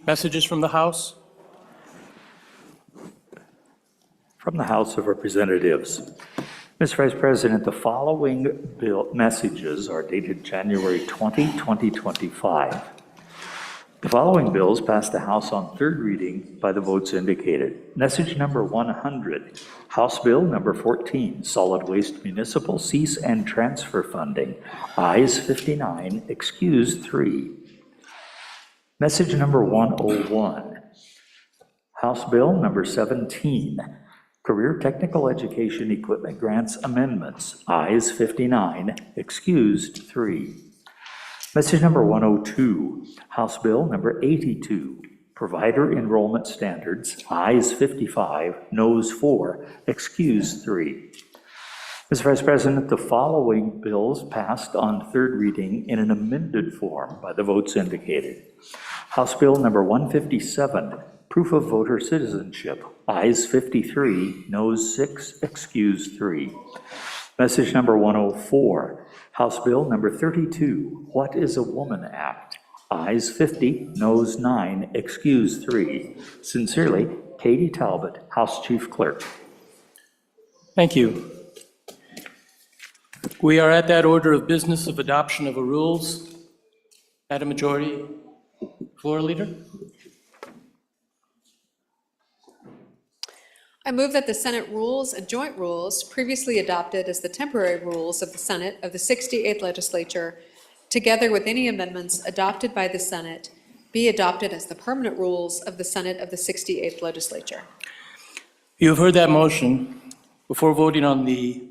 Messages from the House? From the House of Representatives. Mr. Vice President, the following bill messages are dated January 20, 2025. The following bills passed the House on third reading by the votes indicated. Message number 100, House Bill number 14, Solid Waste Municipal Cease and Transfer Funding. Ayes 59, excused 3. Message number 101, House Bill number 17, Career Technical Education Equipment Grants Amendments. Ayes 59, excused 3. Message number 102, House Bill number 82, Provider Enrollment Standards. Ayes 55, noes 4, excused 3. Mr. Vice President, the following bills passed on third reading in an amended form by the votes indicated. House Bill number 157, Proof of Voter Citizenship. Ayes 53, noes 6, excused 3. Message number 104, House Bill number 32, What is a Woman Act? Ayes 50, noes 9, excused 3. Sincerely, Katie Talbot, House Chief Clerk. Thank you. We are at that order of business of adoption of a rules. Madam Majority Floor Leader. I move that the Senate rules and joint rules previously adopted as the temporary rules of the Senate of the 68th Legislature, together with any amendments adopted by the Senate, be adopted as the permanent rules of the Senate of the 68th Legislature. You have heard that motion. Before voting on the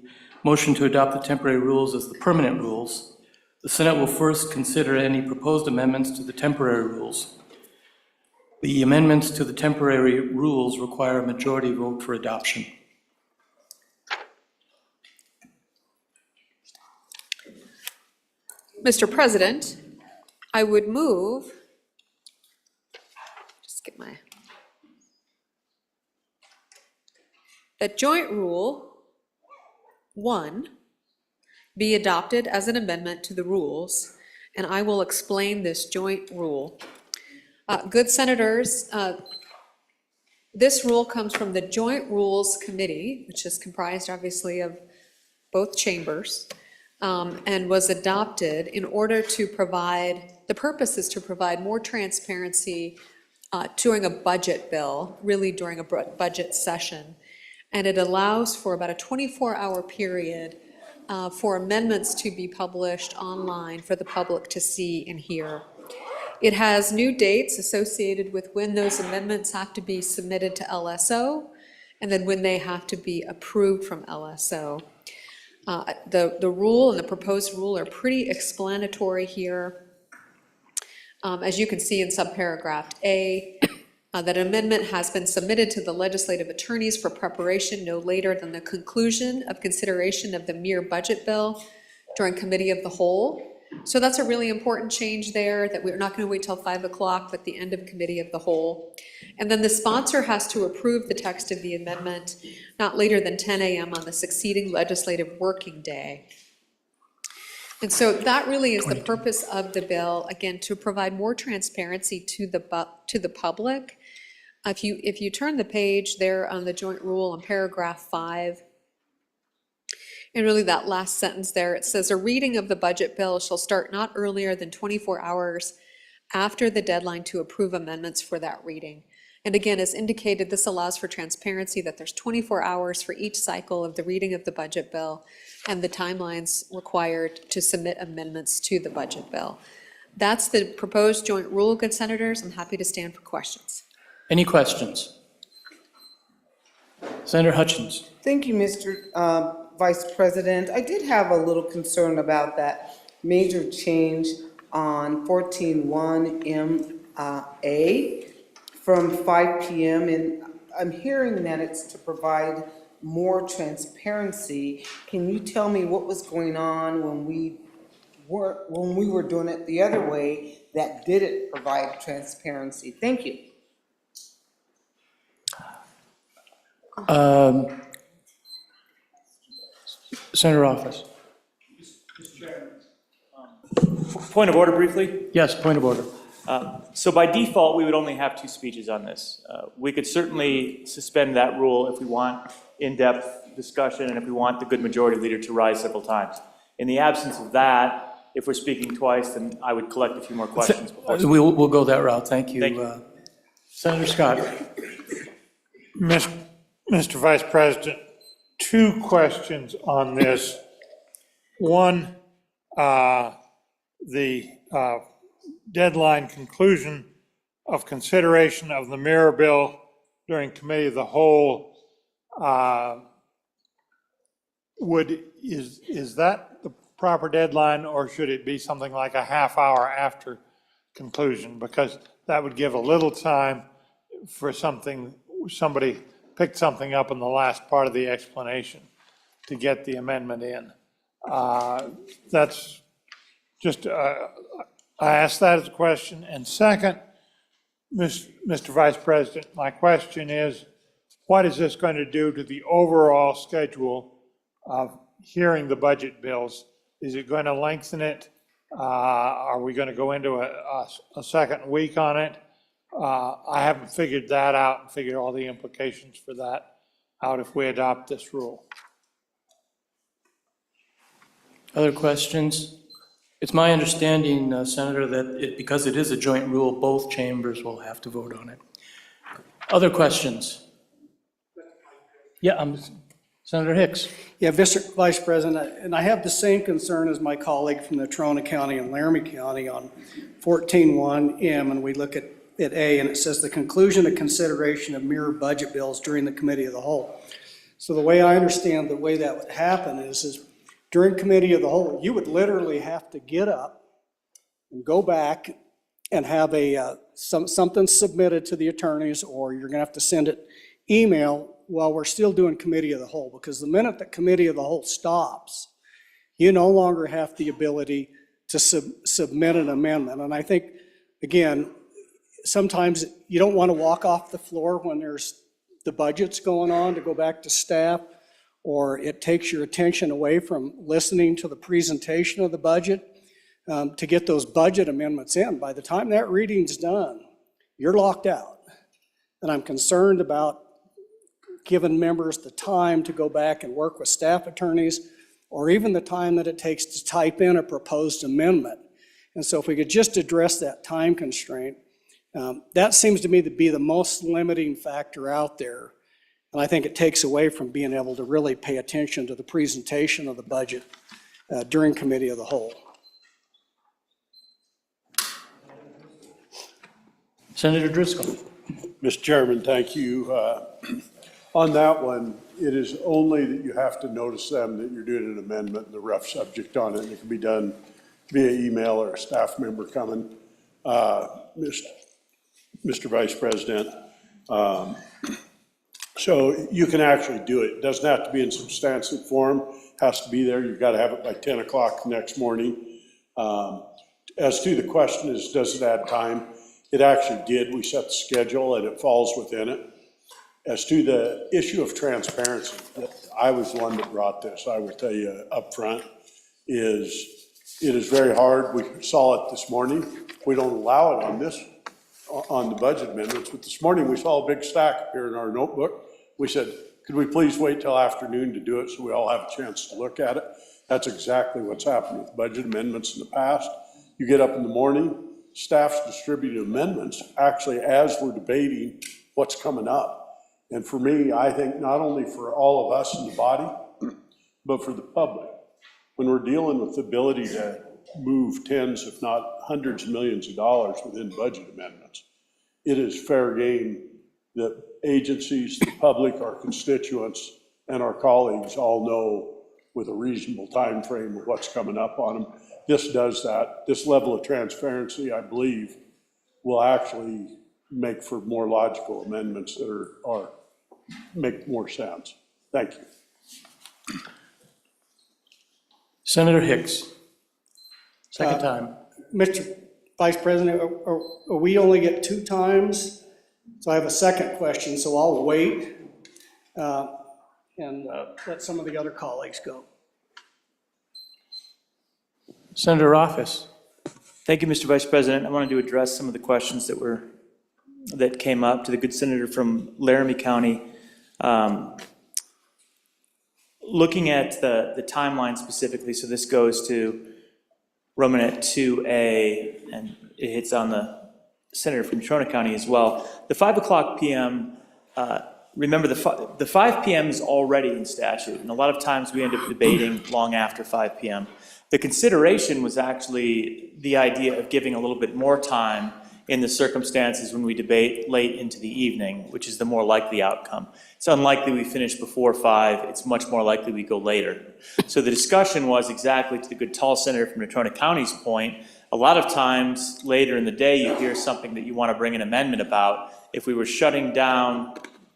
motion to adopt the temporary rules as the permanent rules, the Senate will first consider any proposed amendments to the temporary rules. The amendments to the temporary rules require a majority vote for adoption. Mr. President, I would move, that joint rule 1 be adopted as an amendment to the rules, and I will explain this joint rule. Good senators, this rule comes from the Joint Rules Committee, which is comprised obviously of both chambers, and was adopted in order to provide, the purpose is to provide more transparency during a budget bill, really during a budget session. And it allows for about a 24-hour period for amendments to be published online for the public to see and hear. It has new dates associated with when those amendments have to be submitted to LSO, and then when they have to be approved from LSO. The rule and the proposed rule are pretty explanatory here. As you can see in subparagraph A, that amendment has been submitted to the legislative attorneys for preparation no later than the conclusion of consideration of the mere budget bill during committee of the whole. So that's a really important change there, that we're not going to wait till 5 o'clock, but the end of committee of the whole. And then the sponsor has to approve the text of the amendment not later than 10 a.m. on the succeeding legislative working day. And so that really is the purpose of the bill, again, to provide more transparency to the public. If you turn the page there on the joint rule on paragraph 5, and really that last sentence there, it says a reading of the budget bill shall start not earlier than 24 hours after the deadline to approve amendments for that reading. And again, as indicated, this allows for transparency that there's 24 hours for each cycle of the reading of the budget bill and the timelines required to submit amendments to the budget bill. That's the proposed joint rule, good senators. I'm happy to stand for questions. Any questions? Senator Hutchins. Thank you, Mr. Vice President. I did have a little concern about that major change on 14.1 from 5 p.m. and I'm hearing that it's to provide more transparency. Can you tell me what was going on when we were doing it the other way that didn't provide transparency? Thank you. Senator Office. Mr. Chairman. Point of order briefly. Yes, point of order. So by default, we would only have 2 speeches on this. We could certainly suspend that rule if we want in-depth discussion and if we want the good majority leader to rise several times. In the absence of that, if we're speaking twice, then I would collect a few more questions before. We'll go that route, thank you. Thank you. Senator Scott. Mr. Vice President, 2 questions on this. One, the deadline conclusion of consideration of the mirror bill during committee of the whole, is that the proper deadline, or should it be something like a half hour after conclusion? Because that would give a little time for somebody picked something up in the last part of the explanation to get the amendment in. That's just, I asked that as a question. And second, Mr. Vice President, my question is, what is this going to do to the overall schedule of hearing the budget bills? Is it going to lengthen it? Are we going to go into a second week on it? I haven't figured that out and figured all the implications for that out if we adopt this rule. Other questions? It's my understanding, Senator, that because it is a joint rule, both chambers will have to vote on it. Other questions? Yeah, Senator Hicks. Yeah, Mr. Vice President, and I have the same concern as my colleague from the Trona County and Laramie County on 14.1M, and we look at A, and it says the conclusion of consideration of mirror budget bills during the committee of the whole. So the way I understand the way that would happen is during committee of the whole, you would literally have to get up and go back and have something submitted to the attorneys, or you're gonna have to send it email while we're still doing committee of the whole, because the minute that committee of the whole stops, you no longer have the ability to submit an amendment. And I think, again, sometimes you don't want to walk off the floor when there's the budget's going on to go back to staff, or it takes your attention away from listening to the presentation of the budget to get those budget amendments in. By the time that reading's done, you're locked out. And I'm concerned about giving members the time to go back and work with staff attorneys, or even the time that it takes to type in a proposed amendment. And so if we could just address that time constraint, that seems to me to be the most limiting factor out there. And I think it takes away from being able to really pay attention to the presentation of the budget during committee of the whole. Senator Driscoll. Mr. Chairman, thank you. On that one, it is only that you have to notice them that you're doing an amendment and the rough subject on it. It can be done via email or a staff member coming. Mr. Vice President, so you can actually do it. It doesn't have to be in substantive form. It has to be there. You've got to have it by 10 o'clock the next morning. As to the question is, does it add time? It actually did. We set the schedule and it falls within it. As to the issue of transparency, I was the one that brought this, I would tell you up front, it is very hard. We saw it this morning. We don't allow it on the budget amendments, but this morning we saw a big stack here in our notebook. We said, could we please wait till afternoon to do it so we all have a chance to look at it? That's exactly what's happened with budget amendments in the past. You get up in the morning, staff's distributing amendments actually as we're debating what's coming up. And for me, I think not only for all of us in the body, but for the public, when we're dealing with the ability to move tens, if not hundreds of millions of dollars within budget amendments, it is fair game that agencies, the public, our constituents, and our colleagues all know with a reasonable time frame of what's coming up on them. This does that. This level of transparency, I believe, will actually make for more logical amendments that make more sense. Thank you. Senator Hicks. Second time. Mr. Vice President, we only get 2 times, so I have a second question, so I'll wait and let some of the other colleagues go. Senator Office. Thank you, Mr. Vice President. I wanted to address some of the questions that came up to the good senator from Laramie County. Looking at the timeline specifically, so this goes to Romanet 2A, and it hits on the senator from Trona County as well. The 5 o'clock PM, remember the 5 PM is already in statute, and a lot of times we end up debating long after 5 PM. The consideration was actually the idea of giving a little bit more time in the circumstances when we debate late into the evening, which is the more likely outcome. It's unlikely we finish before 5, it's much more likely we go later. So the discussion was exactly to the good tall senator from Natrona County's point. A lot of times later in the day you hear something that you want to bring an amendment about. If we were shutting down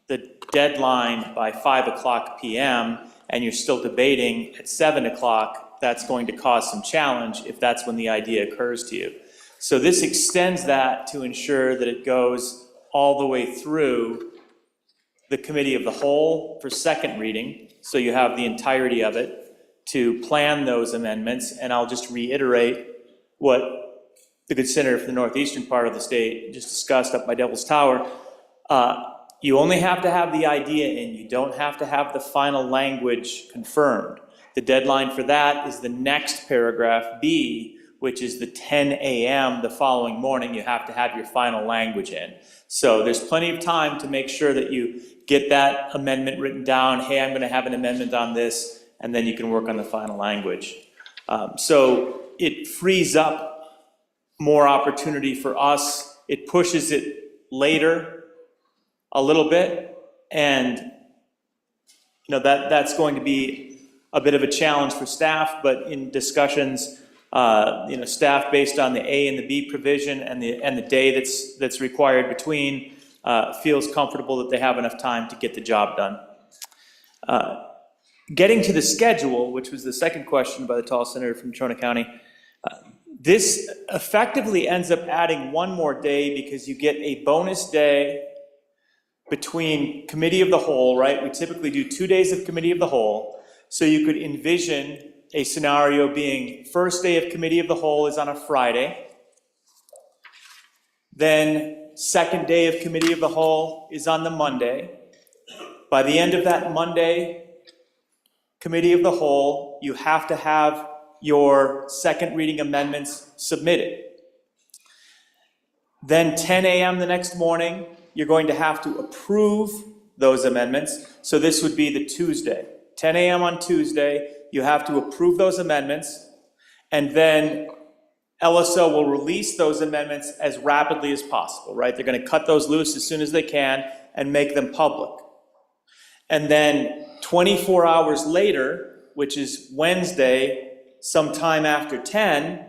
the deadline by 5 o'clock PM and you're still debating at 7 o'clock, that's going to cause some challenge if that's when the idea occurs to you. So this extends that to ensure that it goes all the way through the committee of the whole for second reading, so you have the entirety of it to plan those amendments. And I'll just reiterate what the good senator from the northeastern part of the state just discussed up by Devil's Tower. You only have to have the idea in, you don't have to have the final language confirmed. The deadline for that is the next paragraph B, which is the 10 a.m. the following morning. You have to have your final language in. So there's plenty of time to make sure that you get that amendment written down. Hey, I'm going to have an amendment on this, and then you can work on the final language. So it frees up more opportunity for us. It pushes it later a little bit, and that's going to be a bit of a challenge for staff, but in discussions, staff based on the A and the B provision and the day that's required between feels comfortable that they have enough time to get the job done. Getting to the schedule, which was the second question by the tall senator from Trona County, this effectively ends up adding one more day because you get a bonus day between committee of the whole, right? We typically do 2 days of committee of the whole. So you could envision a scenario being first day of committee of the whole is on a Friday. Then second day of committee of the whole is on the Monday. By the end of that Monday committee of the whole, you have to have your second reading amendments submitted. Then 10 a.m. the next morning, you're going to have to approve those amendments. So this would be the Tuesday. 10 a.m. on Tuesday, you have to approve those amendments, and then LSO will release those amendments as rapidly as possible, right? They're going to cut those loose as soon as they can and make them public. And then 24 hours later, which is Wednesday, sometime after 10,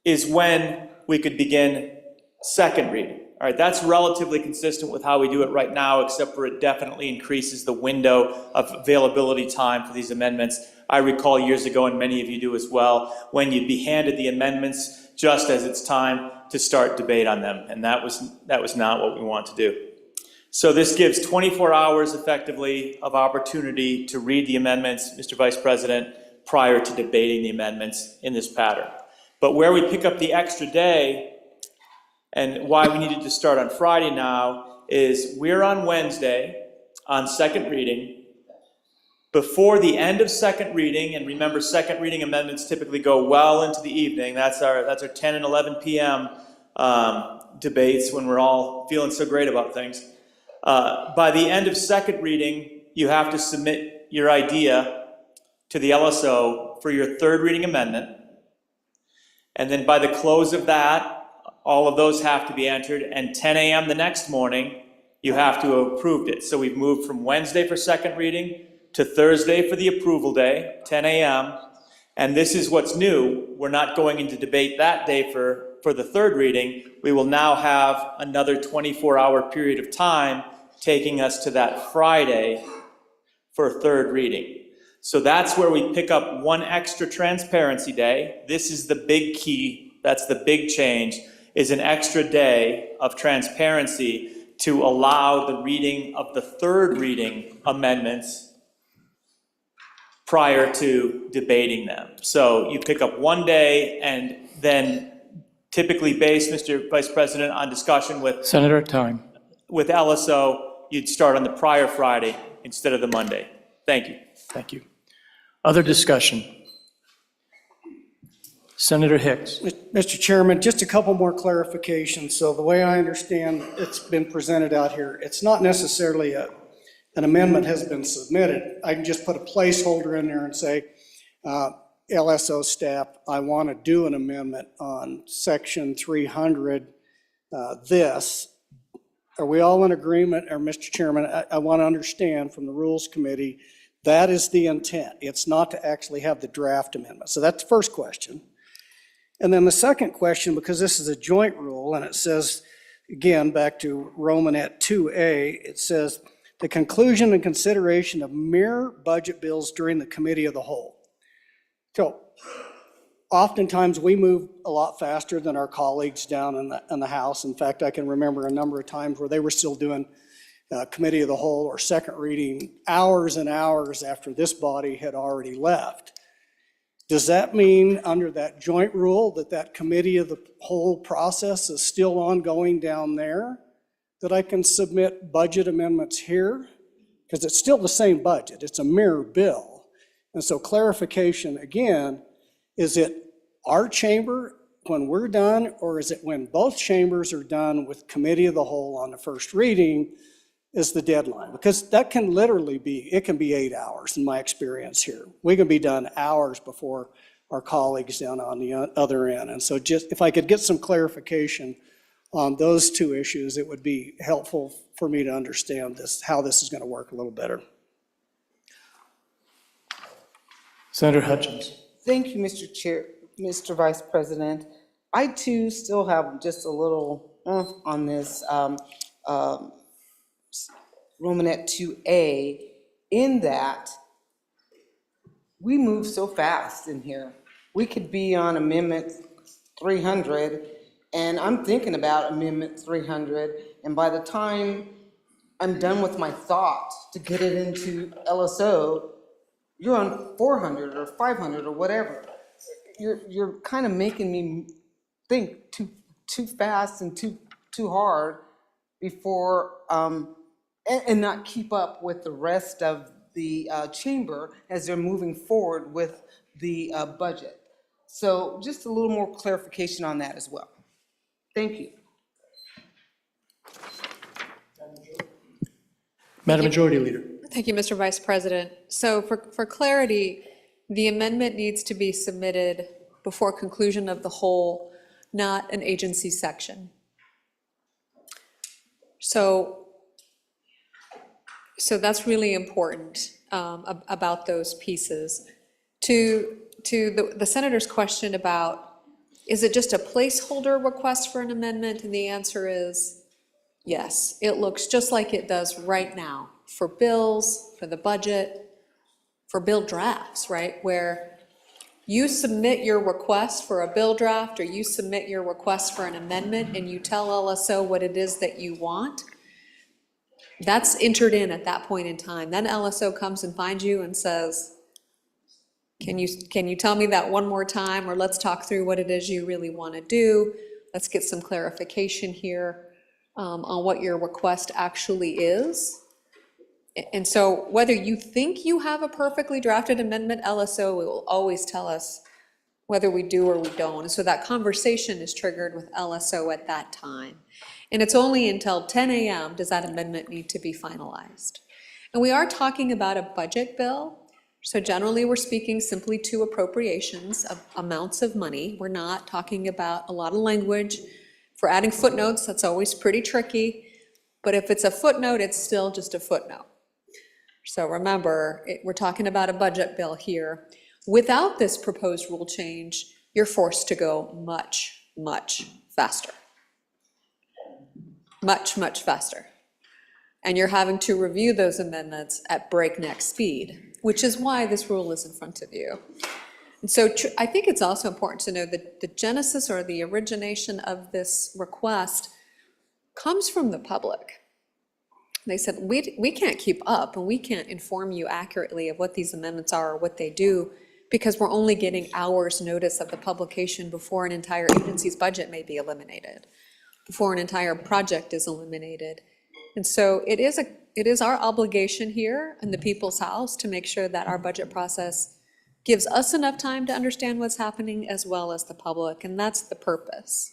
is when we could begin second reading. All right, that's relatively consistent with how we do it right now, except for it definitely increases the window of availability time for these amendments. I recall years ago, and many of you do as well, when you'd be handed the amendments just as it's time to start debate on them, and that was not what we want to do. So this gives 24 hours effectively of opportunity to read the amendments, Mr. Vice President, prior to debating the amendments in this pattern. But where we pick up the extra day, and why we needed to start on Friday now, is we're on Wednesday on second reading. Before the end of second reading, and remember second reading amendments typically go well into the evening, that's our 10 and 11 p.m. Debates when we're all feeling so great about things. By the end of second reading, you have to submit your idea to the LSO for your third reading amendment. And then by the close of that, all of those have to be entered, and 10 a.m. the next morning, you have to have approved it. So we've moved from Wednesday for second reading to Thursday for the approval day, 10 a.m. And this is what's new. We're not going into debate that day for the third reading. We will now have another 24-hour period of time taking us to that Friday for third reading. So that's where we pick up one extra transparency day. This is the big key. That's the big change, is an extra day of transparency to allow the reading of the third reading amendments prior to debating them. So you pick up one day, and then typically based, Mr. Vice President, on discussion Senator, time. with LSO, you'd start on the prior Friday instead of the Monday. Thank you. Thank you. Other discussion? Senator Hicks. Mr. Chairman, just a couple more clarifications. So the way I understand it's been presented out here, it's not necessarily an amendment has been submitted. I can just put a placeholder in there and say, LSO staff, I want to do an amendment on section 300, this. Are we all in agreement? Or Mr. Chairman, I want to understand from the Rules Committee, that is the intent. It's not to actually have the draft amendment. So that's the first question. And then the second question, because this is a joint rule, and it says, again, back to Romanet 2A, it says, the conclusion and consideration of mere budget bills during the committee of the whole. So oftentimes we move a lot faster than our colleagues down in the House. In fact, I can remember a number of times where they were still doing committee of the whole or second reading hours and hours after this body had already left. Does that mean under that joint rule that that committee of the whole process is still ongoing down there? That I can submit budget amendments here? Because it's still the same budget, it's a mirror bill. And so clarification again, is it our chamber when we're done, or is it when both chambers are done with committee of the whole on the first reading is the deadline? Because that can literally be, it can be 8 hours in my experience here. We can be done hours before our colleagues down on the other end. And so just, if I could get some clarification on those two issues, it would be helpful for me to understand this, how this is going to work a little better. Senator Hutchins. Thank you, Mr. Chair, Mr. Vice President. I too still have just a little on this Romanet 2A, in that we move so fast in here. We could be on Amendment 300, and I'm thinking about Amendment 300, and by the time I'm done with my thought to get it into LSO, you're on 400 or 500 or whatever. You're kind of making me think too fast and too hard before, and not keep up with the rest of the chamber as they're moving forward with the budget. So just a little more clarification on that as well. Thank you. Madam Majority Leader. Thank you, Mr. Vice President. So for clarity, the amendment needs to be submitted before conclusion of the whole, not an agency section. So that's really important about those pieces. To the senator's question about, is it just a placeholder request for an amendment? And the answer is yes. It looks just like it does right now for bills, for the budget, for bill drafts, right? Where you submit your request for a bill draft or you submit your request for an amendment and you tell LSO what it is that you want. That's entered in at that point in time. Then LSO comes and finds you and says, can you tell me that one more time, or let's talk through what it is you really want to do. Let's get some clarification here on what your request actually is. And so whether you think you have a perfectly drafted amendment, LSO will always tell us whether we do or we don't. And so that conversation is triggered with LSO at that time. And it's only until 10 a.m. does that amendment need to be finalized. And we are talking about a budget bill. So generally we're speaking simply to appropriations of amounts of money. We're not talking about a lot of language. If we're adding footnotes, that's always pretty tricky. But if it's a footnote, it's still just a footnote. So remember, we're talking about a budget bill here. Without this proposed rule change, you're forced to go much, much faster. Much, much faster. And you're having to review those amendments at breakneck speed, which is why this rule is in front of you. And so I think it's also important to know that the genesis or the origination of this request comes from the public. They said, we can't keep up and we can't inform you accurately of what these amendments are or what they do because we're only getting hours' notice of the publication before an entire agency's budget may be eliminated, before an entire project is eliminated. And so it is our obligation here in the People's House to make sure that our budget process gives us enough time to understand what's happening as well as the public, and that's the purpose.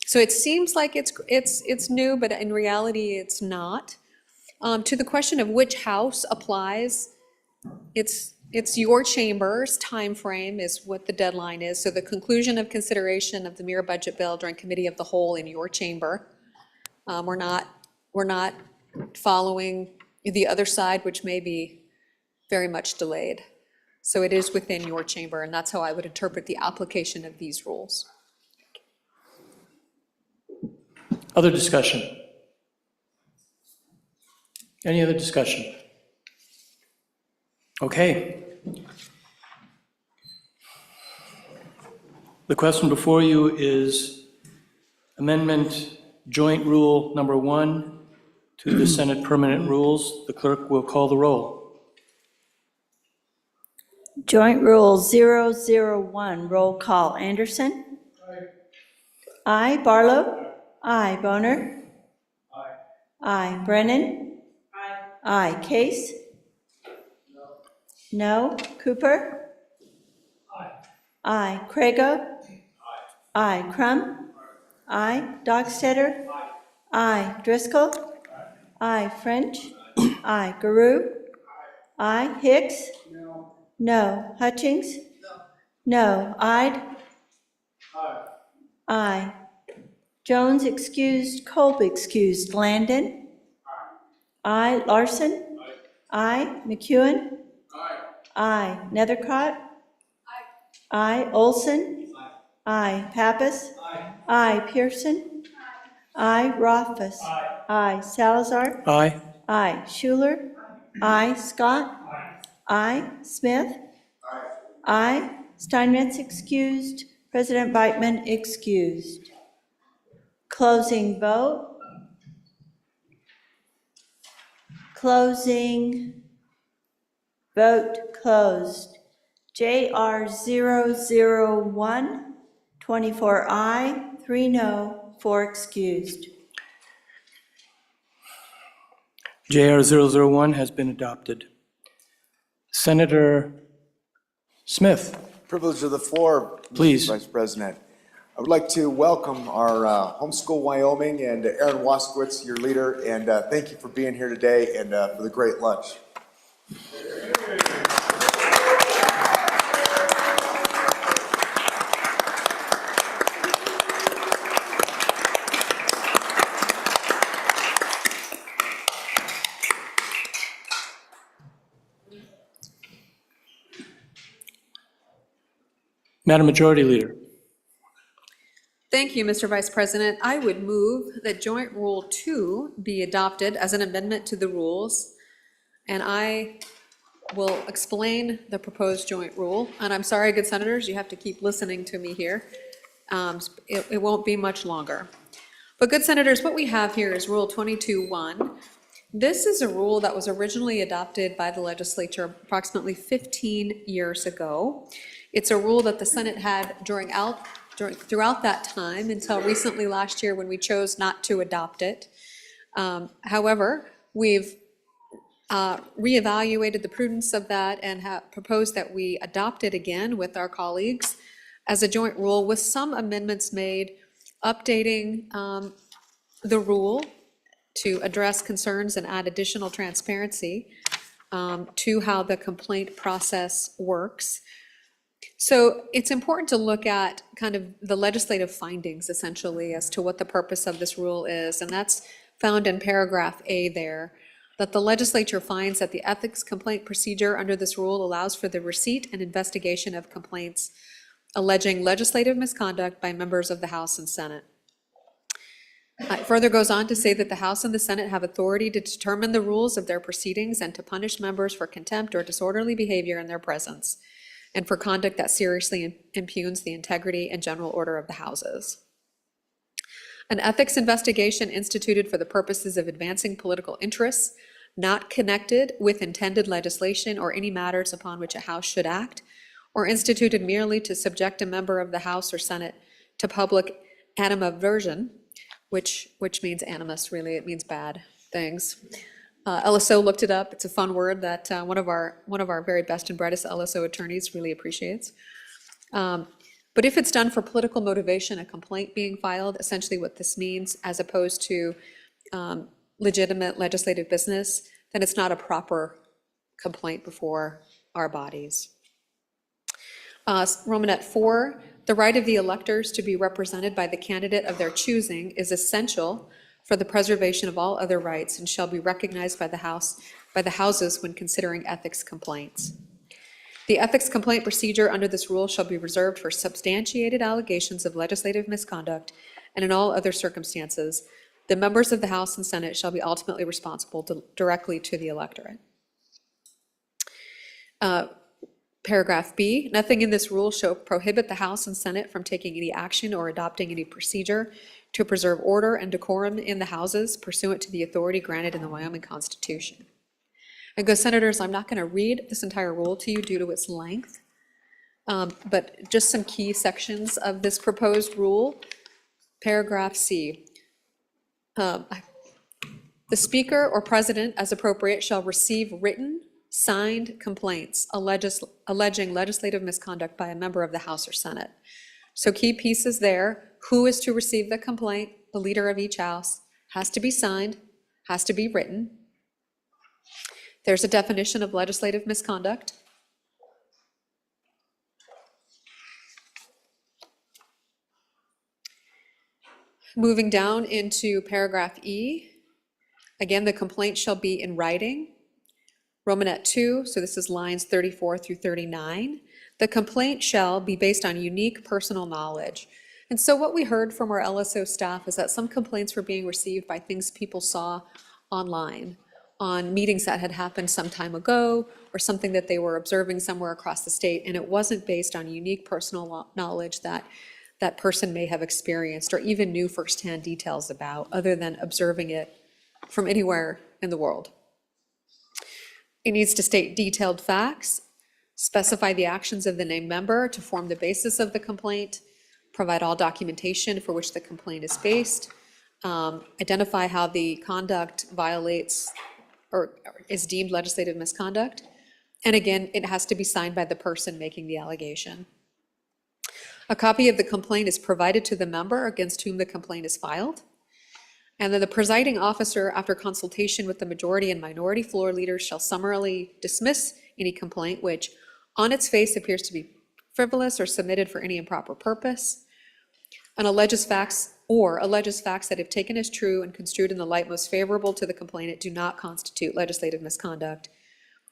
So it seems like it's new, but in reality, it's not. To the question of which house applies, it's your chamber's timeframe is what the deadline is. So the conclusion of consideration of the mirror budget bill during committee of the whole in your chamber. We're not following the other side, which may be very much delayed. So it is within your chamber, and that's how I would interpret the application of these rules. Other discussion? Any other discussion? Okay. The question before you is amendment joint rule number 1 to the Senate permanent rules. The clerk will call the roll. Joint Rule 001, roll call. Anderson? Aye. Barlow? Aye. Boner? Aye. Brennan? Aye. Case? No. Cooper? Aye. Crago? Aye. Crum? Aye. Dockstetter? Aye. Driscoll? Aye. French? Aye. Guru? Aye. Hicks? No. Hutchings? No. Ide? Aye. Jones excused. Kolb excused. Landon? Aye. Larson? Aye. McEwen? Aye. Nethercott? Aye. Olson? Aye. Pappas? Aye. Pearson? Aye. Rothfuss? Aye. Salazar? Aye. Aye. Schuler? Aye. Scott? Aye. Smith? Aye. Steinmetz excused. President Beitman excused. Closing vote. Closing. Vote closed. JR 001, 24 aye, 3 no, 4 excused. JR 001 has been adopted. Senator Smith, Privilege of the floor, Please. Mr. Vice President. I would like to welcome our Homeschool Wyoming and Aaron Waskowitz, your leader, and thank you for being here today and for the great lunch. Madam Majority Leader. Thank you, Mr. Vice President. I would move that Joint Rule 2 be adopted as an amendment to the rules, and I will explain the proposed joint rule. And I'm sorry, good senators, you have to keep listening to me here. It won't be much longer. But good senators, what we have here is Rule 22-1. This is a rule that was originally adopted by the legislature approximately 15 years ago. It's a rule that the Senate had throughout that time until recently last year when we chose not to adopt it. However, we've reevaluated the prudence of that and have proposed that we adopt it again with our colleagues as a joint rule with some amendments made, updating the rule to address concerns and add additional transparency to how the complaint process works. So it's important to look at kind of the legislative findings essentially as to what the purpose of this rule is, and that's found in paragraph A there, that the legislature finds that the ethics complaint procedure under this rule allows for the receipt and investigation of complaints alleging legislative misconduct by members of the House and Senate. It further goes on to say that the House and the Senate have authority to determine the rules of their proceedings and to punish members for contempt or disorderly behavior in their presence, and for conduct that seriously impugns the integrity and general order of the houses. An ethics investigation instituted for the purposes of advancing political interests, not connected with intended legislation or any matters upon which a house should act, or instituted merely to subject a member of the House or Senate to public animadversion, which means animus, really, it means bad things. LSO looked it up. It's a fun word that one of our very best and brightest LSO attorneys really appreciates. But if it's done for political motivation, a complaint being filed, essentially what this means, as opposed to legitimate legislative business, then it's not a proper complaint before our bodies. Romanet 4, the right of the electors to be represented by the candidate of their choosing is essential for the preservation of all other rights and shall be recognized by the houses when considering ethics complaints. The ethics complaint procedure under this rule shall be reserved for substantiated allegations of legislative misconduct, and in all other circumstances, the members of the House and Senate shall be ultimately responsible directly to the electorate. Paragraph B, nothing in this rule shall prohibit the House and Senate from taking any action or adopting any procedure to preserve order and decorum in the houses pursuant to the authority granted in the Wyoming Constitution. And good senators, I'm not going to read this entire rule to you due to its length, but just some key sections of this proposed rule. Paragraph C, the Speaker or President, as appropriate, shall receive written, signed complaints alleging legislative misconduct by a member of the House or Senate. So key pieces there: who is to receive the complaint? The leader of each house. Has to be signed, has to be written. There's a definition of legislative misconduct. Moving down into paragraph E, again, the complaint shall be in writing. Romanet 2, so this is lines 34 through 39. The complaint shall be based on unique personal knowledge. And so what we heard from our LSO staff is that some complaints were being received by things people saw online, on meetings that had happened some time ago, or something that they were observing somewhere across the state, and it wasn't based on unique personal knowledge that that person may have experienced or even knew firsthand details about, other than observing it from anywhere in the world. It needs to state detailed facts, specify the actions of the named member to form the basis of the complaint, provide all documentation for which the complaint is based, identify how the conduct violates or is deemed legislative misconduct, and again, it has to be signed by the person making the allegation. A copy of the complaint is provided to the member against whom the complaint is filed. And then the presiding officer, after consultation with the majority and minority floor leaders, shall summarily dismiss any complaint which on its face appears to be frivolous or submitted for any improper purpose, and alleges facts that, if taken as true and construed in the light most favorable to the complainant, do not constitute legislative misconduct,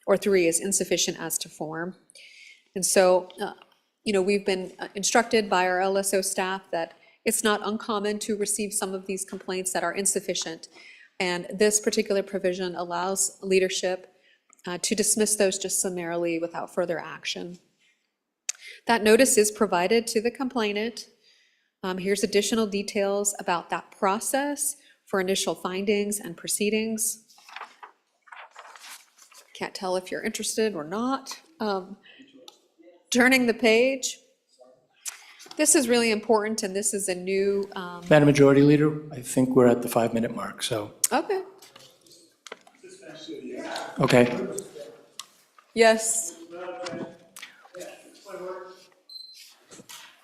or 3, is insufficient as to form. And so, we've been instructed by our LSO staff that it's not uncommon to receive some of these complaints that are insufficient. And this particular provision allows leadership to dismiss those just summarily without further action. That notice is provided to the complainant. Here's additional details about that process for initial findings and proceedings. Can't tell if you're interested or not. Turning the page. This is really important, and this is a new... Madam Majority Leader, I think we're at the 5-minute mark, so. Okay. Okay. Yes.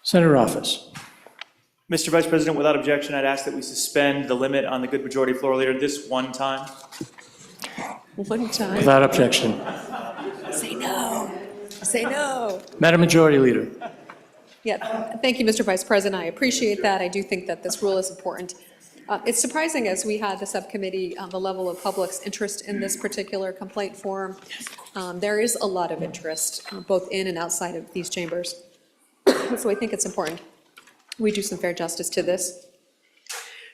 Senator Office. Mr. Vice President, without objection, I'd ask that we suspend the limit on the good majority floor leader this one time. One time. Without objection. Say no. Say no. Madam Majority Leader. Yeah, thank you, Mr. Vice President. I appreciate that. I do think that this rule is important. It's surprising, as we had the subcommittee, the level of public's interest in this particular complaint form. There is a lot of interest, both in and outside of these chambers. So I think it's important we do some fair justice to this.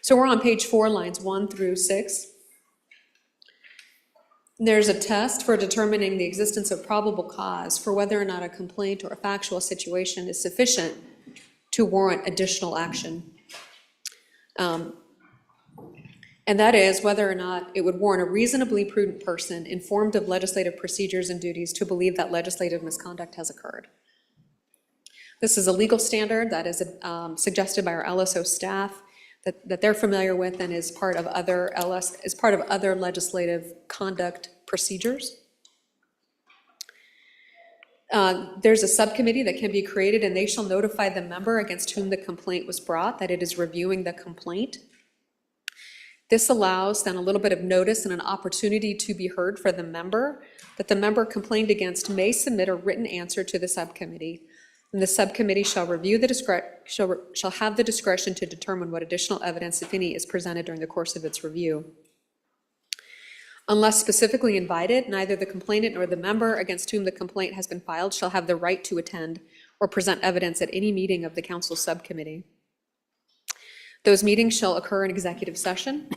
So we're on page 4, lines 1 through 6. There's a test for determining the existence of probable cause for whether or not a complaint or a factual situation is sufficient to warrant additional action. And that is whether or not it would warrant a reasonably prudent person informed of legislative procedures and duties to believe that legislative misconduct has occurred. This is a legal standard that is suggested by our LSO staff, that they're familiar with and is part of other legislative conduct procedures. There's a subcommittee that can be created, and they shall notify the member against whom the complaint was brought that it is reviewing the complaint. This allows then a little bit of notice and an opportunity to be heard for the member, that the member complained against may submit a written answer to the subcommittee, and the subcommittee shall review shall have the discretion to determine what additional evidence, if any, is presented during the course of its review. Unless specifically invited, neither the complainant nor the member against whom the complaint has been filed shall have the right to attend or present evidence at any meeting of the council subcommittee. Those meetings shall occur in executive session.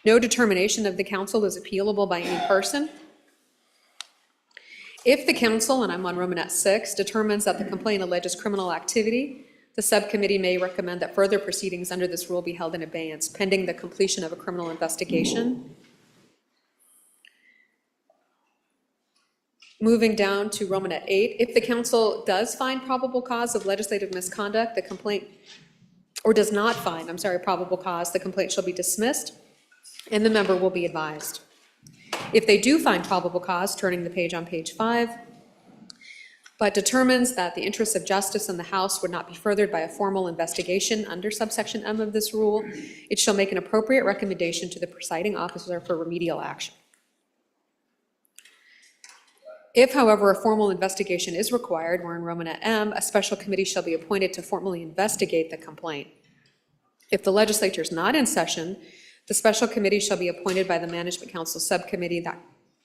No determination of the council is appealable by any person. If the council, and I'm on Romanet 6, determines that the complaint alleges criminal activity, the subcommittee may recommend that further proceedings under this rule be held in abeyance pending the completion of a criminal investigation. Moving down to Romanet 8, if the council does find probable cause of legislative misconduct, the complaint, or does not find, probable cause, the complaint shall be dismissed and the member will be advised. If they do find probable cause, turning the page on page 5, but determines that the interests of justice in the House would not be furthered by a formal investigation under subsection M of this rule, it shall make an appropriate recommendation to the presiding officer for remedial action. If, however, a formal investigation is required, we're in Romanet M, a special committee shall be appointed to formally investigate the complaint. If the legislature is not in session, the special committee shall be appointed by the Management Council subcommittee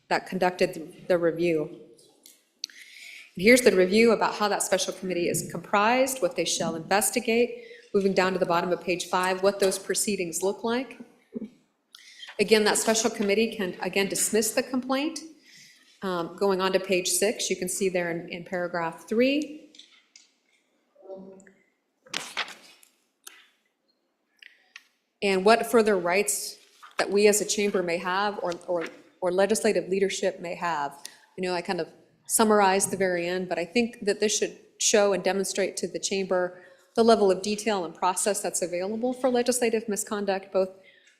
that conducted the review. And here's the review about how that special committee is comprised, what they shall investigate. Moving down to the bottom of page 5, what those proceedings look like. Again, that special committee can, again, dismiss the complaint. Going on to page 6, you can see there in paragraph 3. And what further rights that we as a chamber may have or legislative leadership may have. I kind of summarized the very end, but I think that this should show and demonstrate to the chamber the level of detail and process that's available for legislative misconduct, both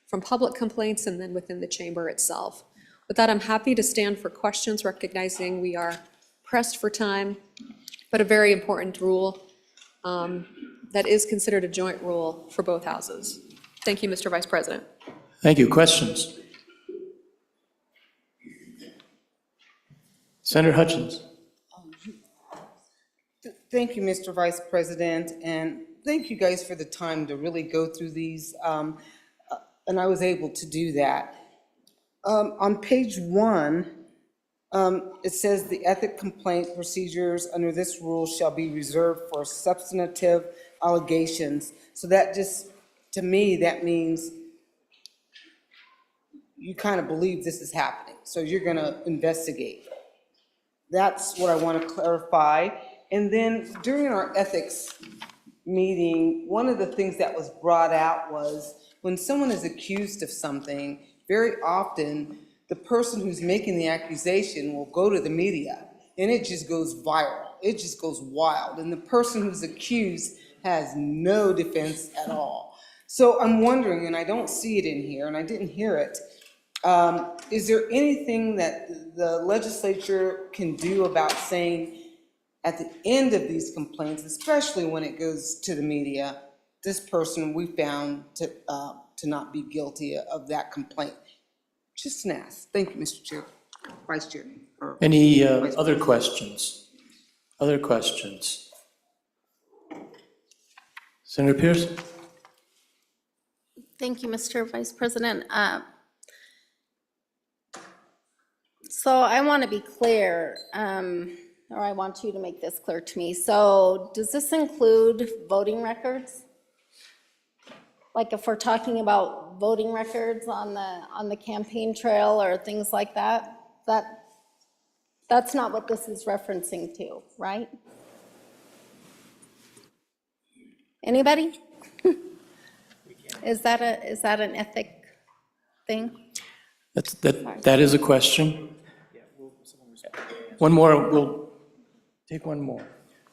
from public complaints and then within the chamber itself. With that, I'm happy to stand for questions, recognizing we are pressed for time, but a very important rule that is considered a joint rule for both houses. Thank you, Mr. Vice President. Thank you. Questions? Senator Hutchins. Thank you, Mr. Vice President, and thank you guys for the time to really go through these, and I was able to do that. On page 1, it says the ethic complaint procedures under this rule shall be reserved for substantive allegations. So that just, to me, that means you kind of believe this is happening, so you're going to investigate. That's what I want to clarify. And then during our ethics meeting, one of the things that was brought out was when someone is accused of something, very often the person who's making the accusation will go to the media and it just goes viral. It just goes wild. And the person who's accused has no defense at all. So I'm wondering, and I don't see it in here and I didn't hear it, is there anything that the legislature can do about saying at the end of these complaints, especially when it goes to the media, this person we found to not be guilty of that complaint? Just an ask. Thank you, Mr. Chair, Vice Chair. Any other questions? Other questions? Senator Pierce? Thank you, Mr. Vice President. So I want to be clear, or I want you to make this clear to me. So does this include voting records? Like if we're talking about voting records on the campaign trail or things like that, that's not what this is referencing to, right? Anybody? Is that an ethic thing? That is a question. One more, we'll take one more.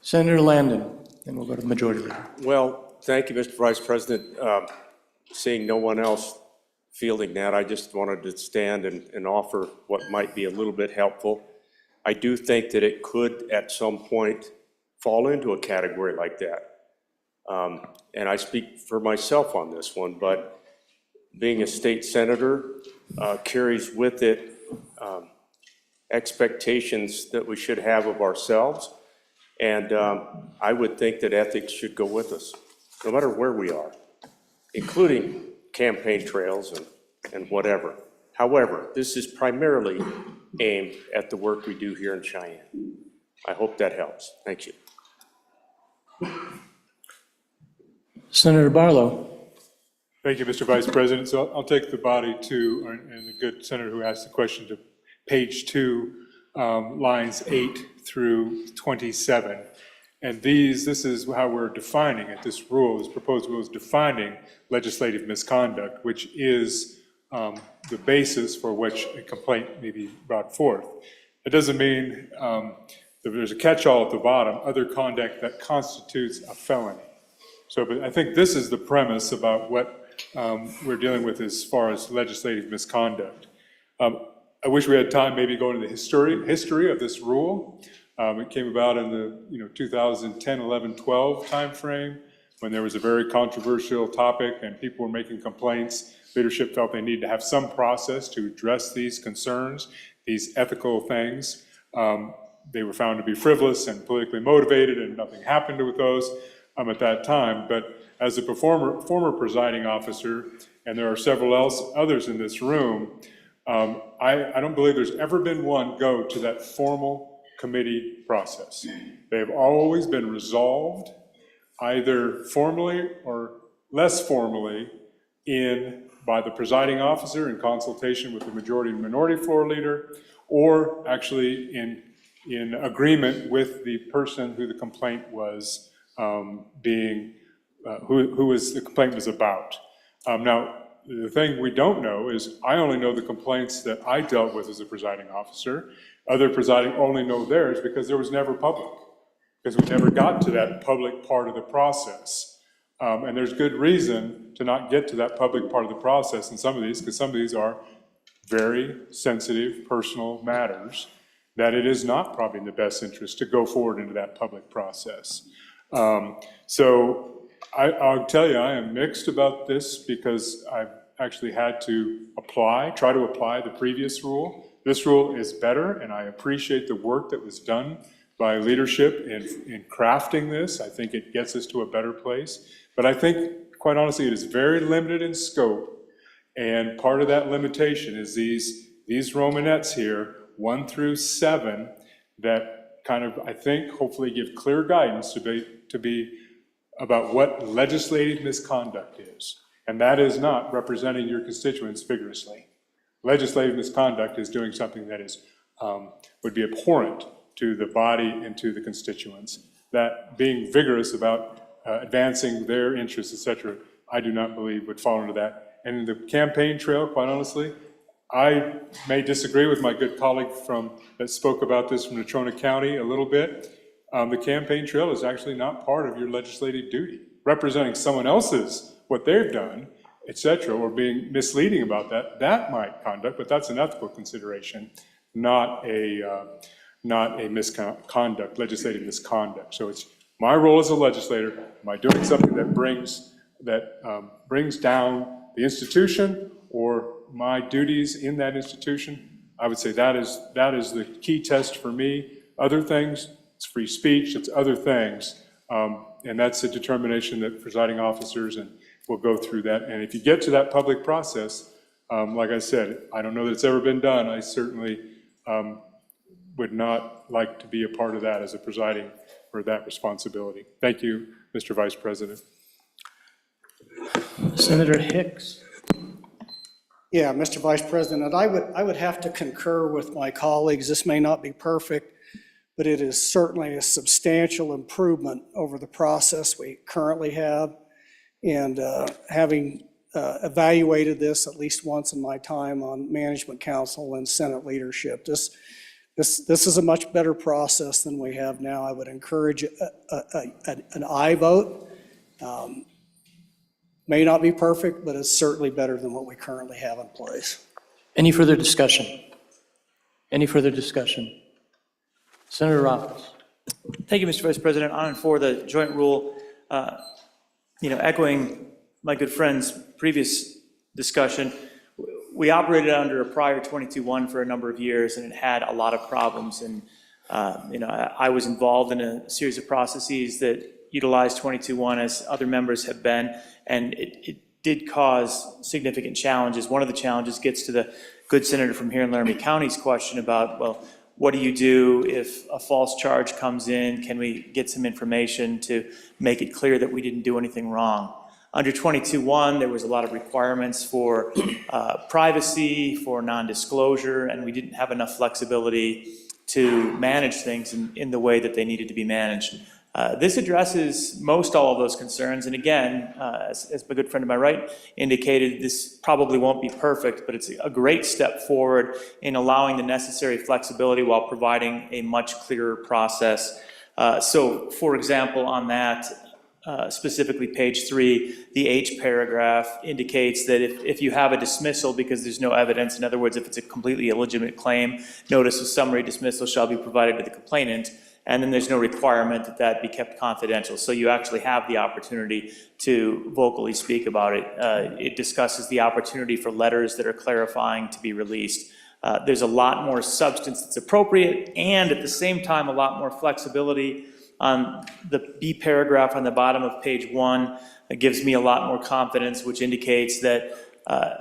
Senator Landon, then we'll go to the Majority Leader. Well, thank you, Mr. Vice President. Seeing no one else fielding that, I just wanted to stand and offer what might be a little bit helpful. I do think that it could, at some point, fall into a category like that. And I speak for myself on this one, but being a state senator carries with it expectations that we should have of ourselves. And I would think that ethics should go with us, no matter where we are, including campaign trails and whatever. However, this is primarily aimed at the work we do here in Cheyenne. I hope that helps. Thank you. Senator Barlow. Thank you, Mr. Vice President. So I'll take the body to, and the good senator who asked the question, to page 2, lines 8 through 27. And this is how we're defining it. This proposed rule is defining legislative misconduct, which is the basis for which a complaint may be brought forth. It doesn't mean that there's a catch-all at the bottom, other conduct that constitutes a felony. So, but I think this is the premise about what we're dealing with as far as legislative misconduct. I wish we had time maybe go into the history of this rule. It came about in the 2010, 11, 12 timeframe when there was a very controversial topic and people were making complaints. Leadership felt they needed to have some process to address these concerns, these ethical things. They were found to be frivolous and politically motivated, and nothing happened with those at that time. But as a former presiding officer, and there are several others in this room, I don't believe there's ever been one go to that formal committee process. They've always been resolved either formally or less formally by the presiding officer in consultation with the majority and minority floor leader, or actually in agreement with the person who the complaint was the complaint was about. Now, the thing we don't know is I only know the complaints that I dealt with as a presiding officer. Other presiding only know theirs because there was never public, because we never got to that public part of the process. And there's good reason to not get to that public part of the process in some of these, because some of these are very sensitive personal matters that it is not probably in the best interest to go forward into that public process. So I'll tell you, I am mixed about this because I've actually had to try to apply the previous rule. This rule is better, and I appreciate the work that was done by leadership in crafting this. I think it gets us to a better place. But I think, quite honestly, it is very limited in scope, and part of that limitation is these Romanettes here, 1 through 7, that kind of, I think, hopefully give clear guidance to be about what legislative misconduct is. And that is not representing your constituents vigorously. Legislative misconduct is doing something that is would be abhorrent to the body and to the constituents. That being vigorous about advancing their interests, et cetera, I do not believe would fall into that. And in the campaign trail, quite honestly, I may disagree with my good colleague that spoke about this from Natrona County a little bit. The campaign trail is actually not part of your legislative duty. Representing someone else's, what they've done, et cetera, or being misleading about that might conduct, but that's an ethical consideration, not a misconduct, legislative misconduct. So it's my role as a legislator. Am I doing something that brings down the institution or my duties in that institution? I would say that is the key test for me. Other things, it's free speech, it's other things. And that's a determination that presiding officers will go through that. And if you get to that public process, like I said, I don't know that it's ever been done. I certainly would not like to be a part of that as a presiding for that responsibility. Thank you, Mr. Vice President. Senator Hicks. Yeah, Mr. Vice President, I would have to concur with my colleagues. This may not be perfect, but it is certainly a substantial improvement over the process we currently have. And having evaluated this at least once in my time on management council and Senate leadership, This is a much better process than we have now. I would encourage an aye vote. May not be perfect, but it's certainly better than what we currently have in place. Any further discussion? Any further discussion? Senator Roberts. Thank you, Mr. Vice President. On and for the joint rule, echoing my good friend's previous discussion, we operated under a prior 22-1 for a number of years, and it had a lot of problems. And, I was involved in a series of processes that utilized 22-1, as other members have been, and it did cause significant challenges. One of the challenges gets to the good senator from here in Laramie County's question about, well, what do you do if a false charge comes in? Can we get some information to make it clear that we didn't do anything wrong? Under 22-1, there was a lot of requirements for privacy, for non-disclosure, and we didn't have enough flexibility to manage things in the way that they needed to be managed. This addresses most all of those concerns, and again, as my good friend to my right indicated, this probably won't be perfect, but it's a great step forward in allowing the necessary flexibility while providing a much clearer process. So, for example, on that, specifically page 3, the H paragraph indicates that if you have a dismissal because there's no evidence, in other words, if it's a completely illegitimate claim, notice of summary dismissal shall be provided to the complainant, and then there's no requirement that that be kept confidential. So you actually have the opportunity to vocally speak about it. It discusses the opportunity for letters that are clarifying to be released. There's a lot more substance that's appropriate, and at the same time, a lot more flexibility. On the B paragraph on the bottom of page 1, it gives me a lot more confidence, which indicates that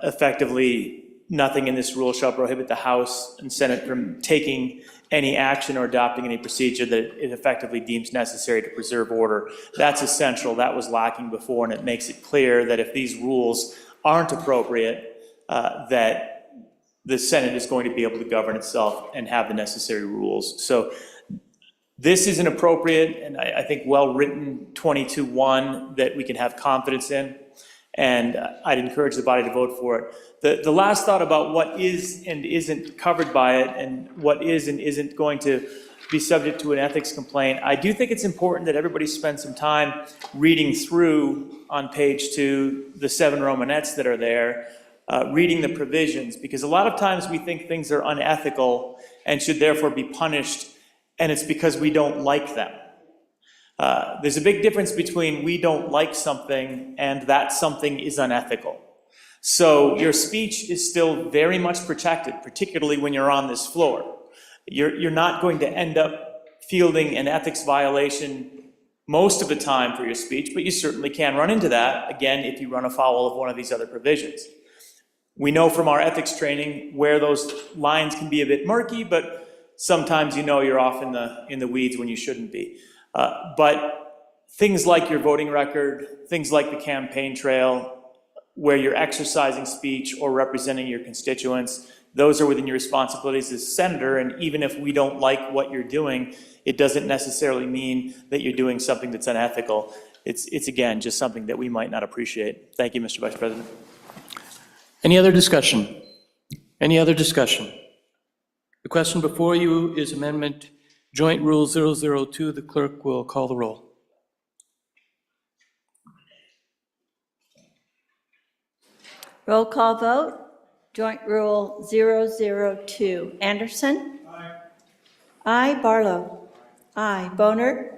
effectively nothing in this rule shall prohibit the House and Senate from taking any action or adopting any procedure that it effectively deems necessary to preserve order. That's essential. That was lacking before, and it makes it clear that if these rules aren't appropriate, that the Senate is going to be able to govern itself and have the necessary rules. So this is an appropriate and I think well-written 22-1 that we can have confidence in, and I'd encourage the body to vote for it. The last thought about what is and isn't covered by it and what is and isn't going to be subject to an ethics complaint, I do think it's important that everybody spend some time reading through on page 2 the 7 Romanettes that are there, reading the provisions, because a lot of times we think things are unethical and should therefore be punished, and it's because we don't like them. There's a big difference between we don't like something and that something is unethical. So your speech is still very much protected, particularly when you're on this floor. You're not going to end up fielding an ethics violation most of the time for your speech, but you certainly can run into that, again, if you run afoul of one of these other provisions. We know from our ethics training where those lines can be a bit murky, but sometimes you're off in the weeds when you shouldn't be. But things like your voting record, things like the campaign trail, where you're exercising speech or representing your constituents, those are within your responsibilities as senator, and even if we don't like what you're doing, it doesn't necessarily mean that you're doing something that's unethical. It's again, just something that we might not appreciate. Thank you, Mr. Vice President. Any other discussion? Any other discussion? The question before you is Amendment Joint Rule 002. The clerk will call the roll. Roll call vote. Joint Rule 002. Anderson? Aye. Aye. Barlow? Aye. Boner?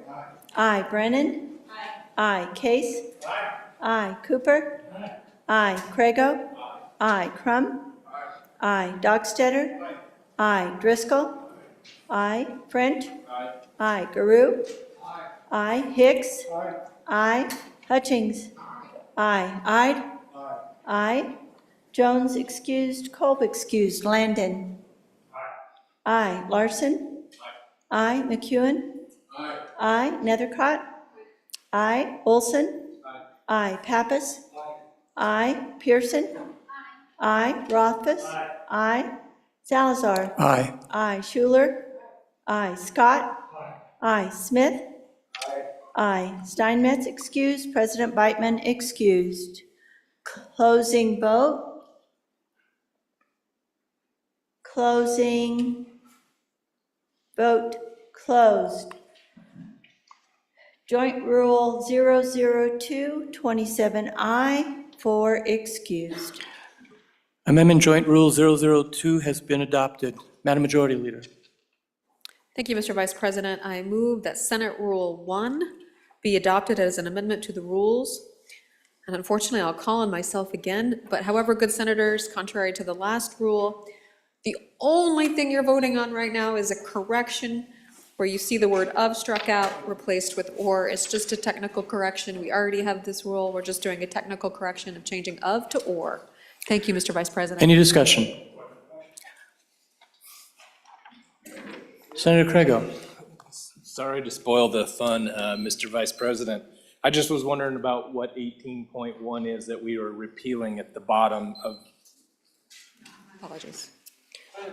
Aye. Brennan? Aye. Case? Aye. Cooper? Aye. Crago? Aye. Crum? Aye. Dockstetter? Aye. Driscoll? Aye. French? Aye. Garou? Aye. Hicks? Aye. Hutchings? Aye. Ide? Aye. Jones excused. Kolb excused. Landon? Aye. Larson? Aye. McEwen? Aye. Nethercott? Aye. Olson? Aye. Pappas? Aye. Pearson? Aye. Rothfuss? Aye. Salazar? Aye. Aye. Schuler? Aye. Scott? Aye. Smith? Aye. Steinmetz excused. President Beitman excused. Closing vote. Closing Vote closed. Joint Rule 002, 27I, 4 excused. Amendment Joint Rule 002 has been adopted. Madam Majority Leader. Thank you, Mr. Vice President. I move that Senate Rule 1 be adopted as an amendment to the rules. And unfortunately, I'll call on myself again, but however, good senators, contrary to the last rule, the only thing you're voting on right now is a correction where you see the word of struck out, replaced with or. It's just a technical correction. We already have this rule. We're just doing a technical correction of changing of to or. Thank you, Mr. Vice President. Any discussion? Senator Craigo. Sorry to spoil the fun, Mr. Vice President. I just was wondering about what 18.1 is that we were repealing at the bottom of. Apologies.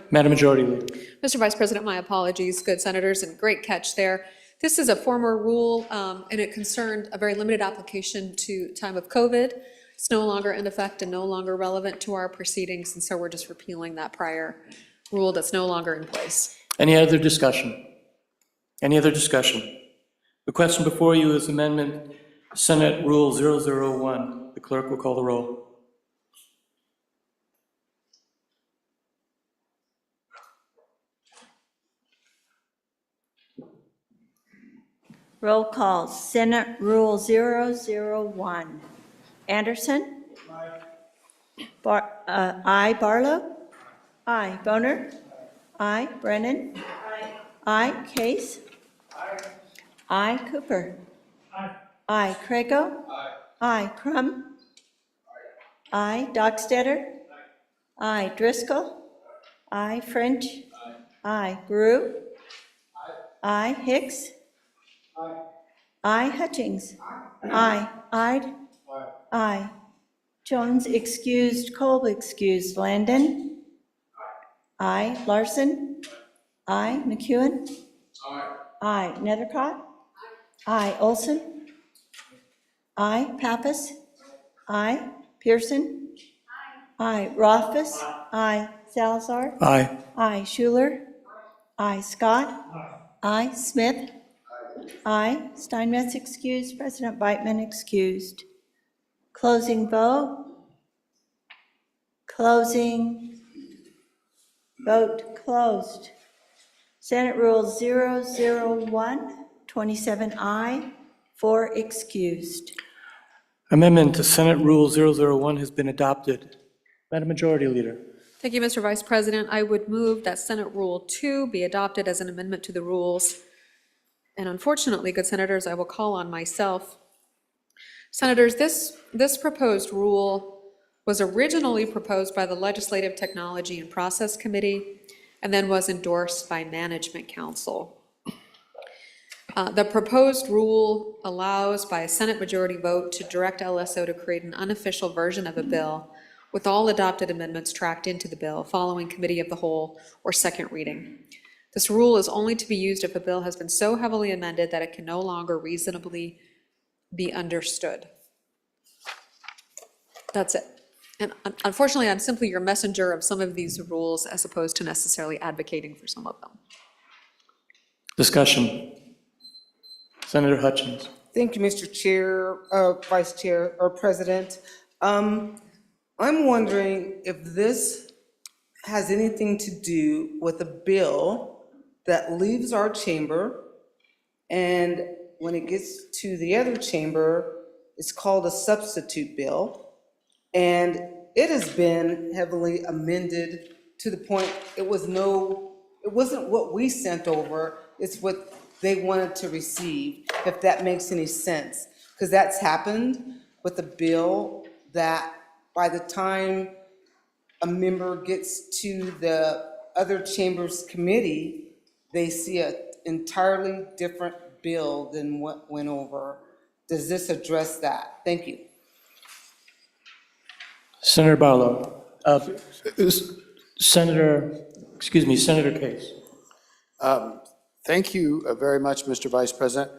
Madam Majority Leader. Mr. Vice President, my apologies, good senators, and great catch there. This is a former rule, and it concerned a very limited application to time of COVID. It's no longer in effect and no longer relevant to our proceedings, and so we're just repealing that prior rule that's no longer in place. Any other discussion? Any other discussion? The question before you is Amendment Senate Rule 001. The clerk will call the roll. Roll call, Senate Rule 001. Anderson? Aye. Barlow? Aye. Boner? Aye. Brennan? Aye. Case? Aye. Cooper? Aye. Craigo? Aye. Crum? Aye. Dockstetter? Aye. Driscoll? Aye. French? Aye. Grew? Aye. Hicks? Aye. Hutchings? Aye. Ide? Aye. Jones excused. Kolb excused. Landon? Aye. Larson? Aye. McEwen? Aye. Nethercott? Aye. Olson? Aye. Pappas? Aye. Pearson? Aye. Rothfuss? Aye. Salazar? Aye. Aye. Schuler? Aye. Scott? Aye. Smith? Aye. Steinmetz excused. President Beitman excused. Closing vote. Closing. Vote closed. Senate Rule 001, 27I, 4 excused. Amendment to Senate Rule 001 has been adopted. Madam Majority Leader. Thank you, Mr. Vice President. I would move that Senate Rule 2 be adopted as an amendment to the rules. And unfortunately, good senators, I will call on myself. Senators, this proposed rule was originally proposed by the Legislative Technology and Process Committee and then was endorsed by Management Council. The proposed rule allows, by a Senate majority vote, to direct LSO to create an unofficial version of a bill with all adopted amendments tracked into the bill following committee of the whole or second reading. This rule is only to be used if a bill has been so heavily amended that it can no longer reasonably be understood. That's it. And unfortunately, I'm simply your messenger of some of these rules as opposed to necessarily advocating for some of them. Discussion. Senator Hutchins. Thank you, Mr. Chair, Vice Chair, or President. I'm wondering if this has anything to do with a bill that leaves our chamber, and when it gets to the other chamber, it's called a substitute bill. And it has been heavily amended to the point it wasn't what we sent over, it's what they wanted to receive, if that makes any sense. Because that's happened with a bill that by the time a member gets to the other chamber's committee, they see an entirely different bill than what went over. Does this address that? Thank you. Senator Barlow. Senator Case. Thank you very much, Mr. Vice President.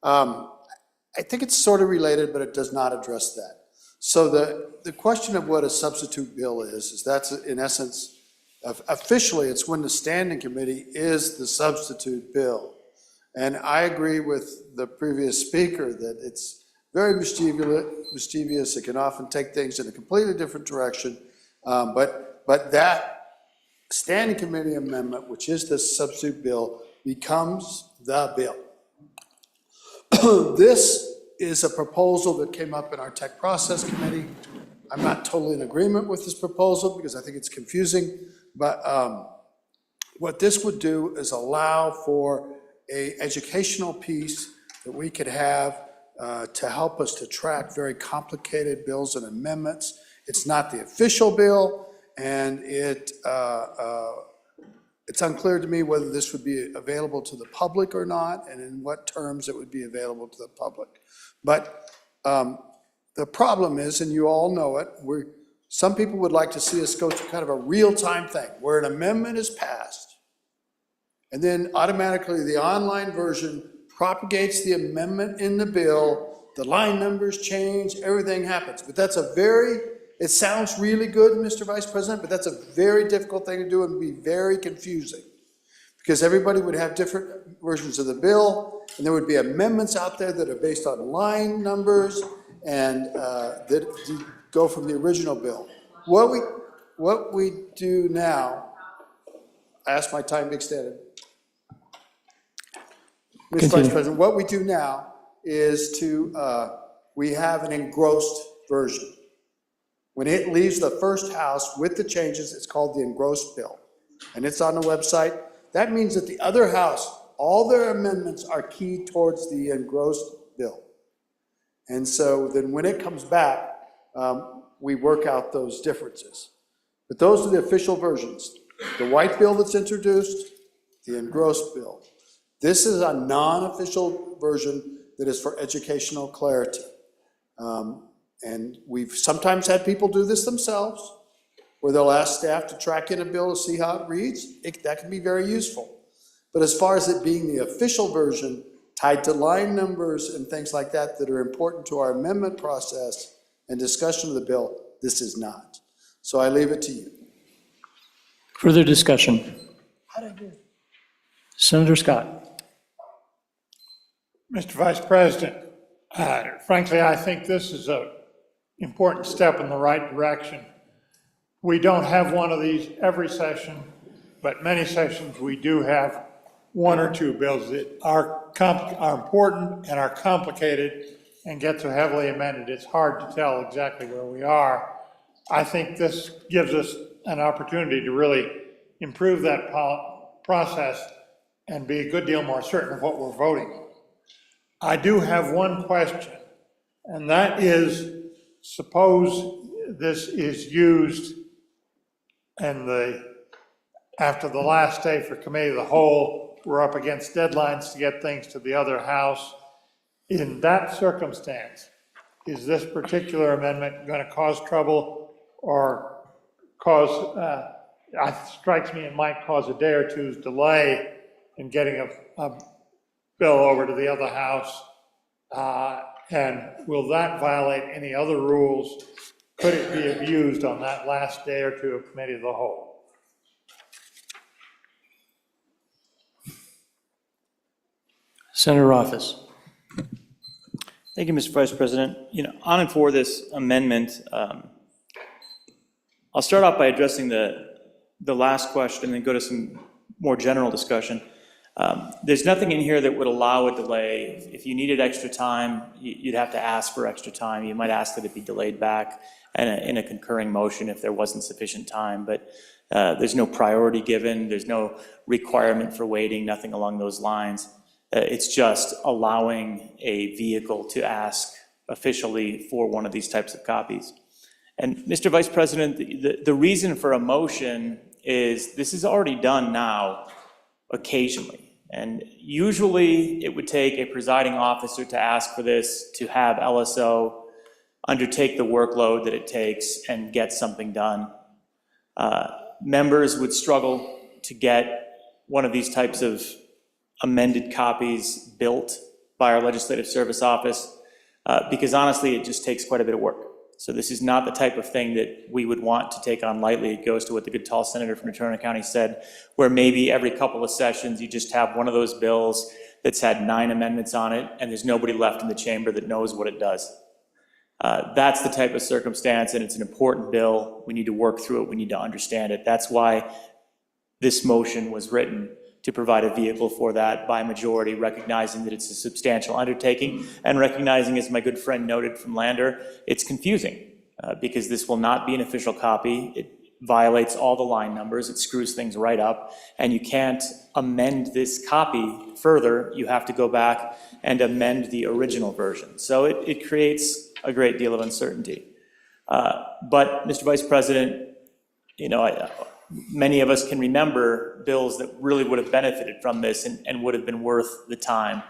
I think it's sort of related, but it does not address that. So the question of what a substitute bill is that's in essence Officially, it's when the standing committee is the substitute bill. And I agree with the previous speaker that it's very mischievous. It can often take things in a completely different direction. But that standing committee amendment, which is the substitute bill, becomes the bill. This is a proposal that came up in our tech process committee. I'm not totally in agreement with this proposal because I think it's confusing, but what this would do is allow for a educational piece that we could have to help us to track very complicated bills and amendments. It's not the official bill, and it's unclear to me whether this would be available to the public or not, and in what terms it would be available to the public. But the problem is, and you all know it, some people would like to see us go to kind of a real-time thing, where an amendment is passed, and then automatically the online version propagates the amendment in the bill, the line numbers change, everything happens. But that's it sounds really good, Mr. Vice President, but that's a very difficult thing to do and be very confusing. Because everybody would have different versions of the bill, and there would be amendments out there that are based on line numbers and that go from the original bill. What we do now, I ask my time to be extended. Mr. Vice President, what we do now is we have an engrossed version. When it leaves the first house with the changes, it's called the engrossed bill. And it's on the website. That means that the other house, all their amendments are keyed towards the engrossed bill. And so then when it comes back, we work out those differences. But those are the official versions. The white bill that's introduced, the engrossed bill. This is a non-official version that is for educational clarity. And we've sometimes had people do this themselves, where they'll ask staff to track in a bill to see how it reads. That can be very useful. But as far as it being the official version, tied to line numbers and things like that that are important to our amendment process and discussion of the bill, this is not. So I leave it to you. Further discussion? Senator Scott. Mr. Vice President, frankly, I think this is an important step in the right direction. We don't have one of these every session, but many sessions we do have one or two bills that are important and are complicated and get so heavily amended, it's hard to tell exactly where we are. I think this gives us an opportunity to really improve that process and be a good deal more certain of what we're voting on. I do have one question, and that is, suppose this is used after the last day for committee of the whole, we're up against deadlines to get things to the other house. In that circumstance, is this particular amendment going to cause trouble or strikes me it might cause a day or two's delay in getting a bill over to the other house? And will that violate any other rules? Could it be abused on that last day or two of committee of the whole? Senator Rothfuss. Thank you, Mr. Vice President. On and for this amendment, I'll start off by addressing the last question and then go to some more general discussion. There's nothing in here that would allow a delay. If you needed extra time, you'd have to ask for extra time. You might ask that it be delayed back in a concurring motion if there wasn't sufficient time, but there's no priority given, there's no requirement for waiting, nothing along those lines. It's just allowing a vehicle to ask officially for one of these types of copies. And Mr. Vice President, the reason for a motion is this is already done now occasionally. And usually it would take a presiding officer to ask for this, to have LSO undertake the workload that it takes and get something done. Members would struggle to get one of these types of amended copies built by our Legislative Service Office because honestly, it just takes quite a bit of work. So this is not the type of thing that we would want to take on lightly. It goes to what the good tall senator from Natrona County said, where maybe every couple of sessions you just have one of those bills that's had 9 amendments on it, and there's nobody left in the chamber that knows what it does. That's the type of circumstance, and it's an important bill. We need to work through it. We need to understand it. That's why this motion was written, to provide a vehicle for that by majority, recognizing that it's a substantial undertaking, and recognizing, as my good friend noted from Lander, it's confusing, because this will not be an official copy. It violates all the line numbers, it screws things right up, and you can't amend this copy further. You have to go back and amend the original version. So it creates a great deal of uncertainty. But, Mr. Vice President, you know, many of us can remember bills that really would have benefited from this and would have been worth the time.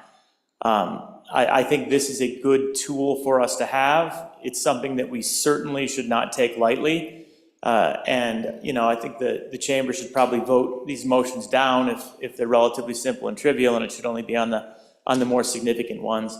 I think this is a good tool for us to have. It's something that we certainly should not take lightly. And, you know, I think the chamber should probably vote these motions down if they're relatively simple and trivial, and it should only be on the more significant ones.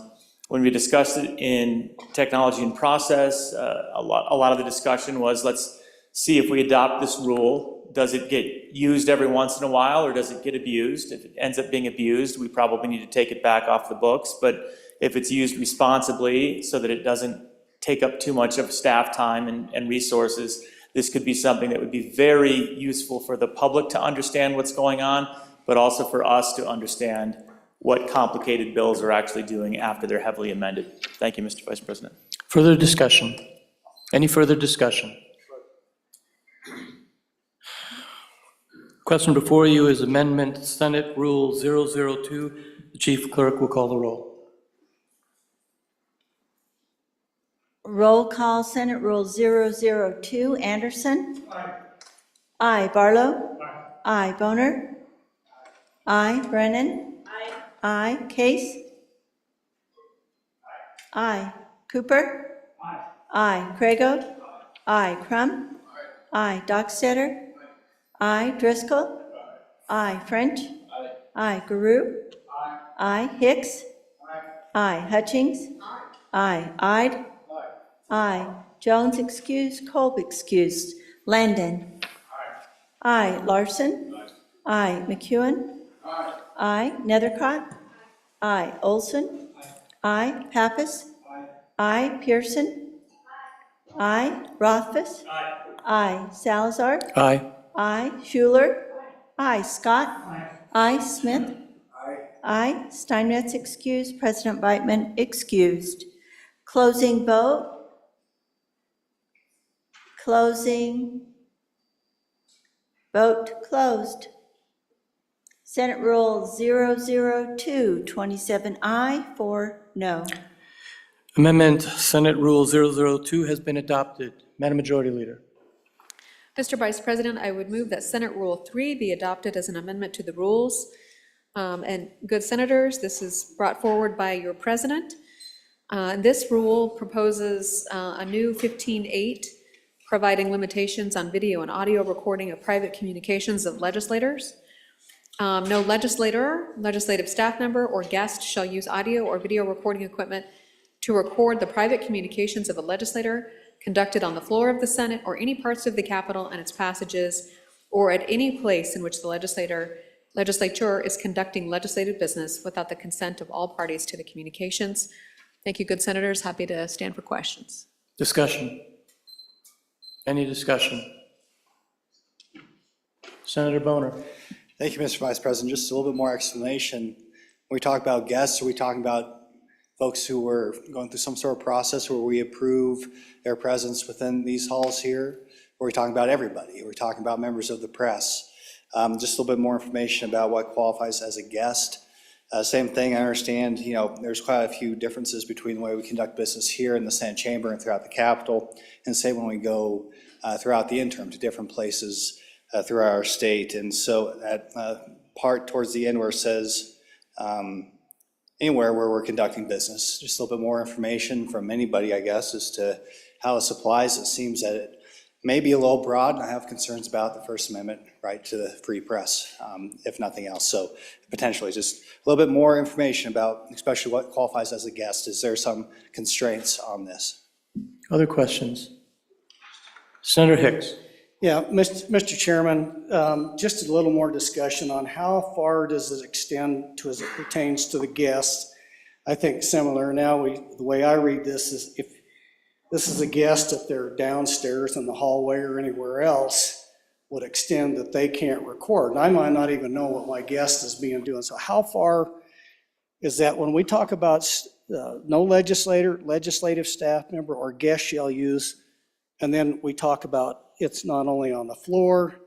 When we discussed it in technology and process, a lot of the discussion was, let's see if we adopt this rule. Does it get used every once in a while, or does it get abused? If it ends up being abused, we probably need to take it back off the books. But if it's used responsibly so that it doesn't take up too much of staff time and resources, this could be something that would be very useful for the public to understand what's going on, but also for us to understand what complicated bills are actually doing after they're heavily amended. Thank you, Mr. Vice President. Further discussion? Any further discussion? Question before you is Amendment Senate Rule 002. The Chief Clerk will call the roll. Roll call, Senate Rule 002, Anderson. Aye. Aye, Barlow. Aye, Boner. Aye, Brennan. Aye, Case. Aye, Cooper. Aye, Crago. Aye, Crum. Aye, Dockstetter. Aye, Driscoll. Aye, French. Aye, Guru. Aye, Hicks. Aye, Hutchings. Aye, Ide. Aye, Jones excused, Kolb excused. Landon. Aye, Larson. Aye, McEwen. Aye, Nethercott. Aye, Olson. Aye, Pappas. Aye, Pearson. Aye, Rothfuss. Aye, Salazar. Aye. Aye, Schuler. Aye, Scott. Aye, Smith. Aye, Steinmetz excused, President Beitman excused. Closing vote. Closing. Vote closed. Senate Rule 002, 27 aye, 4 no. Amendment Senate Rule 002 has been adopted. Madam Majority Leader. Mr. Vice President, I would move that Senate Rule 3 be adopted as an amendment to the rules. And good senators, this is brought forward by your president. This rule proposes a new 15.8, providing limitations on video and audio recording of private communications of legislators. No legislator, legislative staff member, or guest shall use audio or video recording equipment to record the private communications of a legislator conducted on the floor of the Senate or any parts of the Capitol and its passages, or at any place in which the legislature is conducting legislative business without the consent of all parties to the communications. Thank you, good senators. Happy to stand for questions. Discussion. Any discussion? Senator Boner. Thank you, Mr. Vice President. Just a little bit more explanation. When we talk about guests, are we talking about folks who were going through some sort of process where we approve their presence within these halls here? Or are we talking about everybody? Are we talking about members of the press? Just a little bit more information about what qualifies as a guest. Same thing, I understand, you know, there's quite a few differences between the way we conduct business here in the Senate chamber and throughout the Capitol, and say when we go throughout the interim to different places throughout our state. And so that part towards the end where it says anywhere where we're conducting business, just a little bit more information from anybody, I guess, as to how this applies. It seems that it may be a little broad, and I have concerns about the First Amendment right to the free press, if nothing else. So potentially just a little bit more information about especially what qualifies as a guest. Is there some constraints on this? Other questions? Senator Hicks. Yeah, Mr. Chairman, just a little more discussion on how far does it extend to as it pertains to the guests. I think similar now, the way I read this is if this is a guest, if they're downstairs in the hallway or anywhere else, would extend that they can't record. And I might not even know what my guest is being doing. So how far is that when we talk about no legislative staff member or guest shall use, and then we talk about it's not only on the floor,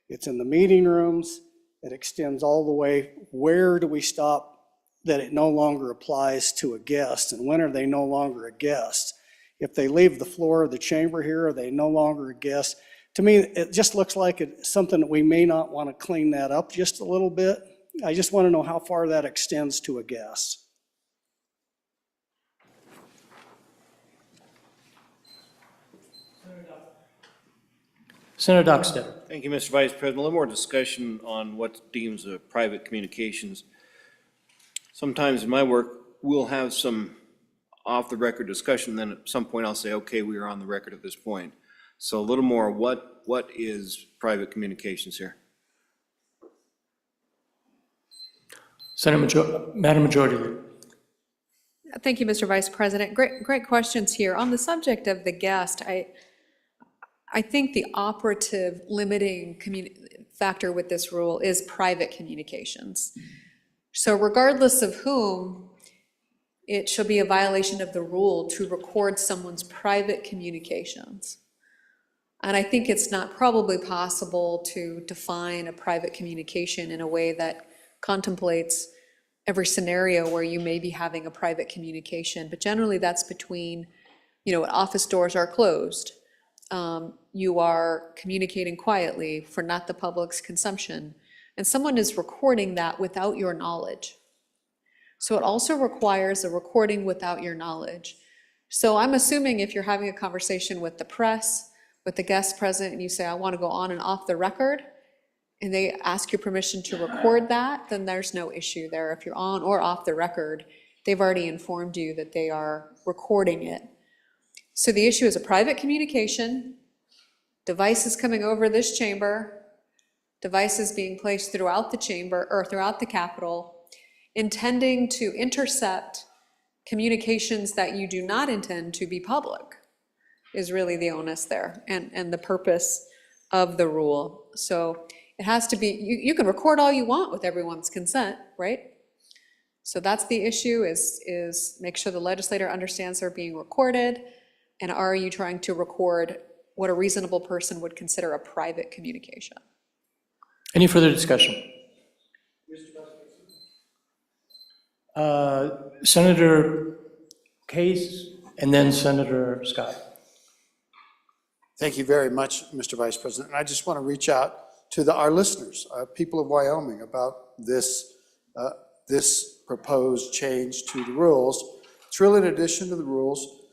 it's in the meeting rooms, it extends all the way. Where do we stop that it no longer applies to a guest, and when are they no longer a guest? If they leave the floor of the chamber here, are they no longer a guest? To me, it just looks like it's something that we may not want to clean that up just a little bit. I just want to know how far that extends to a guest. Senator Dockstader. Thank you, Mr. Vice President. A little more discussion on what deems a private communications. Sometimes in my work, we'll have some off-the-record discussion, then at some point I'll say, okay, we are on the record at this point. So a little more, what is private communications here? Madam Majority Leader. Thank you, Mr. Vice President. Great questions here. On the subject of the guest, I think the operative limiting factor with this rule is private communications. So regardless of whom, it shall be a violation of the rule to record someone's private communications. And I think it's not probably possible to define a private communication in a way that contemplates every scenario where you may be having a private communication, but generally that's between, office doors are closed. You are communicating quietly for not the public's consumption, and someone is recording that without your knowledge. So it also requires a recording without your knowledge. So I'm assuming if you're having a conversation with the press, with the guest present, and you say, I want to go on and off the record, and they ask your permission to record that, then there's no issue there. If you're on or off the record, they've already informed you that they are recording it. So the issue is a private communication, devices coming over this chamber, devices being placed throughout the chamber or throughout the Capitol, intending to intercept communications that you do not intend to be public is really the onus there and the purpose of the rule. So it has to be, you can record all you want with everyone's consent, right? So that's the issue is make sure the legislator understands they're being recorded, and are you trying to record what a reasonable person would consider a private communication? Any further discussion? Senator Case and then Senator Scott. Thank you very much, Mr. Vice President. And I just want to reach out to our listeners, people of Wyoming, about this proposed change to the rules. It's really an addition to the rules.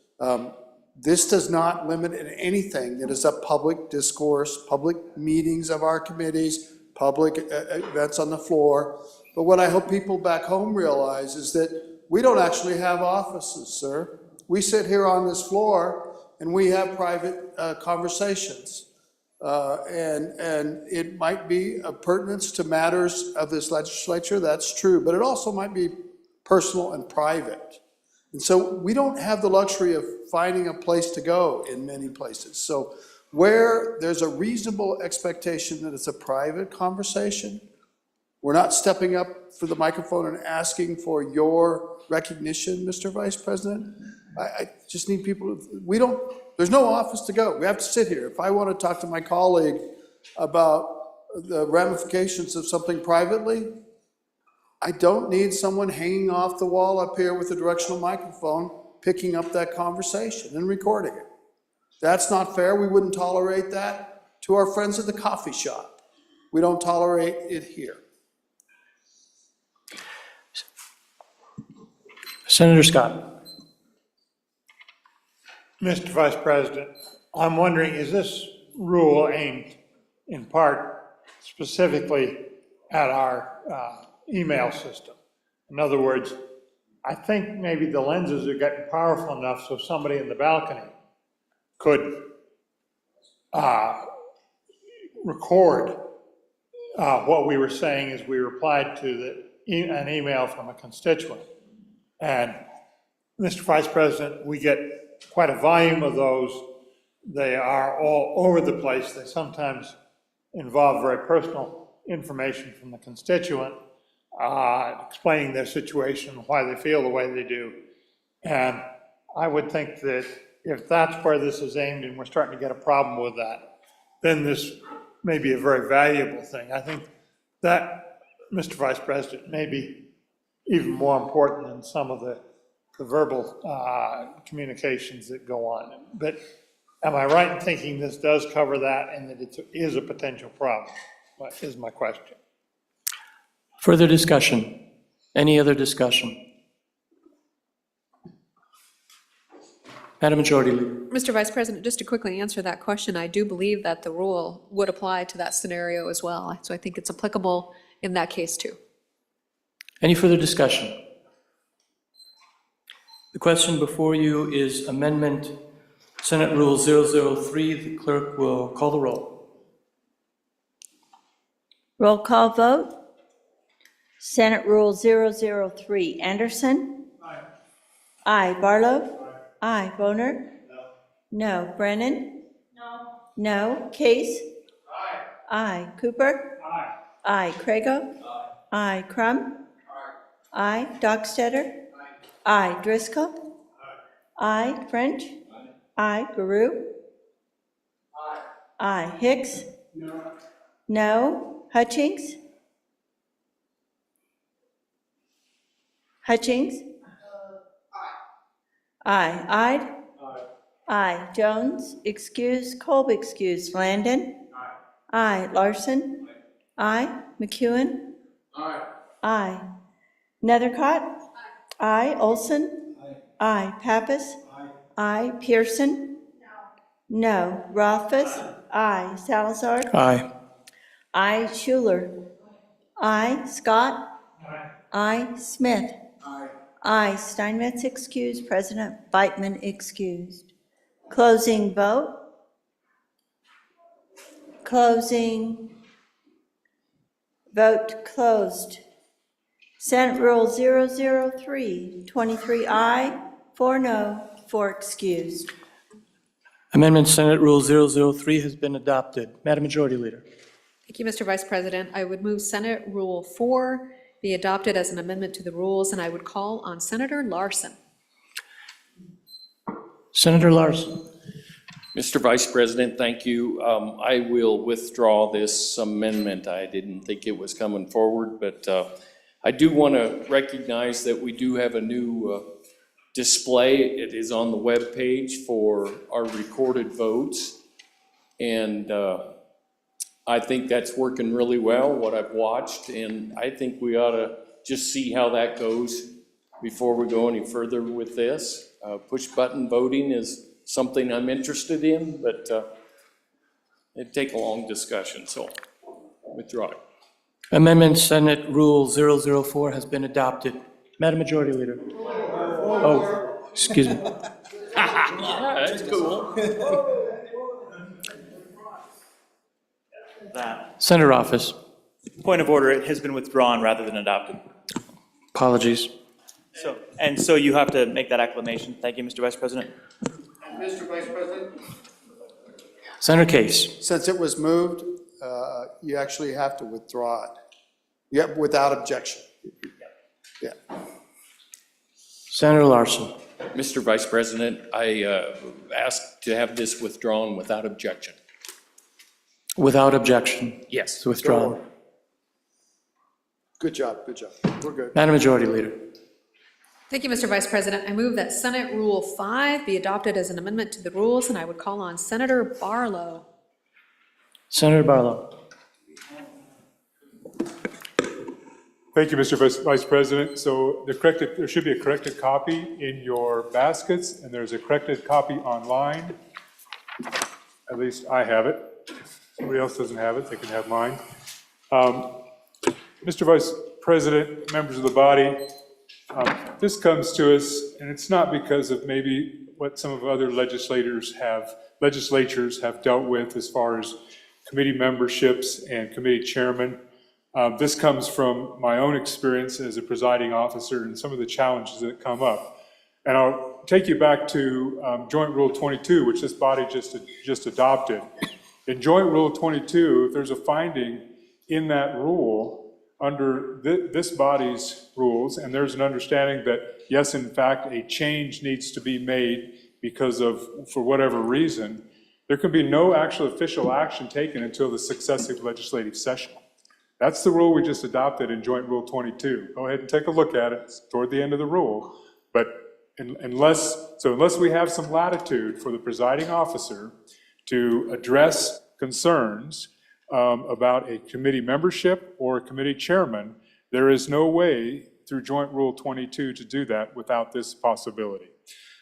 This does not limit anything that is a public discourse, public meetings of our committees, public events on the floor. But what I hope people back home realize is that we don't actually have offices, sir. We sit here on this floor and we have private conversations. And it might be a pertinence to matters of this legislature, that's true, but it also might be personal and private. And so we don't have the luxury of finding a place to go in many places. So where there's a reasonable expectation that it's a private conversation, we're not stepping up for the microphone and asking for your recognition, Mr. Vice President. I just need people, there's no office to go. We have to sit here. If I want to talk to my colleague about the ramifications of something privately, I don't need someone hanging off the wall up here with a directional microphone, picking up that conversation and recording it. That's not fair. We wouldn't tolerate that to our friends at the coffee shop. We don't tolerate it here. Senator Scott. Mr. Vice President, I'm wondering, is this rule aimed in part specifically at our email system? In other words, I think maybe the lenses are getting powerful enough so somebody in the balcony could record what we were saying as we replied to an email from a constituent. And Mr. Vice President, we get quite a volume of those. They are all over the place. They sometimes involve very personal information from the constituent, explaining their situation, why they feel the way they do. And I would think that if that's where this is aimed and we're starting to get a problem with that, then this may be a very valuable thing. I think that, Mr. Vice President, may be even more important than some of the verbal communications that go on. But am I right in thinking this does cover that and that it is a potential problem? Is my question. Further discussion? Any other discussion? Madam Majority Leader. Mr. Vice President, just to quickly answer that question, I do believe that the rule would apply to that scenario as well. So I think it's applicable in that case too. Any further discussion? The question before you is Amendment Senate Rule 003. The clerk will call the roll. Roll call vote. Senate Rule 003, Anderson? Aye. Aye. Barlow? Aye. Boner? No. No. Brennan? No. No. Case? Aye. Aye. Cooper? Aye. Aye. Crago? Aye. Aye. Crum? Aye. Aye. Dockstetter? Aye. Driscoll? Aye. Aye. French? Aye. Aye. Guru? Aye. Aye. Hicks? No. No. Hutchings? Hutchings? Aye. Aye. Aye. Aye. Jones, excuse. Kolb, excuse. Landon? Aye. Aye. Larson? Aye. McEwen? Aye. Aye. Nethercott? Aye. Olson? Aye. Pappas? Aye. Pearson? No. Rothfuss? Aye. Salazar? Aye. Aye. Schuler? Aye. Scott? Aye. Smith? Aye. Steinmetz excused. President Beitman excused. Closing vote. Closing. Vote closed. Senate Rule 003, 23 aye, 4 no, 4 excused. Amendment Senate Rule 003 has been adopted. Madam Majority Leader. Thank you, Mr. Vice President. I would move Senate Rule 4 be adopted as an amendment to the rules, and I would call on Senator Larson. Senator Larson. Mr. Vice President, thank you. I will withdraw this amendment. I didn't think it was coming forward, but I do want to recognize that we do have a new display. It is on the web page for our recorded votes. And I think that's working really well, what I've watched, and I think we ought to just see how that goes before we go any further with this. Push-button voting is something I'm interested in, but it'd take a long discussion, so withdraw it. Amendment Senate Rule 004 has been adopted. Madam Majority Leader. Oh, excuse me. That's cool. Senator Office. Point of order, it has been withdrawn rather than adopted. Apologies. So you have to make that acclamation. Thank you, Mr. Vice President. Mr. Vice President? Senator Case. Since it was moved, you actually have to withdraw it. Yep, without objection. Yeah. Senator Larson. Mr. Vice President, I ask to have this withdrawn without objection. Without objection. Yes. It's withdrawn. Good job, good job. We're good. Madam Majority Leader. Thank you, Mr. Vice President. I move that Senate Rule 5 be adopted as an amendment to the rules, and I would call on Senator Barlow. Senator Barlow. Thank you, Mr. Vice President. So there should be a corrected copy in your baskets, and there's a corrected copy online. At least I have it. If somebody else doesn't have it, they can have mine. Mr. Vice President, members of the body, this comes to us, and it's not because of maybe what some of other legislators have legislatures have dealt with as far as committee memberships and committee chairmen. This comes from my own experience as a presiding officer and some of the challenges that come up. And I'll take you back to Joint Rule 22, which this body just adopted. In Joint Rule 22, if there's a finding in that rule under this body's rules, and there's an understanding that, yes, in fact, a change needs to be made because of, for whatever reason, there can be no actual official action taken until the successive legislative session. That's the rule we just adopted in Joint Rule 22. Go ahead and take a look at it. It's toward the end of the rule. But unless we have some latitude for the presiding officer to address concerns about a committee membership or a committee chairman, there is no way through Joint Rule 22 to do that without this possibility.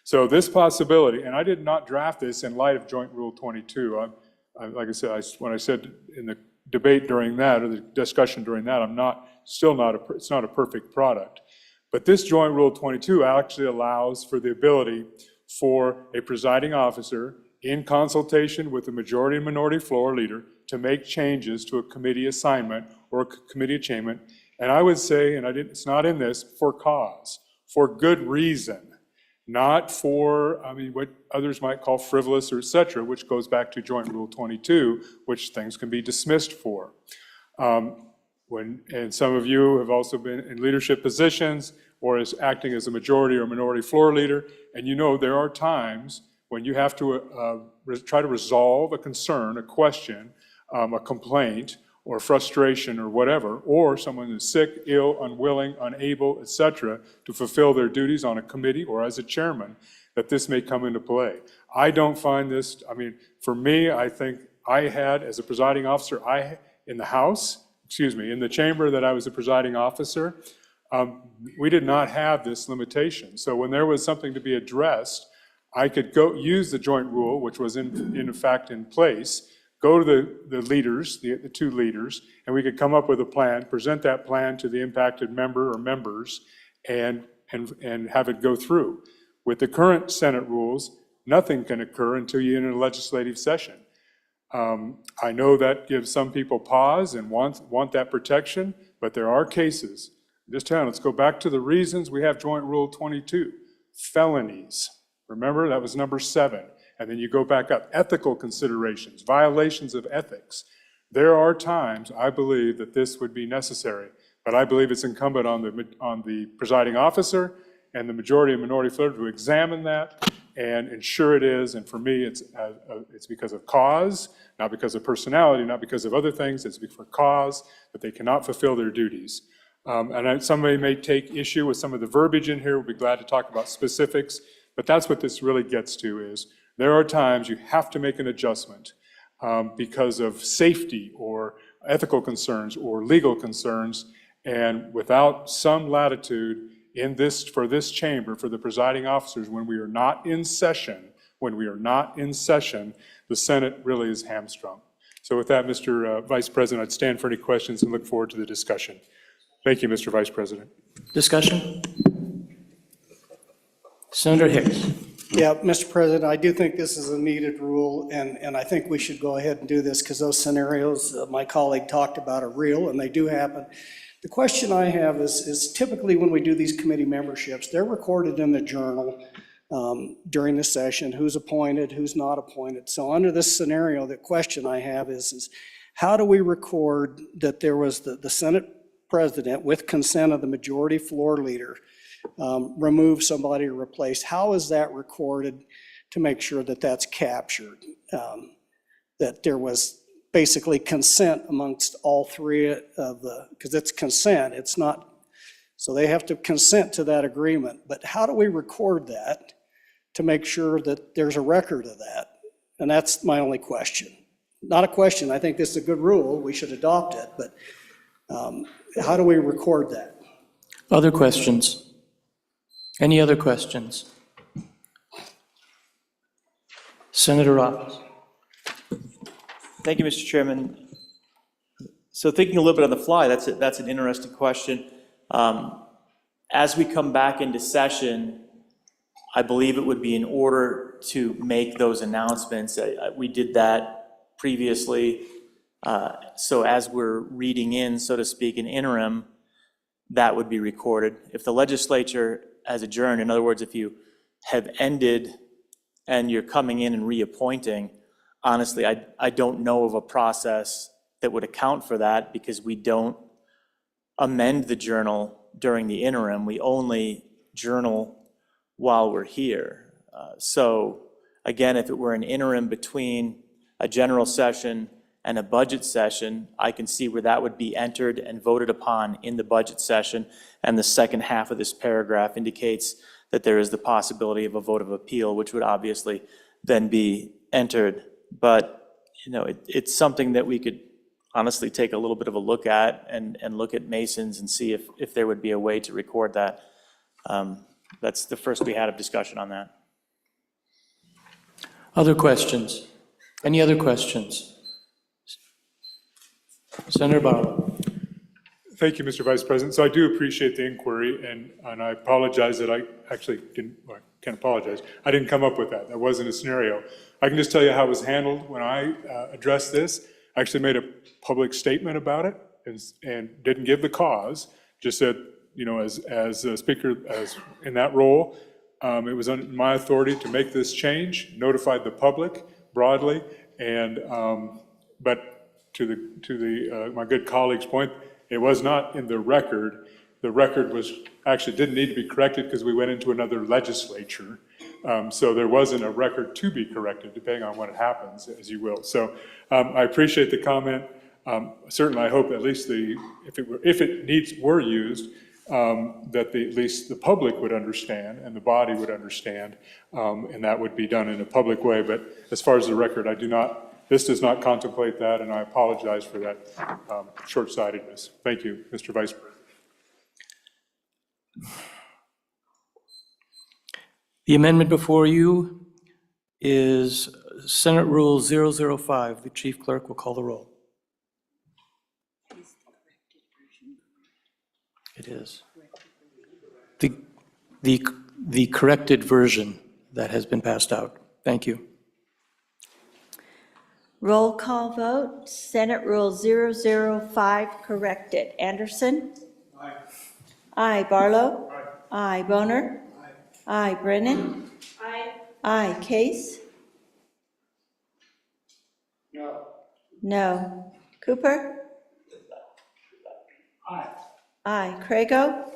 So this possibility, and I did not draft this in light of Joint Rule 22. Like I said, when I said in the debate during that, or the discussion during that, it's not a perfect product. But this Joint Rule 22 actually allows for the ability for a presiding officer, in consultation with the majority and minority floor leader, to make changes to a committee assignment or a committee achievement. And I would say, and it's not in this, for cause, for good reason, not for, what others might call frivolous or et cetera, which goes back to Joint Rule 22, which things can be dismissed for. And some of you have also been in leadership positions or as acting as a majority or minority floor leader, and you know there are times when you have to try to resolve a concern, a question, a complaint, or frustration, or whatever, or someone is sick, ill, unwilling, unable, et cetera, to fulfill their duties on a committee or as a chairman, that this may come into play. I don't find this, for me, I think I had, as a presiding officer, in the chamber that I was a presiding officer, we did not have this limitation. So when there was something to be addressed, I could go use the joint rule, which was in fact in place, go to the leaders, the two leaders, and we could come up with a plan, present that plan to the impacted member or members, and have it go through. With the current Senate rules, nothing can occur until you're in a legislative session. I know that gives some people pause and want that protection, but there are cases. Just tell them, let's go back to the reasons we have Joint Rule 22. Felonies. Remember, that was number 7. And then you go back up. Ethical considerations, violations of ethics. There are times, I believe, that this would be necessary, but I believe it's incumbent on the presiding officer and the majority and minority floor to examine that and ensure it is. And for me, it's because of cause, not because of personality, not because of other things. It's for cause that they cannot fulfill their duties. And somebody may take issue with some of the verbiage in here. We'll be glad to talk about specifics, but that's what this really gets to is there are times you have to make an adjustment because of safety or ethical concerns or legal concerns, and without some latitude for this chamber, for the presiding officers, when we are not in session, the Senate really is hamstrung. So with that, Mr. Vice President, I'd stand for any questions and look forward to the discussion. Thank you, Mr. Vice President. Discussion? Senator Hicks. Yeah, Mr. President, I do think this is a needed rule, and I think we should go ahead and do this because those scenarios my colleague talked about are real, and they do happen. The question I have is typically when we do these committee memberships, they're recorded in the journal during the session, who's appointed, who's not appointed. So under this scenario, the question I have is how do we record that there was the Senate president, with consent of the majority floor leader, remove somebody or replace? How is that recorded to make sure that that's captured? That there was basically consent amongst all three because it's consent, it's not, so they have to consent to that agreement. But how do we record that to make sure that there's a record of that? And that's my only question. Not a question, I think this is a good rule, we should adopt it, but how do we record that? Other questions? Any other questions? Senator Roberts. Thank you, Mr. Chairman. So thinking a little bit on the fly, that's an interesting question. As we come back into session, I believe it would be in order to make those announcements. We did that previously. So as we're reading in, so to speak, an interim, that would be recorded. If the legislature has adjourned, in other words, if you have ended and you're coming in and reappointing, honestly, I don't know of a process that would account for that, because we don't amend the journal during the interim. We only journal while we're here. So again, if it were an interim between a general session and a budget session, I can see where that would be entered and voted upon in the budget session. And the second half of this paragraph indicates that there is the possibility of a vote of appeal, which would obviously then be entered. But, it's something that we could honestly take a little bit of a look at and look at Masons and see if there would be a way to record that. That's the first we had of discussion on that. Other questions? Any other questions? Senator Barlow. Thank you, Mr. Vice President. So I do appreciate the inquiry, and I apologize that I actually didn't, well, I can't apologize. I didn't come up with that. That wasn't a scenario. I can just tell you how it was handled when I addressed this. I actually made a public statement about it and didn't give the cause, just said, as a speaker, as in that role, it was under my authority to make this change, notified the public broadly, and but to my good colleague's point, it was not in the record. The record didn't need to be corrected because we went into another legislature. So there wasn't a record to be corrected, depending on what happens, as you will. So I appreciate the comment. Certainly, I hope at least if it were used, that at least the public would understand and the body would understand, and that would be done in a public way. But as far as the record, this does not contemplate that, and I apologize for that short-sightedness. Thank you, Mr. Vice President. The amendment before you is Senate Rule 005. The Chief Clerk will call the roll. It is. The corrected version that has been passed out. Thank you. Roll call vote, Senate Rule 005 corrected. Anderson? Aye. Aye. Barlow? Aye. Aye. Boner? Aye. Aye. Brennan? Aye. Aye. Case? No. No. Cooper? Aye. Aye. Crago?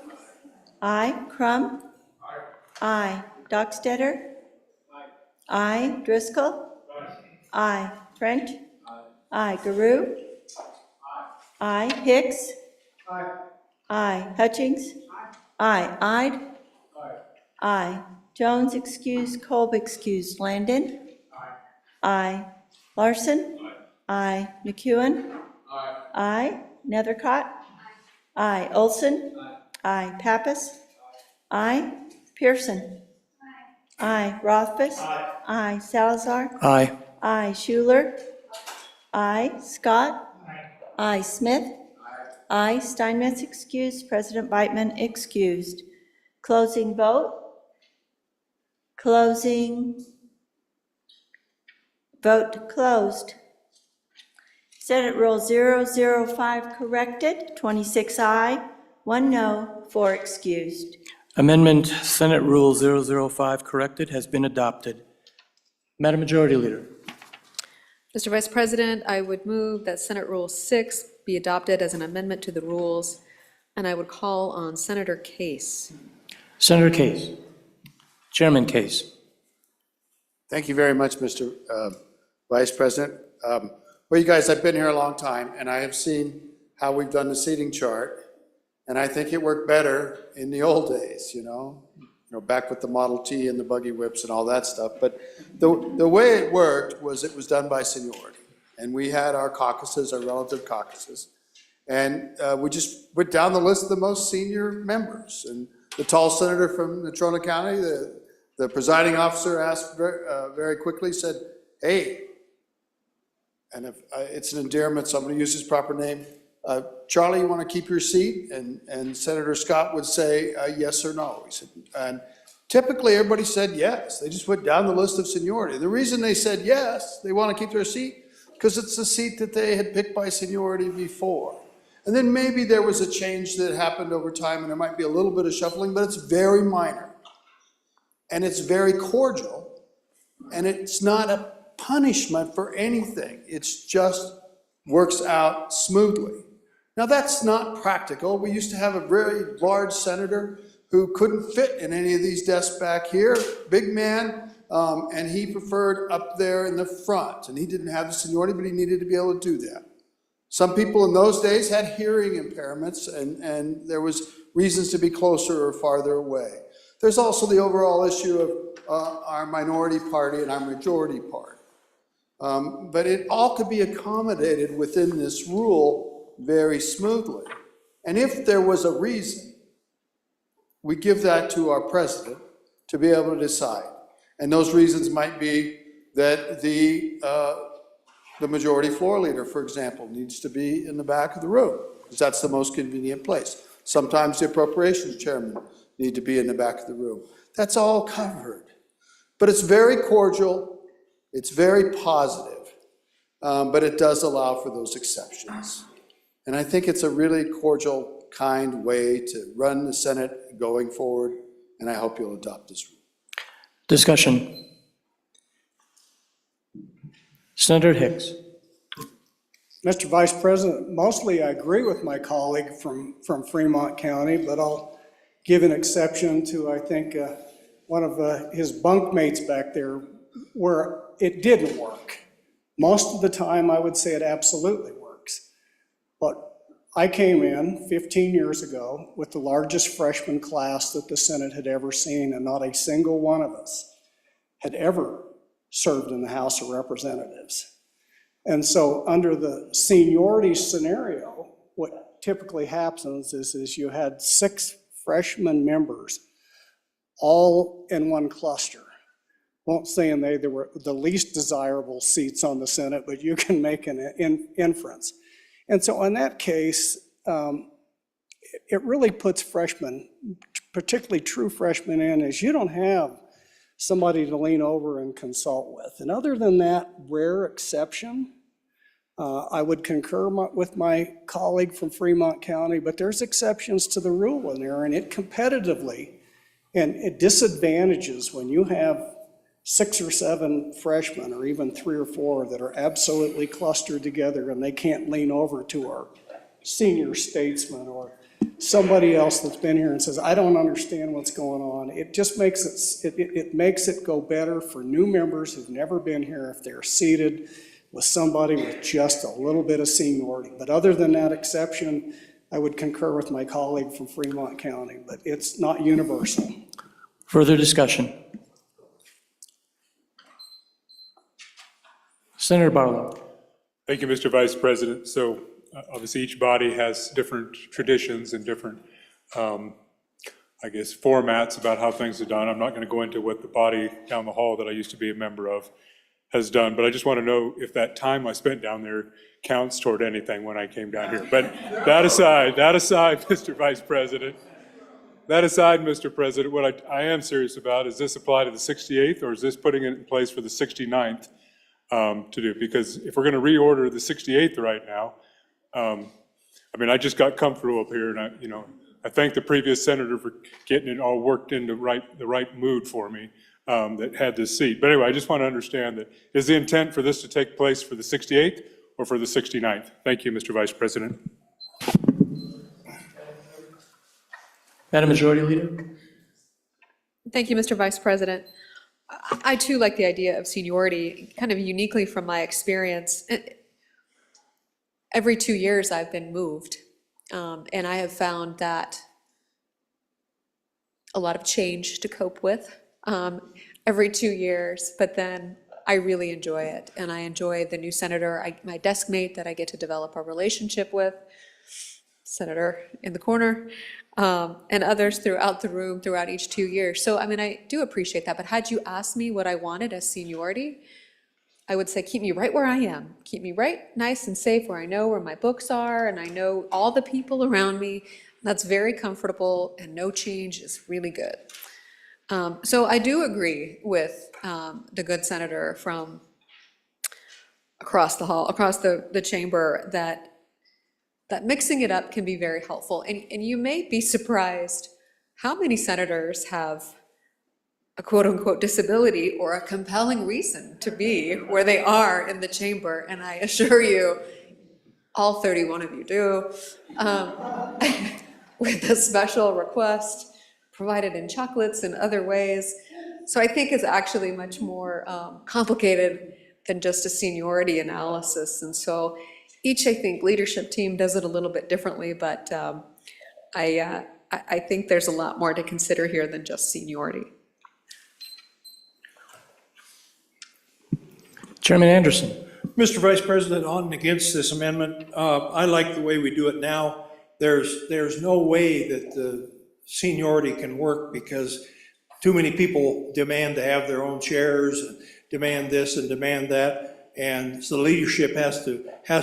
Aye. Crum? Aye. Aye. Dockstetter? Aye. Aye. Driscoll? Aye. Aye. French? Aye. Aye. Garou? Aye. Aye. Hicks? Aye. Aye. Hutchings? Aye. Aye. Ide? Aye. Aye. Jones excused, Kolb excused. Landon? Aye. Aye. Larson? Aye. Aye. McEwen? Aye. Aye. Nethercott? Aye. Olson? Aye. Aye. Pappas? Aye. Pearson? Aye. Rothfuss? Aye. Aye. Salazar? Aye. Aye. Schuler? Aye. Scott? Aye. Aye. Smith? Aye. Aye. Steinmetz excused, President Beitman excused. Closing vote? Closing. Vote closed. Senate Rule 005 corrected, 26 aye, 1 no, 4 excused. Amendment Senate Rule 005 corrected has been adopted. Madam Majority Leader. Mr. Vice President, I would move that Senate Rule 6 be adopted as an amendment to the rules, and I would call on Senator Case. Senator Case. Chairman Case. Thank you very much, Mr. Vice President. Well, you guys, I've been here a long time, and I have seen how we've done the seating chart, and I think it worked better in the old days, back with the Model T and the buggy whips and all that stuff. But the way it worked was it was done by seniority, and we had our caucuses, our relative caucuses, and we just went down the list of the most senior members. And the tall senator from Natrona County, the presiding officer asked very quickly, said, "Hey," and if it's an endearment, so I'm going to use his proper name, "Charlie, you want to keep your seat?" And Senator Scott would say yes or no. He said, and Typically, everybody said yes. They just went down the list of seniority. The reason they said yes, they want to keep their seat, because it's the seat that they had picked by seniority before. And then maybe there was a change that happened over time, and there might be a little bit of shuffling, but it's very minor. And it's very cordial, and it's not a punishment for anything. It's just works out smoothly. Now, that's not practical. We used to have a very large senator who couldn't fit in any of these desks back here, big man, and he preferred up there in the front. And he didn't have the seniority, but he needed to be able to do that. Some people in those days had hearing impairments, and there was reasons to be closer or farther away. There's also the overall issue of our minority party and our majority party. But it all could be accommodated within this rule very smoothly. And if there was a reason, we give that to our president to be able to decide. And those reasons might be that the majority floor leader, for example, needs to be in the back of the room, because that's the most convenient place. Sometimes the appropriations chairman need to be in the back of the room. That's all covered. But it's very cordial, it's very positive, but it does allow for those exceptions. And I think it's a really cordial, kind way to run the Senate going forward, and I hope you'll adopt this rule. Discussion. Senator Hicks. Mr. Vice President, mostly I agree with my colleague from Fremont County, but I'll give an exception to, I think, one of his bunkmates back there where it didn't work. Most of the time, I would say it absolutely works. But I came in 15 years ago with the largest freshman class that the Senate had ever seen, and not a single one of us had ever served in the House of Representatives. And so under the seniority scenario, what typically happens is you had 6 freshman members all in one cluster. Won't say they were the least desirable seats on the Senate, but you can make an inference. And so in that case, it really puts freshmen, particularly true freshmen, in as you don't have somebody to lean over and consult with. And other than that rare exception, I would concur with my colleague from Fremont County, but there's exceptions to the rule in there, and it competitively, and it disadvantages when you have 6 or 7 freshmen, or even 3 or 4 that are absolutely clustered together and they can't lean over to our senior statesman or somebody else that's been here and says, I don't understand what's going on. It just makes it makes it go better for new members who've never been here if they're seated with somebody with just a little bit of seniority. But other than that exception, I would concur with my colleague from Fremont County, but it's not universal. Further discussion. Senator Barlow. Thank you, Mr. Vice President. So obviously each body has different traditions and different, I guess, formats about how things are done. I'm not going to go into what the body down the hall that I used to be a member of has done, but I just want to know if that time I spent down there counts toward anything when I came down here. But that aside, Mr. Vice President, Mr. President, what I am serious about, is this apply to the 68th, or is this putting it in place for the 69th to do? Because if we're going to reorder the 68th right now, I mean, I just got comfortable up here, and I thank the previous senator for getting it all worked into the right mood for me that had this seat. But anyway, I just want to understand that, is the intent for this to take place for the 68th or for the 69th? Thank you, Mr. Vice President. Madam Majority Leader. Thank you, Mr. Vice President. I too like the idea of seniority, kind of uniquely from my experience. Every 2 years I've been moved, and I have found that a lot of change to cope with every 2 years, but then I really enjoy it, and I enjoy the new senator, my desk mate that I get to develop a relationship with, senator in the corner, and others throughout the room throughout each 2 years. So, I mean, I do appreciate that, but had you asked me what I wanted as seniority, I would say keep me right where I am. Keep me right nice and safe where I know where my books are and I know all the people around me. That's very comfortable, and no change is really good. So I do agree with the good senator from across the hall, across the chamber, that mixing it up can be very helpful. And you may be surprised how many senators have a quote-unquote disability or a compelling reason to be where they are in the chamber, and I assure you, all 31 of you do, with a special request provided in chocolates and other ways. So I think it's actually much more complicated than just a seniority analysis. And so each, I think, leadership team does it a little bit differently, but I think there's a lot more to consider here than just seniority. Chairman Anderson. Mr. Vice President, on and against this amendment, I like the way we do it now. There's no way that the seniority can work because too many people demand to have their own chairs, and demand this and demand that, and so the leadership has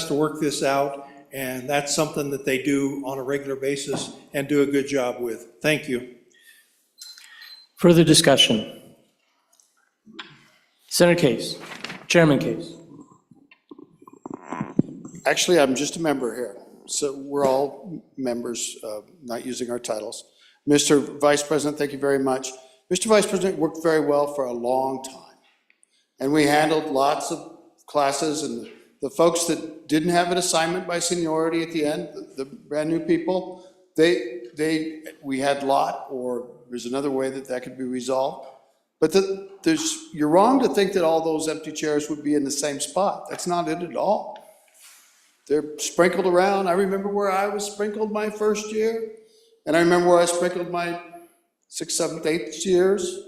to work this out, and that's something that they do on a regular basis and do a good job with. Thank you. Further discussion? Senator Case. Chairman Case. Actually, I'm just a member here, so we're all members, not using our titles. Mr. Vice President, thank you very much. Mr. Vice President worked very well for a long time, and we handled lots of classes, and the folks that didn't have an assignment by seniority at the end, the brand new people, we had lot, or there's another way that could be resolved. But you're wrong to think that all those empty chairs would be in the same spot. That's not it at all. They're sprinkled around. I remember where I was sprinkled my first year, and I remember where I sprinkled my 6th, 7th, 8th years.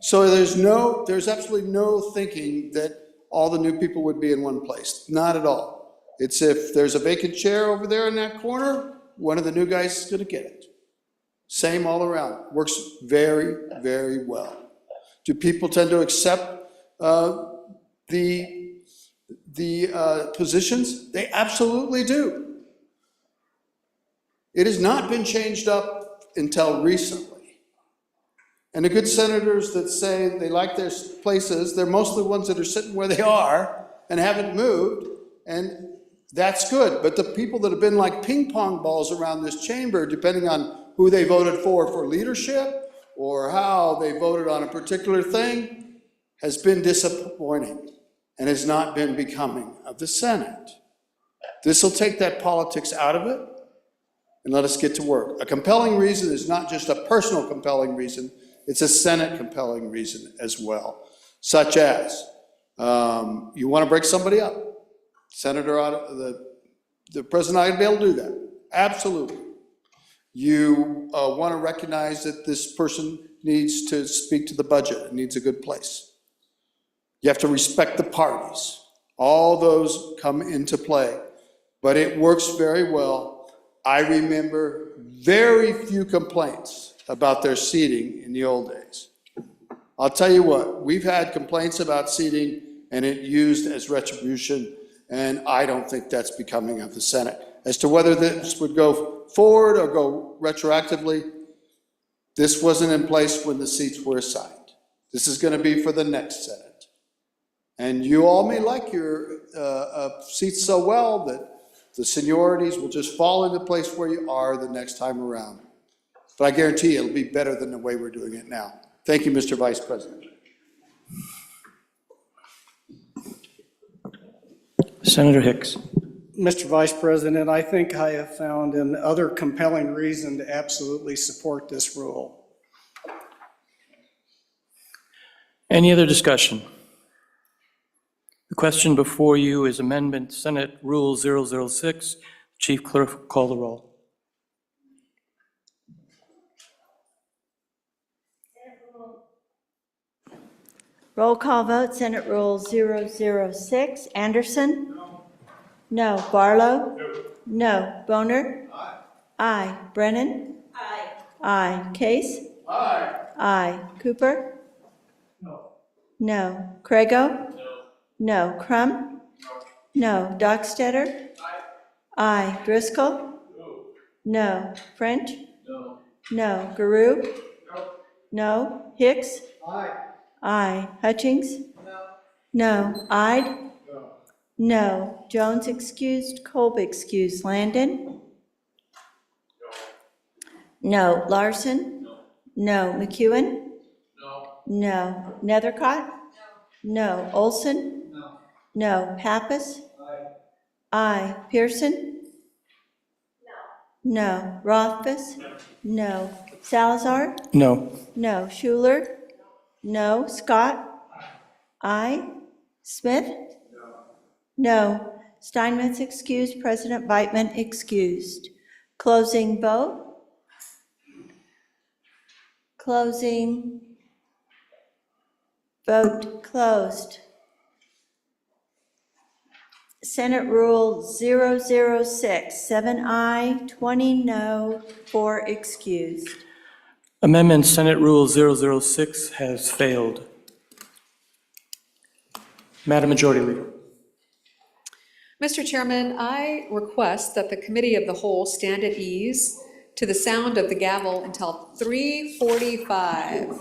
So there's absolutely no thinking that all the new people would be in one place. Not at all. It's if there's a vacant chair over there in that corner, one of the new guys is going to get it. Same all around. Works very, very well. Do people tend to accept the positions? They absolutely do. It has not been changed up until recently. And the good senators that say they like their places, they're mostly the ones that are sitting where they are and haven't moved, and that's good. But the people that have been like ping pong balls around this chamber, depending on who they voted for leadership, or how they voted on a particular thing, has been disappointing and has not been becoming of the Senate. This will take that politics out of it and let us get to work. A compelling reason is not just a personal compelling reason, it's a Senate compelling reason as well, such as you want to break somebody up. The president ought to be able to do that. Absolutely. You want to recognize that this person needs to speak to the budget and needs a good place. You have to respect the parties. All those come into play, but it works very well. I remember very few complaints about their seating in the old days. I'll tell you what, we've had complaints about seating and it used as retribution, and I don't think that's becoming of the Senate. As to whether this would go forward or go retroactively, this wasn't in place when the seats were assigned. This is going to be for the next Senate. And you all may like your seats so well that the seniorities will just fall into place where you are the next time around. But I guarantee you it'll be better than the way we're doing it now. Thank you, Mr. Vice President. Senator Hicks. Mr. Vice President, I think I have found another compelling reason to absolutely support this rule. Any other discussion? The question before you is Amendment Senate Rule 006. Chief Clerk, call the roll. Roll call vote, Senate Rule 006. Anderson? No. Barlow? No. Boner? Aye. Brennan? Aye. Case? Aye. Cooper? No. Crago? No. Crum? No. Dockstetter? Aye. Driscoll? No. French? No. Garou? No. Hicks? Aye. Aye. Hutchings? No. Ide? No. Jones excused, Kolb excused. Landon? No. Larson? No. McEwen? No. Nethercott? No. Olson? No. Pappas? Aye. Pearson? No. Rothfuss? No. Salazar? No. No. Schuler? No. Scott? Aye. Smith? No. Steinmetz excused, President Beitman excused. Closing vote? Closing. Vote closed. Senate Rule 006, 7 aye, 20 no, 4 excused. Amendment Senate Rule 006 has failed. Madam Majority Leader. Mr. Chairman, I request that the Committee of the Whole stand at ease to the sound of the gavel until 3:45.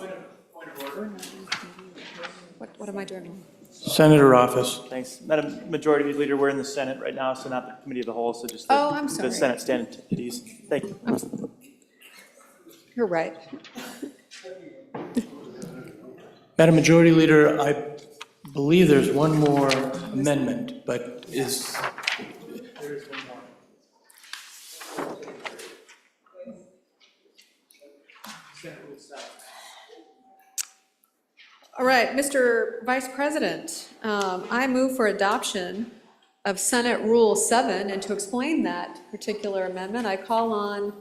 What am I doing? Senator Office. Thanks. Madam Majority Leader, we're in the Senate right now, so not the Committee of the Whole, so just Oh, I'm sorry. the Senate stand at ease. Thank you. You're right. Madam Majority Leader, I believe there's one more amendment, but is... There is one more. All right, Mr. Vice President, I move for adoption of Senate Rule 7, and to explain that particular amendment, I call on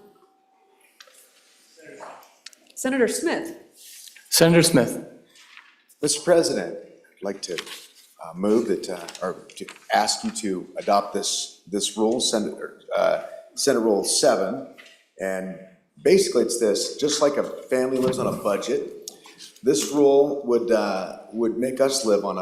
Senator Smith. Senator Smith. Mr. President, I'd like to move that, or to ask you to adopt this rule, Senate Rule 7. And basically it's this: just like a family lives on a budget, this rule would make us live on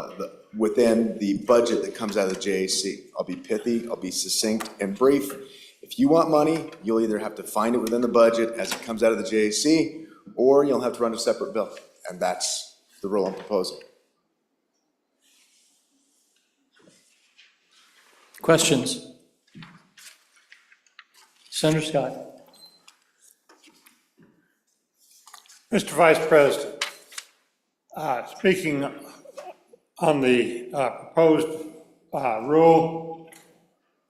within the budget that comes out of the JAC. I'll be pithy, I'll be succinct and brief. If you want money, you'll either have to find it within the budget as it comes out of the JAC, or you'll have to run a separate bill. And that's the rule I'm proposing. Questions? Senator Scott. Mr. Vice President, speaking on the proposed rule,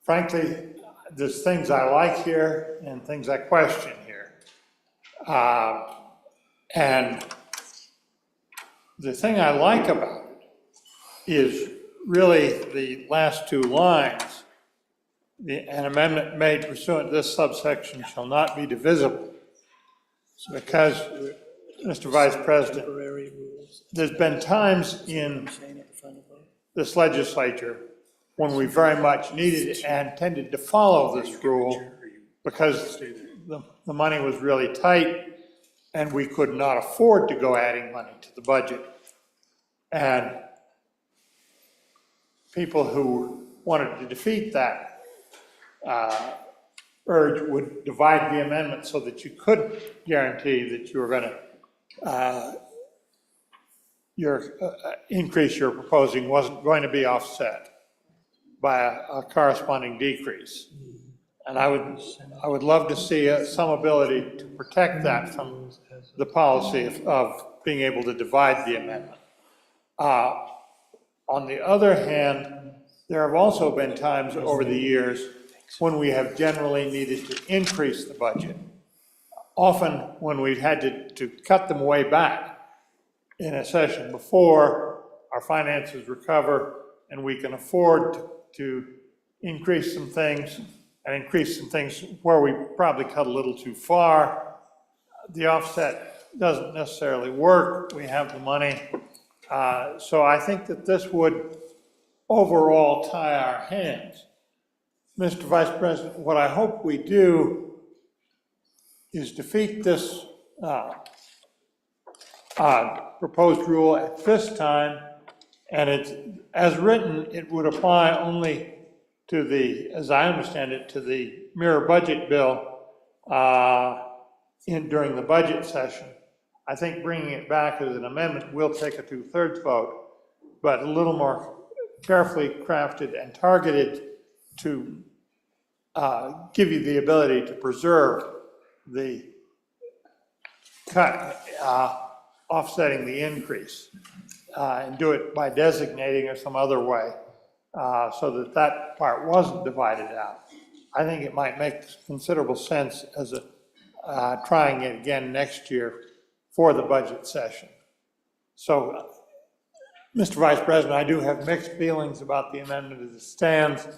frankly, there's things I like here and things I question here. And the thing I like about it is really the last two lines. An amendment made pursuant to this subsection shall not be divisible. Because, Mr. Vice President, there's been times in this legislature when we very much needed and tended to follow this rule because the money was really tight and we could not afford to go adding money to the budget. And people who wanted to defeat that urge would divide the amendment so that you could guarantee that you were going to increase you're proposing wasn't going to be offset by a corresponding decrease. And I would love to see some ability to protect that from the policy of being able to divide the amendment. On the other hand, there have also been times over the years when we have generally needed to increase the budget, often when we've had to cut them way back in a session before our finances recover and we can afford to increase some things and increase some things where we probably cut a little too far. The offset doesn't necessarily work. We have the money. So I think that this would overall tie our hands. Mr. Vice President, what I hope we do is defeat this proposed rule at this time, and it's, as written, it would apply only to the, as I understand it, to the mirror budget bill during the budget session. I think bringing it back as an amendment will take a 2/3 vote, but a little more carefully crafted and targeted to give you the ability to preserve the cut, offsetting the increase, and do it by designating or some other way, so that that part wasn't divided out. I think it might make considerable sense as a, trying it again next year for the budget session. So, Mr. Vice President, I do have mixed feelings about the amendment as it stands.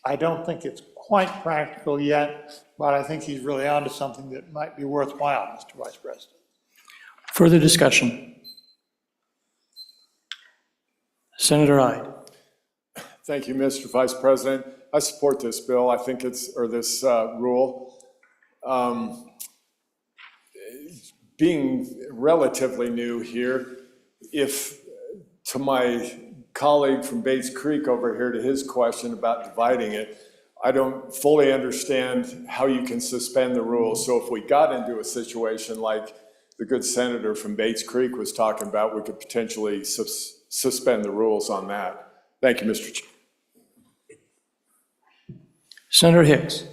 I don't think it's quite practical yet, but I think he's really onto something that might be worthwhile, Mr. Vice President. Further discussion? Senator Ide. Thank you, Mr. Vice President. I support this bill. I think it's, or this rule. Being relatively new here, if, to my colleague from Bates Creek over here, to his question about dividing it, I don't fully understand how you can suspend the rules. So if we got into a situation like the good senator from Bates Creek was talking about, we could potentially suspend the rules on that. Thank you, Mr. Chair. Senator Hicks.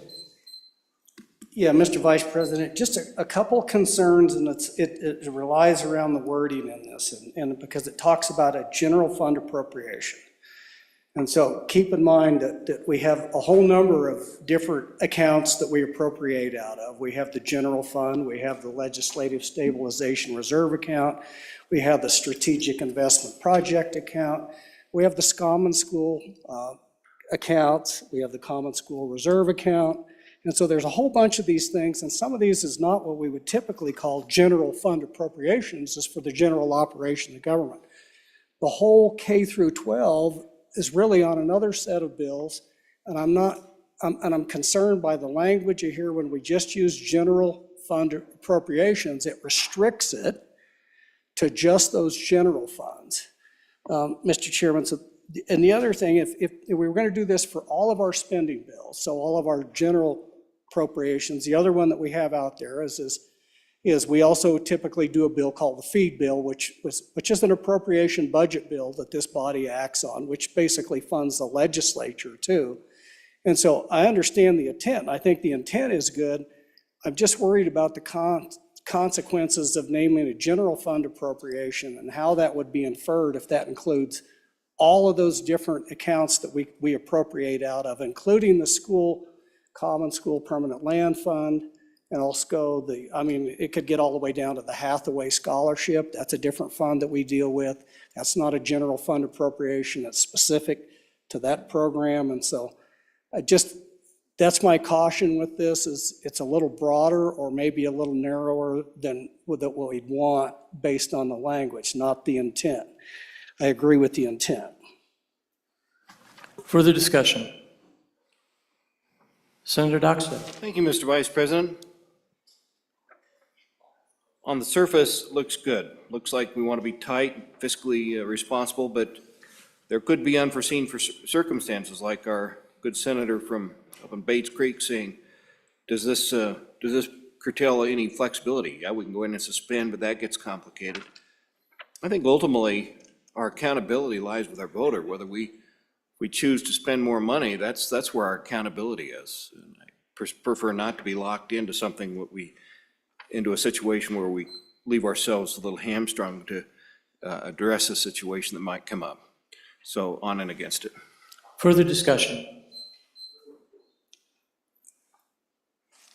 Yeah, Mr. Vice President, just a couple concerns, and it relies around the wording in this, and because it talks about a general fund appropriation. And so keep in mind that we have a whole number of different accounts that we appropriate out of. We have the general fund, we have the legislative stabilization reserve account, we have the strategic investment project account, we have the common school accounts, we have the common school reserve account. And so there's a whole bunch of these things, and some of these is not what we would typically call general fund appropriations, it's for the general operation of the government. The whole K through 12 is really on another set of bills, and I'm concerned by the language you hear when we just use general fund appropriations. It restricts it to just those general funds. Mr. Chairman, so, and the other thing, if we were going to do this for all of our spending bills, so all of our general appropriations, the other one that we have out there is we also typically do a bill called the feed bill, which is an appropriation budget bill that this body acts on, which basically funds the legislature too. And so I understand the intent. I think the intent is good. I'm just worried about the consequences of naming a general fund appropriation and how that would be inferred if that includes all of those different accounts that we appropriate out of, including the school, common school permanent land fund, and also it could get all the way down to the Hathaway Scholarship. That's a different fund that we deal with. That's not a general fund appropriation. It's specific to that program. And so that's my caution with this, is it's a little broader or maybe a little narrower than what we'd want based on the language, not the intent. I agree with the intent. Further discussion? Senator Dockstader. Thank you, Mr. Vice President. On the surface, looks good. Looks like we want to be tight, fiscally responsible, but there could be unforeseen circumstances, like our good senator from up in Bates Creek saying, does this curtail any flexibility? Yeah, we can go in and suspend, but that gets complicated. I think ultimately our accountability lies with our voter. Whether we choose to spend more money, that's where our accountability is. And I prefer not to be locked into something into a situation where we leave ourselves a little hamstrung to address a situation that might come up. So on and against it. Further discussion?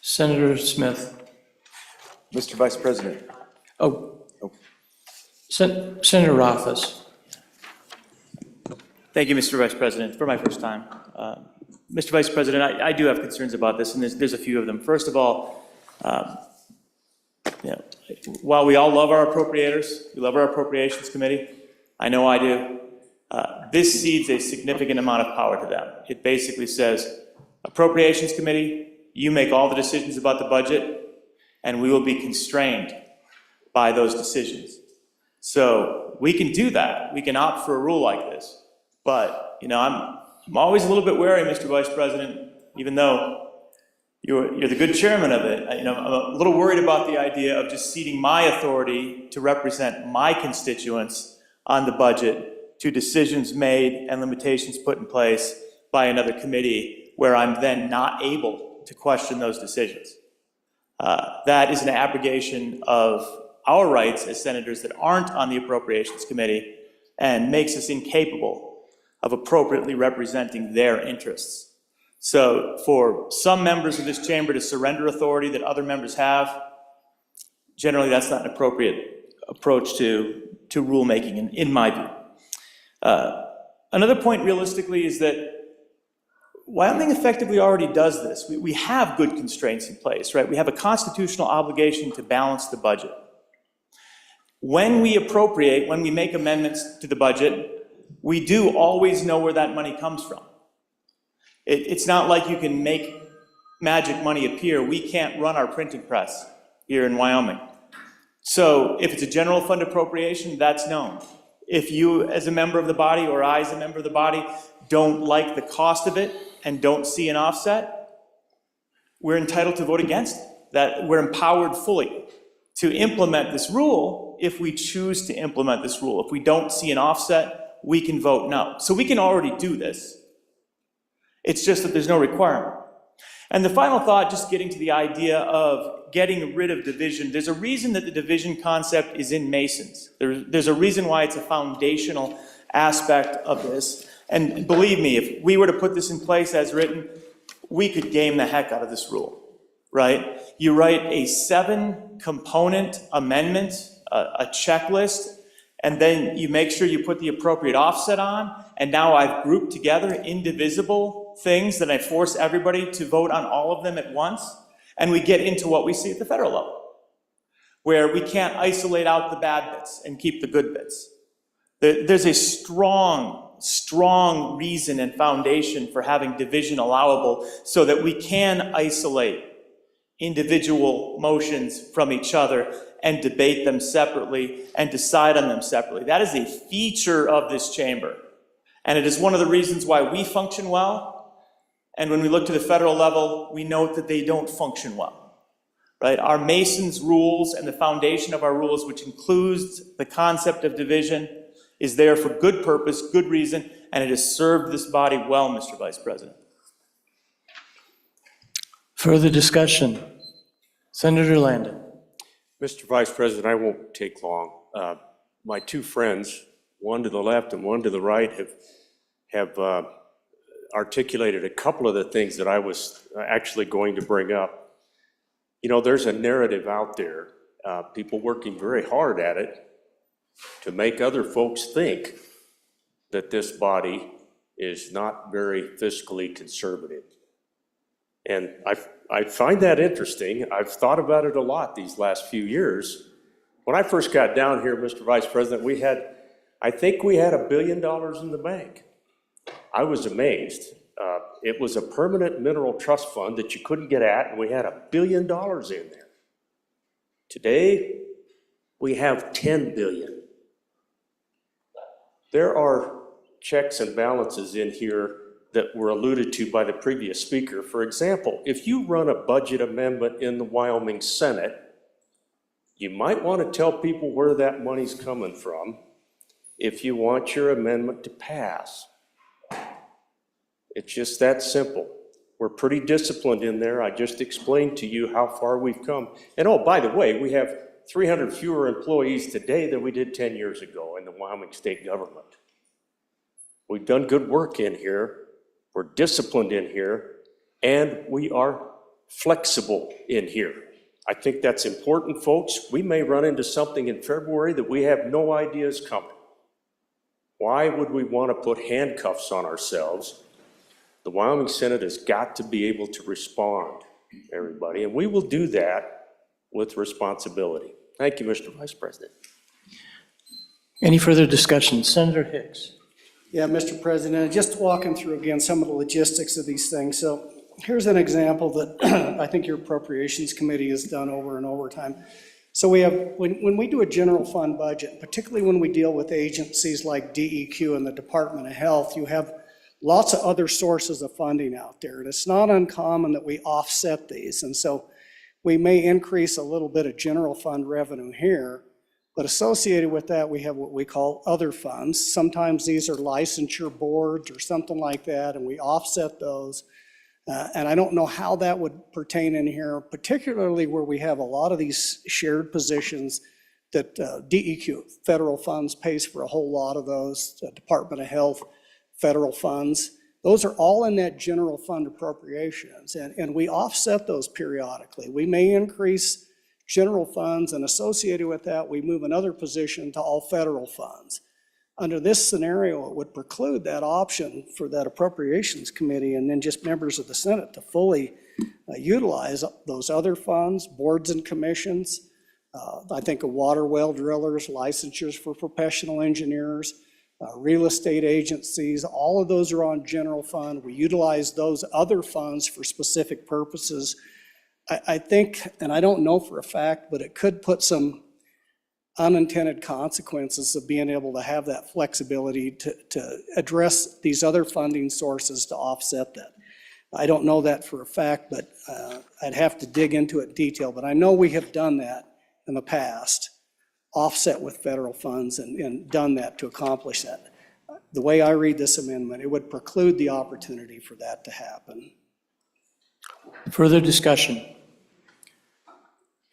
Senator Smith. Mr. Vice President. Senator Rothfuss. Thank you, Mr. Vice President, for my first time. Mr. Vice President, I do have concerns about this, and there's a few of them. First of all, while we all love our appropriators, we love our Appropriations Committee, I know I do, this cedes a significant amount of power to them. It basically says, Appropriations Committee, you make all the decisions about the budget, and we will be constrained by those decisions. So we can do that. We can opt for a rule like this. But, I'm always a little bit wary, Mr. Vice President, even though You're the good chairman of it. I'm a little worried about the idea of just ceding my authority to represent my constituents on the budget to decisions made and limitations put in place by another committee where I'm then not able to question those decisions. That is an abrogation of our rights as senators that aren't on the Appropriations Committee and makes us incapable of appropriately representing their interests. So for some members of this chamber to surrender authority that other members have, generally that's not an appropriate approach to rulemaking in my view. Another point realistically is that Wyoming effectively already does this. We have good constraints in place, right? We have a constitutional obligation to balance the budget. When we appropriate, when we make amendments to the budget, we do always know where that money comes from. It's not like you can make magic money appear. We can't run our printing press here in Wyoming. So if it's a general fund appropriation, that's known. If you as a member of the body or I as a member of the body don't like the cost of it and don't see an offset, we're entitled to vote against it. That we're empowered fully to implement this rule if we choose to implement this rule. If we don't see an offset, we can vote no. So we can already do this. It's just that there's no requirement. And the final thought, just getting to the idea of getting rid of division, there's a reason that the division concept is in Masons. There's a reason why it's a foundational aspect of this. And believe me, if we were to put this in place as written, we could game the heck out of this rule, right? You write a 7-component amendment, a checklist, and then you make sure you put the appropriate offset on, and now I've grouped together indivisible things that I force everybody to vote on all of them at once, and we get into what we see at the federal level, where we can't isolate out the bad bits and keep the good bits. There's a strong reason and foundation for having division allowable so that we can isolate individual motions from each other and debate them separately and decide on them separately. That is a feature of this chamber. And it is one of the reasons why we function well. And when we look to the federal level, we note that they don't function well, right? Our Masons rules and the foundation of our rules, which includes the concept of division, is there for good purpose, good reason, and it has served this body well, Mr. Vice President. Further discussion. Senator Landon. Mr. Vice President, I won't take long. My two friends, one to the left and one to the right, have articulated a couple of the things that I was actually going to bring up. You know, there's a narrative out there, people working very hard at it, to make other folks think that this body is not very fiscally conservative. And I find that interesting. I've thought about it a lot these last few years. When I first got down here, Mr. Vice President, I think we had $1 billion in the bank. I was amazed. It was a permanent mineral trust fund that you couldn't get at, and we had $1 billion in there. Today, we have $10 billion. There are checks and balances in here that were alluded to by the previous speaker. For example, if you run a budget amendment in the Wyoming Senate, you might want to tell people where that money's coming from if you want your amendment to pass. It's just that simple. We're pretty disciplined in there. I just explained to you how far we've come. And oh, by the way, we have 300 fewer employees today than we did 10 years ago in the Wyoming state government. We've done good work in here. We're disciplined in here, and we are flexible in here. I think that's important, folks. We may run into something in February that we have no idea is coming. Why would we want to put handcuffs on ourselves? The Wyoming Senate has got to be able to respond, everybody, and we will do that with responsibility. Thank you, Mr. Vice President. Any further discussion? Senator Hicks. Yeah, Mr. President, just walking through again some of the logistics of these things. So here's an example that I think your Appropriations Committee has done over and over time. So we have, when we do a general fund budget, particularly when we deal with agencies like DEQ and the Department of Health, you have lots of other sources of funding out there, and it's not uncommon that we offset these. And so we may increase a little bit of general fund revenue here, but associated with that, we have what we call other funds. Sometimes these are licensure boards or something like that, and we offset those. And I don't know how that would pertain in here, particularly where we have a lot of these shared positions that DEQ, federal funds, pays for a whole lot of those, Department of Health, federal funds. Those are all in that general fund appropriations, and we offset those periodically. We may increase general funds, and associated with that, we move another position to all federal funds. Under this scenario, it would preclude that option for that appropriations committee and then just members of the Senate to fully utilize those other funds, boards and commissions. I think of water well drillers, licensures for professional engineers, real estate agencies, all of those are on general fund. We utilize those other funds for specific purposes. I think, and I don't know for a fact, but it could put some unintended consequences of being able to have that flexibility to address these other funding sources to offset that. I don't know that for a fact, but I'd have to dig into it in detail, but I know we have done that in the past, offset with federal funds and done that to accomplish that. The way I read this amendment, it would preclude the opportunity for that to happen. Further discussion?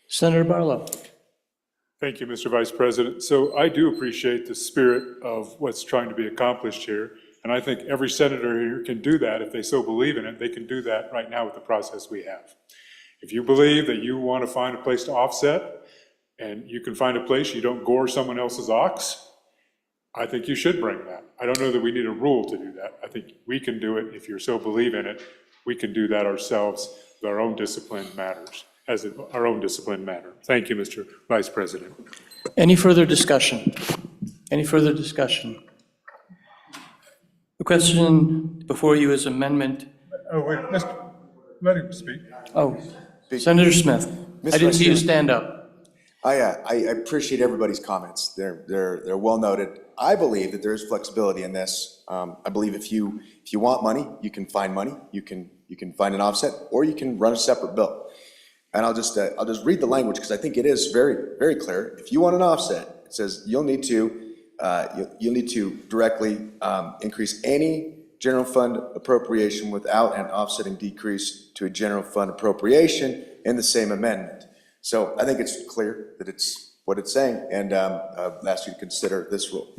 Senator Barlow. Thank you, Mr. Vice President. So I do appreciate the spirit of what's trying to be accomplished here. And I think every senator here can do that. If they so believe in it, they can do that right now with the process we have. If you believe that you want to find a place to offset, and you can find a place you don't gore someone else's ox, I think you should bring that. I don't know that we need a rule to do that. I think we can do it. If you so believe in it, we can do that ourselves with our own discipline matters, our own discipline matter. Thank you, Mr. Vice President. Any further discussion? Any further discussion? The question before you is amendment. Oh, wait, let him speak. Oh, Senator Smith. I didn't see you stand up. I appreciate everybody's comments. They're well noted. I believe that there is flexibility in this. I believe if you want money, you can find money. You can find an offset, or you can run a separate bill. And I'll just read the language because I think it is very, very clear. If you want an offset, it says you'll need to directly increase any general fund appropriation without an offsetting decrease to a general fund appropriation in the same amendment. So I think it's clear that it's what it's saying, and I've asked you to consider this rule.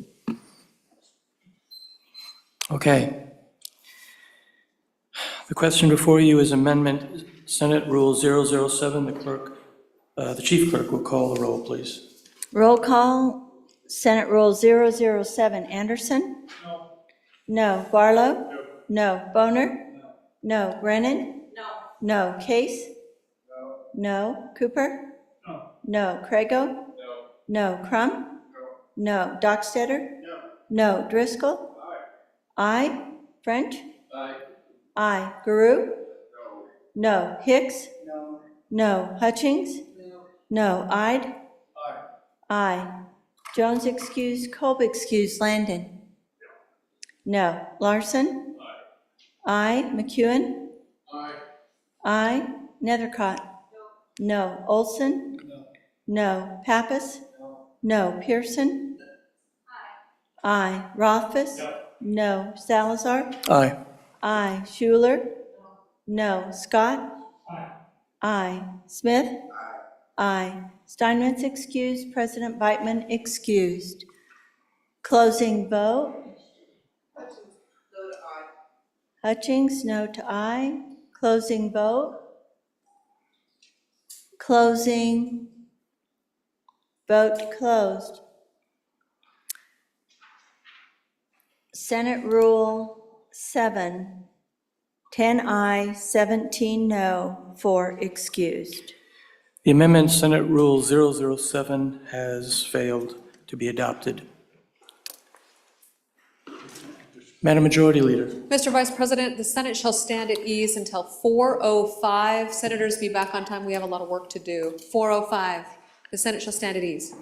Okay. The question before you is amendment Senate Rule 007. The chief clerk will call the roll, please. Roll call, Senate Rule 007. Anderson? No. No. Barlow? No. Boner? No. Brennan? No. No. Case? No. Cooper? No. No. Crago? No. No. Crum? No. No. Dockstetter? No. No. Driscoll? Aye. French? Aye. Aye. Guru? No. No. Hicks? No. No. Hutchings? No. No. Ide? Aye. Aye. Jones excused. Kolb excused. Landon? No. Larson? Aye. Aye. McEwen? Aye. Aye. Nethercott? No. Olson? No. No. Pappas? No. No. Pearson? Aye. Aye. Rothfuss? No. No. Salazar? Aye. Aye. Schuler? No. Scott? Aye. Aye. Smith? Aye. Aye. Steinmetz excused. President Beitman excused. Closing vote. Hutchings, no to aye. Closing vote. Closing. Vote closed. Senate Rule 7, 10 aye, 17 no, 4 excused. The amendment Senate Rule 007 has failed to be adopted. Madam Majority Leader. Mr. Vice President, the Senate shall stand at ease until 4:05. Senators, be back on time. We have a lot of work to do. 4:05. The Senate shall stand at ease.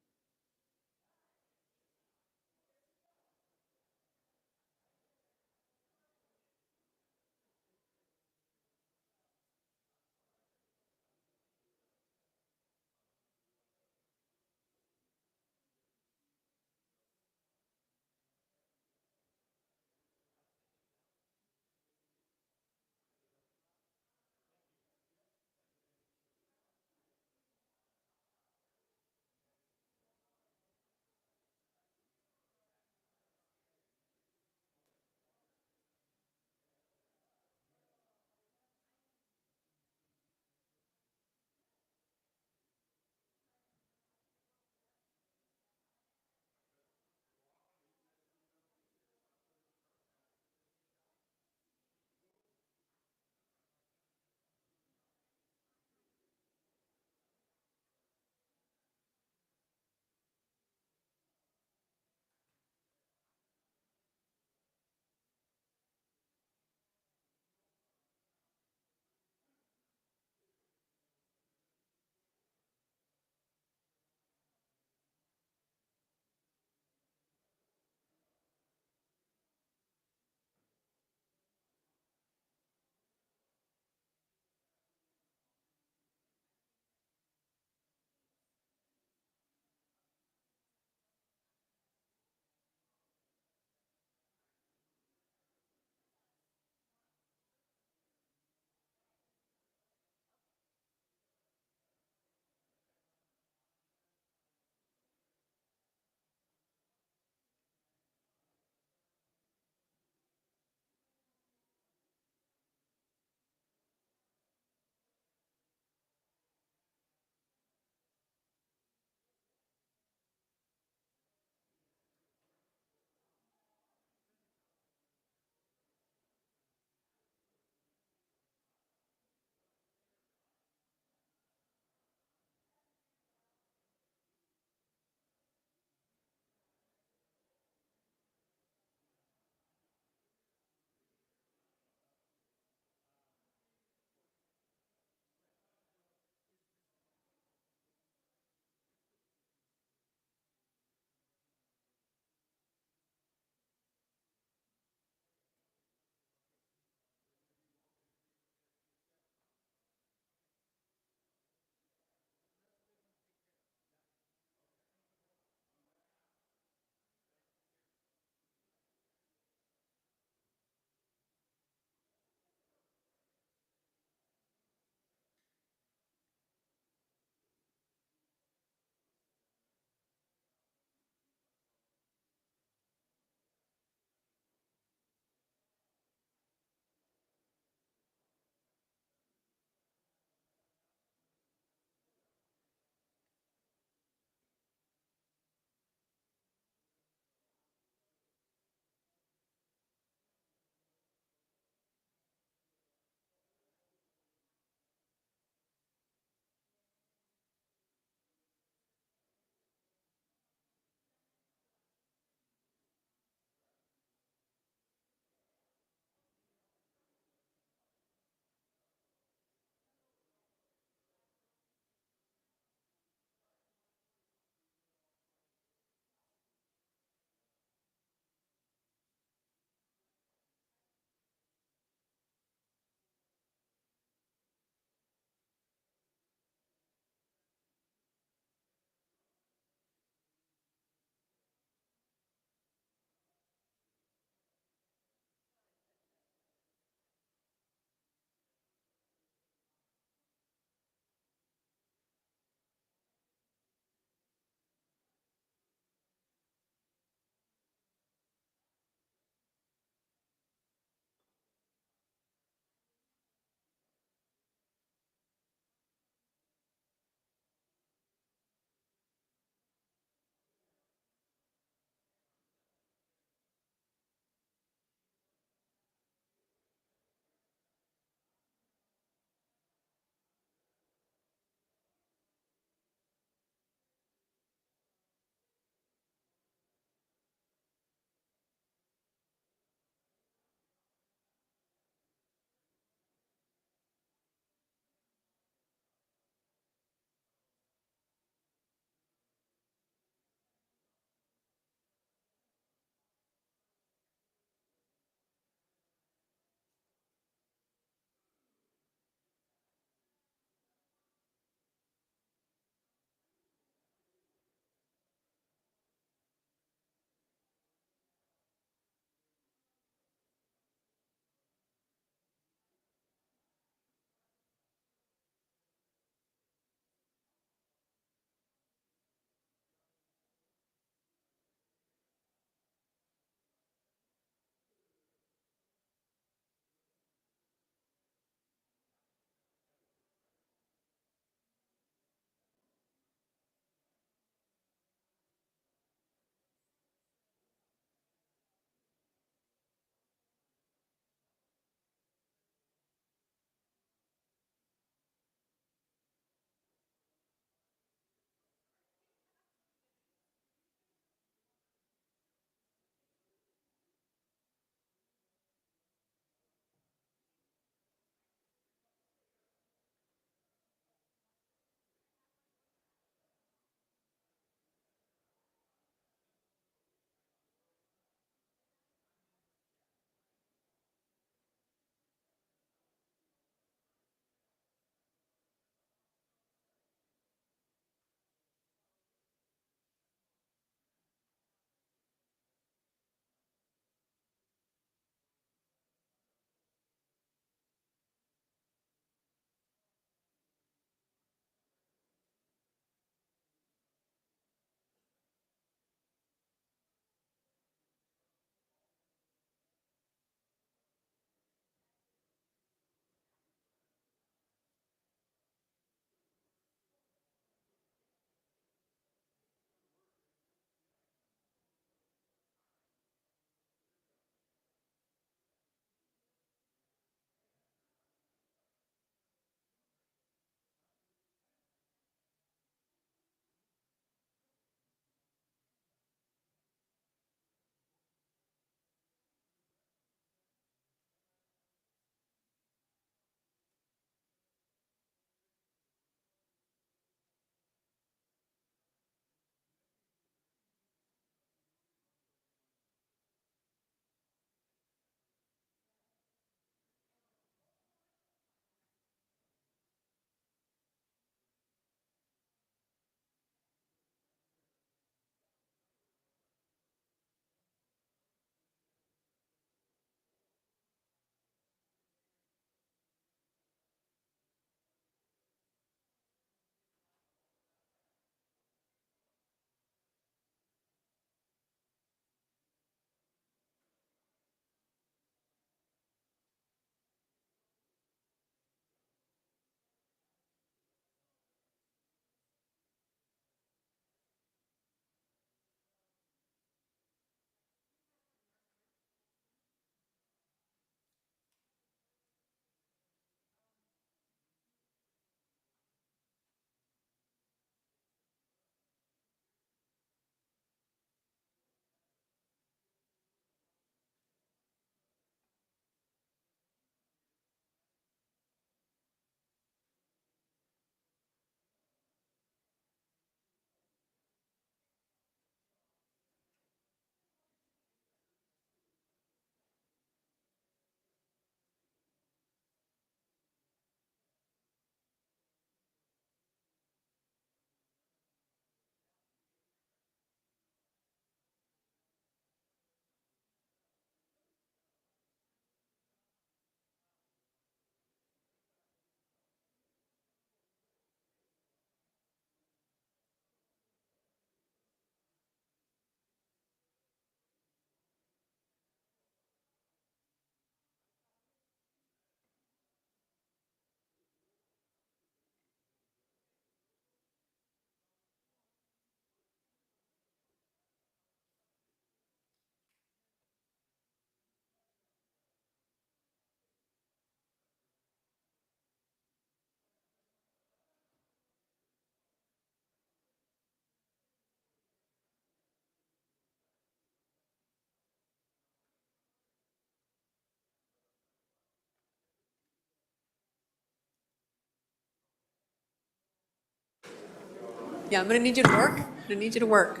Yeah, I'm gonna need you to work. I'm gonna need you to work.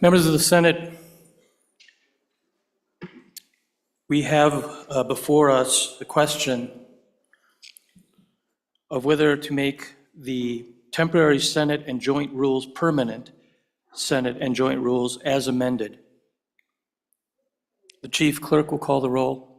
Members of the Senate, we have before us the question of whether to make the temporary Senate and joint rules permanent Senate and joint rules as amended. The chief clerk will call the roll.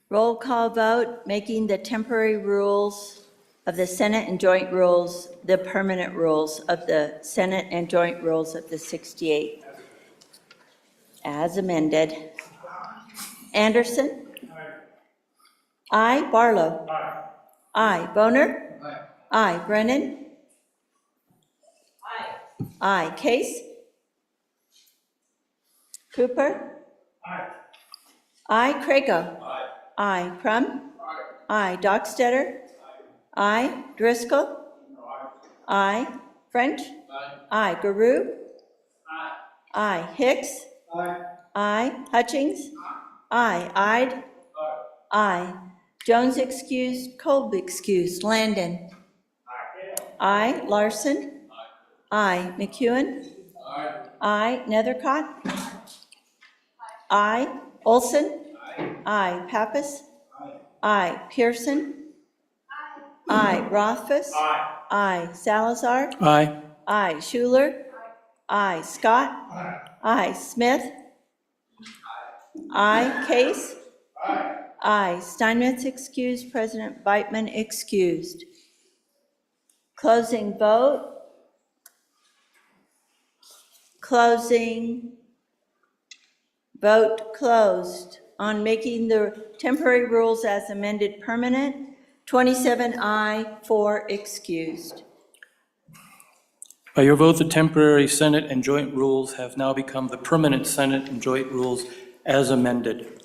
Roll call vote, making the temporary rules of the Senate and joint rules the permanent rules of the Senate and joint rules of the 68th. As amended. Anderson? Aye. Barlow? Aye. Boner? Aye. Brennan? Aye. Case? Cooper? Aye. Crago? Aye. Crum? Aye. Dockstetter? Aye. Driscoll? Aye. French? Aye. Guru? Aye. Hicks? Aye. Hutchings? Aye. Ide? Aye. Jones excused. Kolb excused. Landon? Aye. Larson? Aye. McEwen? Aye. Nethercott? Aye. Olson? Aye. Pappas? Aye. Pearson? Aye. Rothfuss? Aye. Salazar? Aye. Aye. Schuler? Aye. Scott? Aye. Smith? Aye. Case? Aye. Steinmetz excused. President Beitman excused. Closing vote. Closing. Vote closed on making the temporary rules as amended permanent. 27 aye, 4 excused. By your vote, the temporary Senate and joint rules have now become the permanent Senate and joint rules as amended.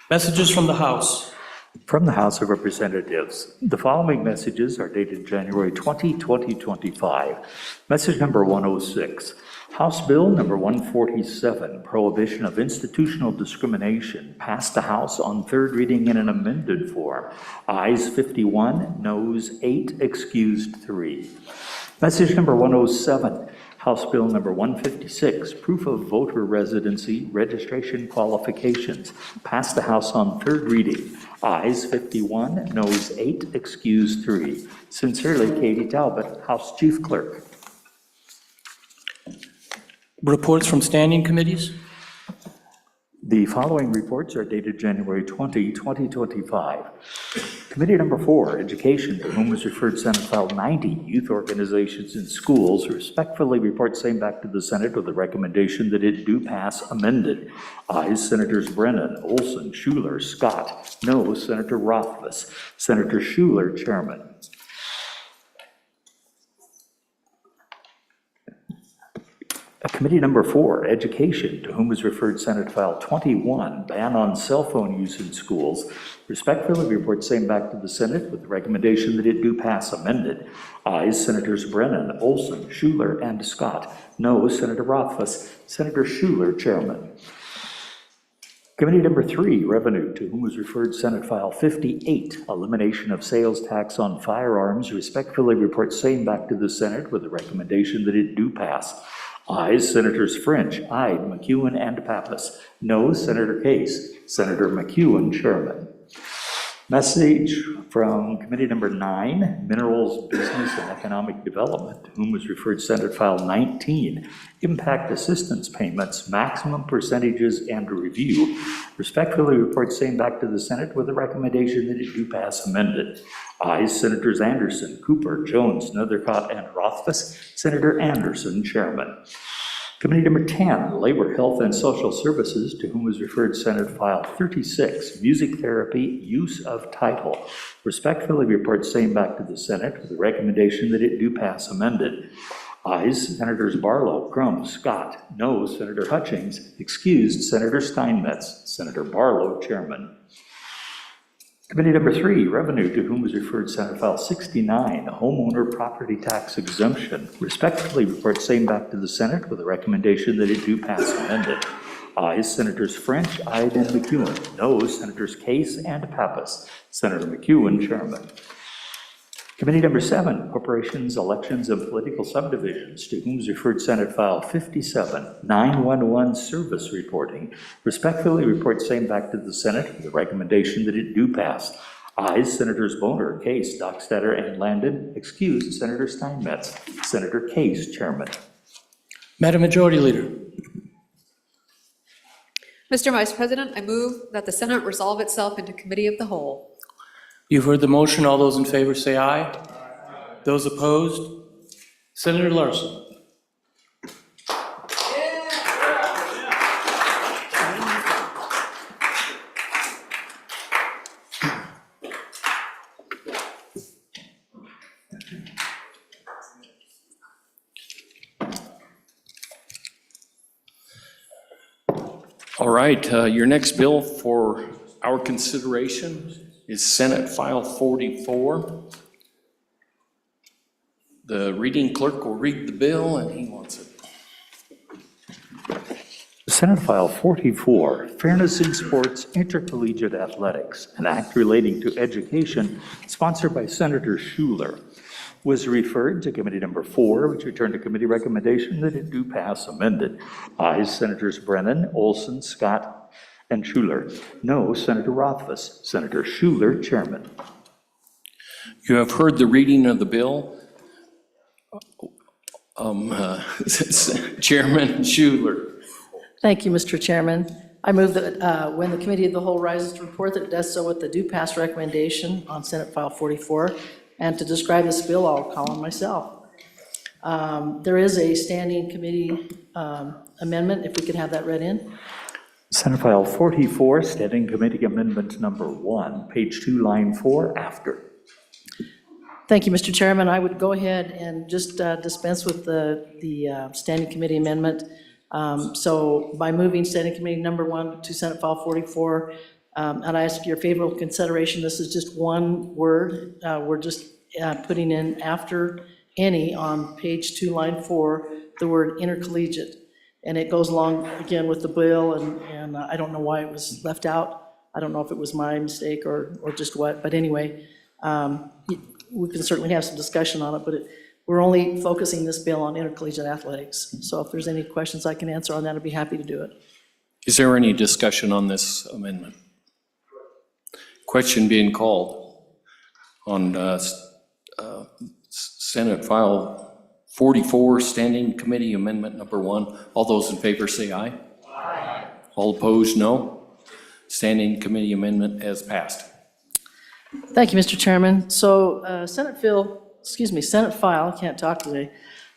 Messages from the House. From the House of Representatives, the following messages are dated January 20, 2025. Message number 106, House Bill number 147, Prohibition of Institutional Discrimination, passed the House on third reading in an amended form. Ayes 51, noes 8, excused 3. Message number 107, House Bill number 156, Proof of Voter Residency Registration Qualifications, passed the House on third reading. Ayes 51, noes 8, excused 3. Sincerely, Katie Talbot, House Chief Clerk. Reports from standing committees. The following reports are dated January 20, 2025. Committee number 4, Education, to whom was referred Senate File 90, Youth Organizations in Schools, respectfully report same back to the Senate with the recommendation that it do pass amended. Ayes Senators Brennan, Olson, Schuler, Scott. No, Senator Rothfuss. Senator Schuler, Chairman. Committee number 4, Education, to whom was referred Senate File 21, Ban on Cell Phone Use in Schools, respectfully report same back to the Senate with the recommendation that it do pass amended. Ayes Senators Brennan, Olson, Schuler, and Scott. No, Senator Rothfuss. Senator Schuler, Chairman. Committee number 3, Revenue, to whom was referred Senate File 58, Elimination of Sales Tax on Firearms, respectfully report same back to the Senate with the recommendation that it do pass. Ayes Senators French, Ide, McEwen, and Pappas. No, Senator Case. Senator McEwen, Chairman. Message from Committee number 9, Minerals, Business, and Economic Development, to whom was referred Senate File 19, Impact Assistance Payments, Maximum Percentages, and Review. Respectfully report same back to the Senate with a recommendation that it do pass amended. Ayes Senators Anderson, Cooper, Jones, Nethercott, and Rothfuss. Senator Anderson, Chairman. Committee number 10, Labor, Health, and Social Services, to whom was referred Senate File 36, Music Therapy, Use of Title. Respectfully report same back to the Senate with the recommendation that it do pass amended. Ayes Senators Barlow, Crum, Scott. No, Senator Hutchings. Excused, Senator Steinmetz. Senator Barlow, Chairman. Committee number 3, Revenue, to whom is referred Senate File 69, Homeowner Property Tax Exemption. Respectfully report same back to the Senate with a recommendation that it do pass amended. Ayes, Senators French, Ide, and McEwen. Noes, Senators Case and Pappas. Senator McEwen, Chairman. Committee number 7, Corporations, Elections, and Political Subdivisions, to whom is referred Senate File 57, 911 Service Reporting. Respectfully report same back to the Senate with a recommendation that it do pass. Ayes, Senators Boner, Case, Dockstader, and Landon. Excused, Senator Steinmetz. Senator Case, Chairman. Madam Majority Leader. Mr. Vice President, I move that the Senate resolve itself into committee of the whole. You've heard the motion. All those in favor say aye. Those opposed? Senator Larson. All right, your next bill for our consideration is Senate File 44. The reading clerk will read the bill, and he wants it. Senate File 44, Fairness in Sports Intercollegiate Athletics, an act relating to education sponsored by Senator Schuler, was referred to Committee number 4, which returned to committee recommendation that it do pass amended. Ayes, Senators Brennan, Olson, Scott, and Schuler. No, Senator Rothfuss. Senator Schuler, Chairman. You have heard the reading of the bill. Chairman Schuler. Thank you, Mr. Chairman. I move that when the Committee of the Whole rises to report, that it does so with the due pass recommendation on Senate File 44. And to describe this bill, I'll call on myself. There is a standing committee amendment, if we could have that read in. Senate File 44, Standing Committee Amendment number 1, page 2, line 4, after. Thank you, Mr. Chairman. I would go ahead and just dispense with the standing committee amendment. So by moving standing committee number 1 to Senate File 44, and I ask for your favorable consideration, this is just one word. We're just putting in after any on page 2, line 4, the word intercollegiate. And it goes along again with the bill, and I don't know why it was left out. I don't know if it was my mistake or just what, but anyway, we can certainly have some discussion on it, but we're only focusing this bill on intercollegiate athletics. So if there's any questions I can answer on that, I'd be happy to do it. Is there any discussion on this amendment? Question being called on Senate File 44, Standing Committee Amendment number 1. All those in favor say aye. Aye. All opposed, no. Standing Committee Amendment has passed. Thank you, Mr. Chairman. So Senate File, I can't talk today,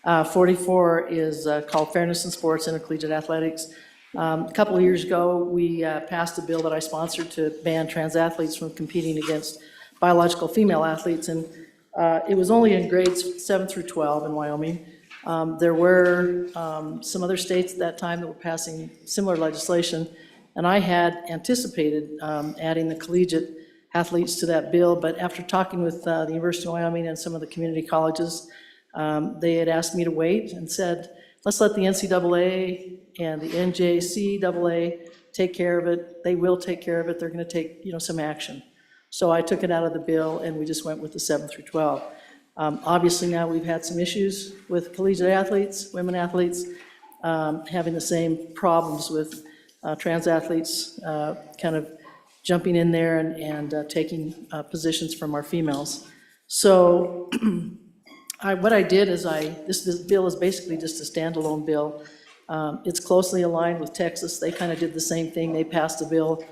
44 is called Fairness in Sports Intercollegiate Athletics. A couple of years ago, we passed a bill that I sponsored to ban trans athletes from competing against biological female athletes, and it was only in grades 7 through 12 in Wyoming. There were some other states at that time that were passing similar legislation, and I had anticipated adding the collegiate athletes to that bill, but after talking with the University of Wyoming and some of the community colleges, they had asked me to wait and said, let's let the NCAA and the NJCAA take care of it. They will take care of it. They're going to take, some action. So I took it out of the bill, and we just went with the 7 through 12. Obviously, now we've had some issues with collegiate athletes, women athletes, having the same problems with trans athletes kind of jumping in there and taking positions from our females. So what I did is this bill is basically just a standalone bill. It's closely aligned with Texas. They kind of did the same thing. They passed a bill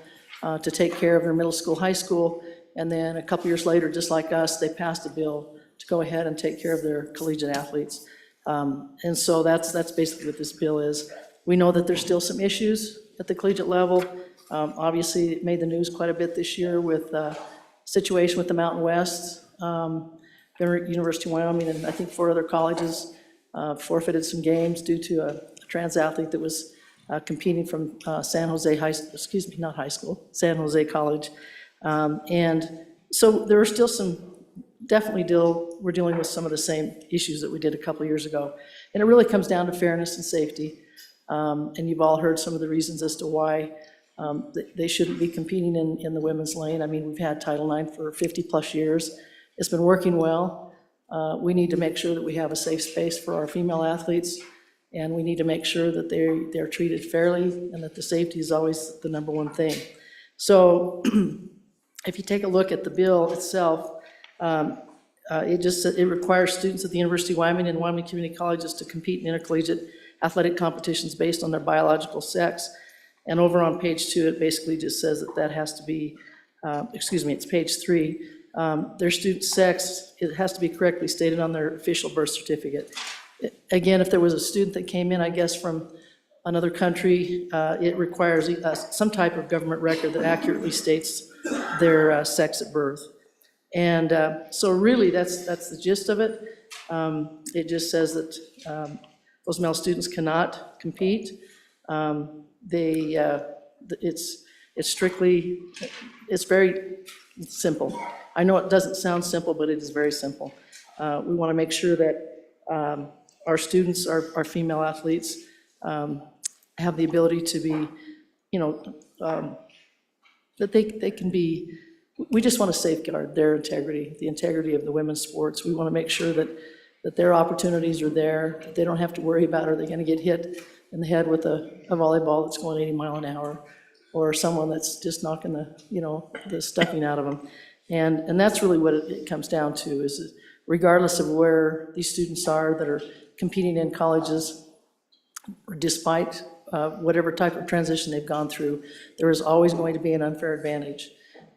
to take care of their middle school, high school, and then a couple years later, just like us, they passed a bill to go ahead and take care of their collegiate athletes. And so that's basically what this bill is. We know that there's still some issues at the collegiate level. Obviously, it made the news quite a bit this year with the situation with the Mountain West. The University of Wyoming and I think 4 other colleges forfeited some games due to a trans athlete that was competing from San Jose College. And so there are still we're dealing with some of the same issues that we did a couple of years ago. And it really comes down to fairness and safety. And you've all heard some of the reasons as to why they shouldn't be competing in the women's lane. I mean, we've had Title IX for 50-plus years. It's been working well. We need to make sure that we have a safe space for our female athletes, and we need to make sure that they're treated fairly and that the safety is always the number one thing. So if you take a look at the bill itself, it requires students at the University of Wyoming and Wyoming Community Colleges to compete in intercollegiate athletic competitions based on their biological sex. And over on page 2, it basically just says that has to be, it's page 3, their student sex, it has to be correctly stated on their official birth certificate. Again, if there was a student that came in, I guess, from another country, it requires some type of government record that accurately states their sex at birth. And so really, that's the gist of it. It just says that those male students cannot compete. It's very simple. I know it doesn't sound simple, but it is very simple. We want to make sure that our students, our female athletes, have the ability to be, that they can be, we just want to safeguard their integrity, the integrity of the women's sports. We want to make sure that their opportunities are there, that they don't have to worry about, are they going to get hit in the head with a volleyball that's going 80 miles an hour, or someone that's just knocking the stuffing out of them. And that's really what it comes down to, is regardless of where these students are that are competing in colleges, despite whatever type of transition they've gone through, there is always going to be an unfair advantage.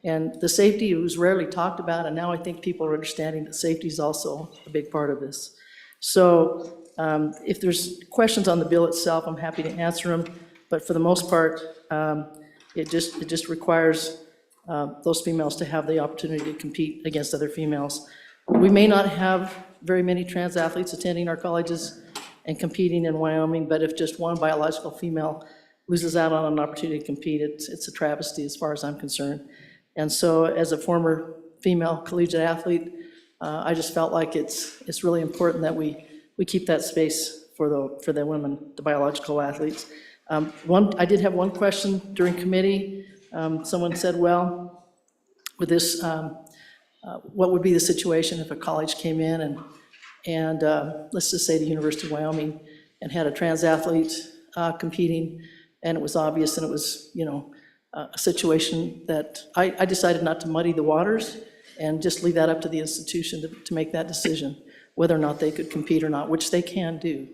And the safety was rarely talked about, and now I think people are understanding that safety is also a big part of this. So if there's questions on the bill itself, I'm happy to answer them, but for the most part, it just requires those females to have the opportunity to compete against other females. We may not have very many trans athletes attending our colleges and competing in Wyoming, but if just one biological female loses out on an opportunity to compete, it's a travesty as far as I'm concerned. And so as a former female collegiate athlete, I just felt like it's really important that we keep that space for the women, the biological athletes. I did have one question during committee. Someone said, well, with this, what would be the situation if a college came in and let's just say the University of Wyoming, and had a trans athlete competing, and it was obvious, and it was, a situation that I decided not to muddy the waters and just leave that up to the institution to make that decision, whether or not they could compete or not, which they can do.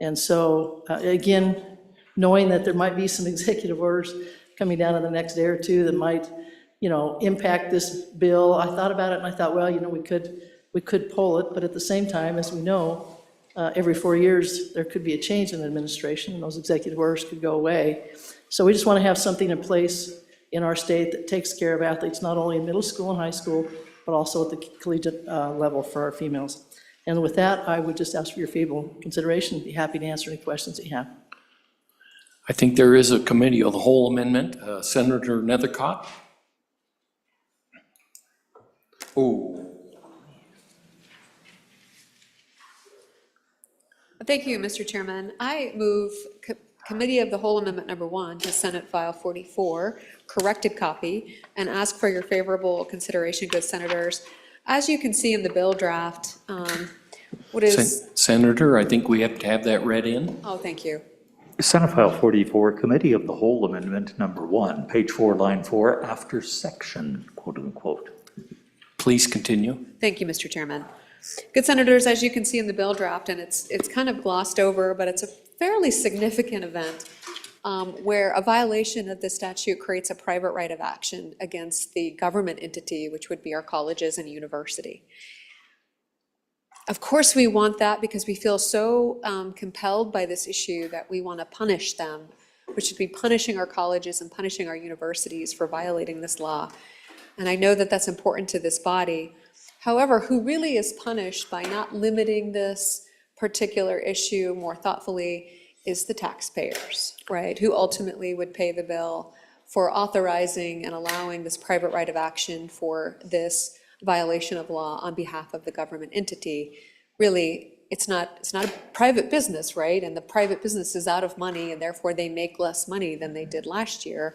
And so, again, knowing that there might be some executive orders coming down in the next day or two that might, impact this bill, I thought about it and I thought, well, we could pull it, but at the same time, as we know, every 4 years, there could be a change in administration, and those executive orders could go away. So we just want to have something in place in our state that takes care of athletes, not only in middle school and high school, but also at the collegiate level for our females. And with that, I would just ask for your favorable consideration. Be happy to answer any questions that you have. I think there is a committee of the whole amendment. Senator Nethercott. Oh. Thank you, Mr. Chairman. I move Committee of the Whole Amendment Number 1 to Senate File 44, corrected copy, and ask for your favorable consideration, good senators. As you can see in the bill draft, Senator, I think we have to have that read in. Oh, thank you. Senate File 44, Committee of the Whole Amendment Number 1, page 4, line 4, after section, quote unquote. Please continue. Thank you, Mr. Chairman. Good senators, as you can see in the bill draft, and it's kind of glossed over, but it's a fairly significant event where a violation of this statute creates a private right of action against the government entity, which would be our colleges and university. Of course, we want that because we feel so compelled by this issue that we want to punish them. We should be punishing our colleges and punishing our universities for violating this law. And I know that that's important to this body. However, who really is punished by not limiting this particular issue more thoughtfully is the taxpayers, right? Who ultimately would pay the bill for authorizing and allowing this private right of action for this violation of law on behalf of the government entity. Really, it's not a private business, right? And the private business is out of money, and therefore they make less money than they did last year.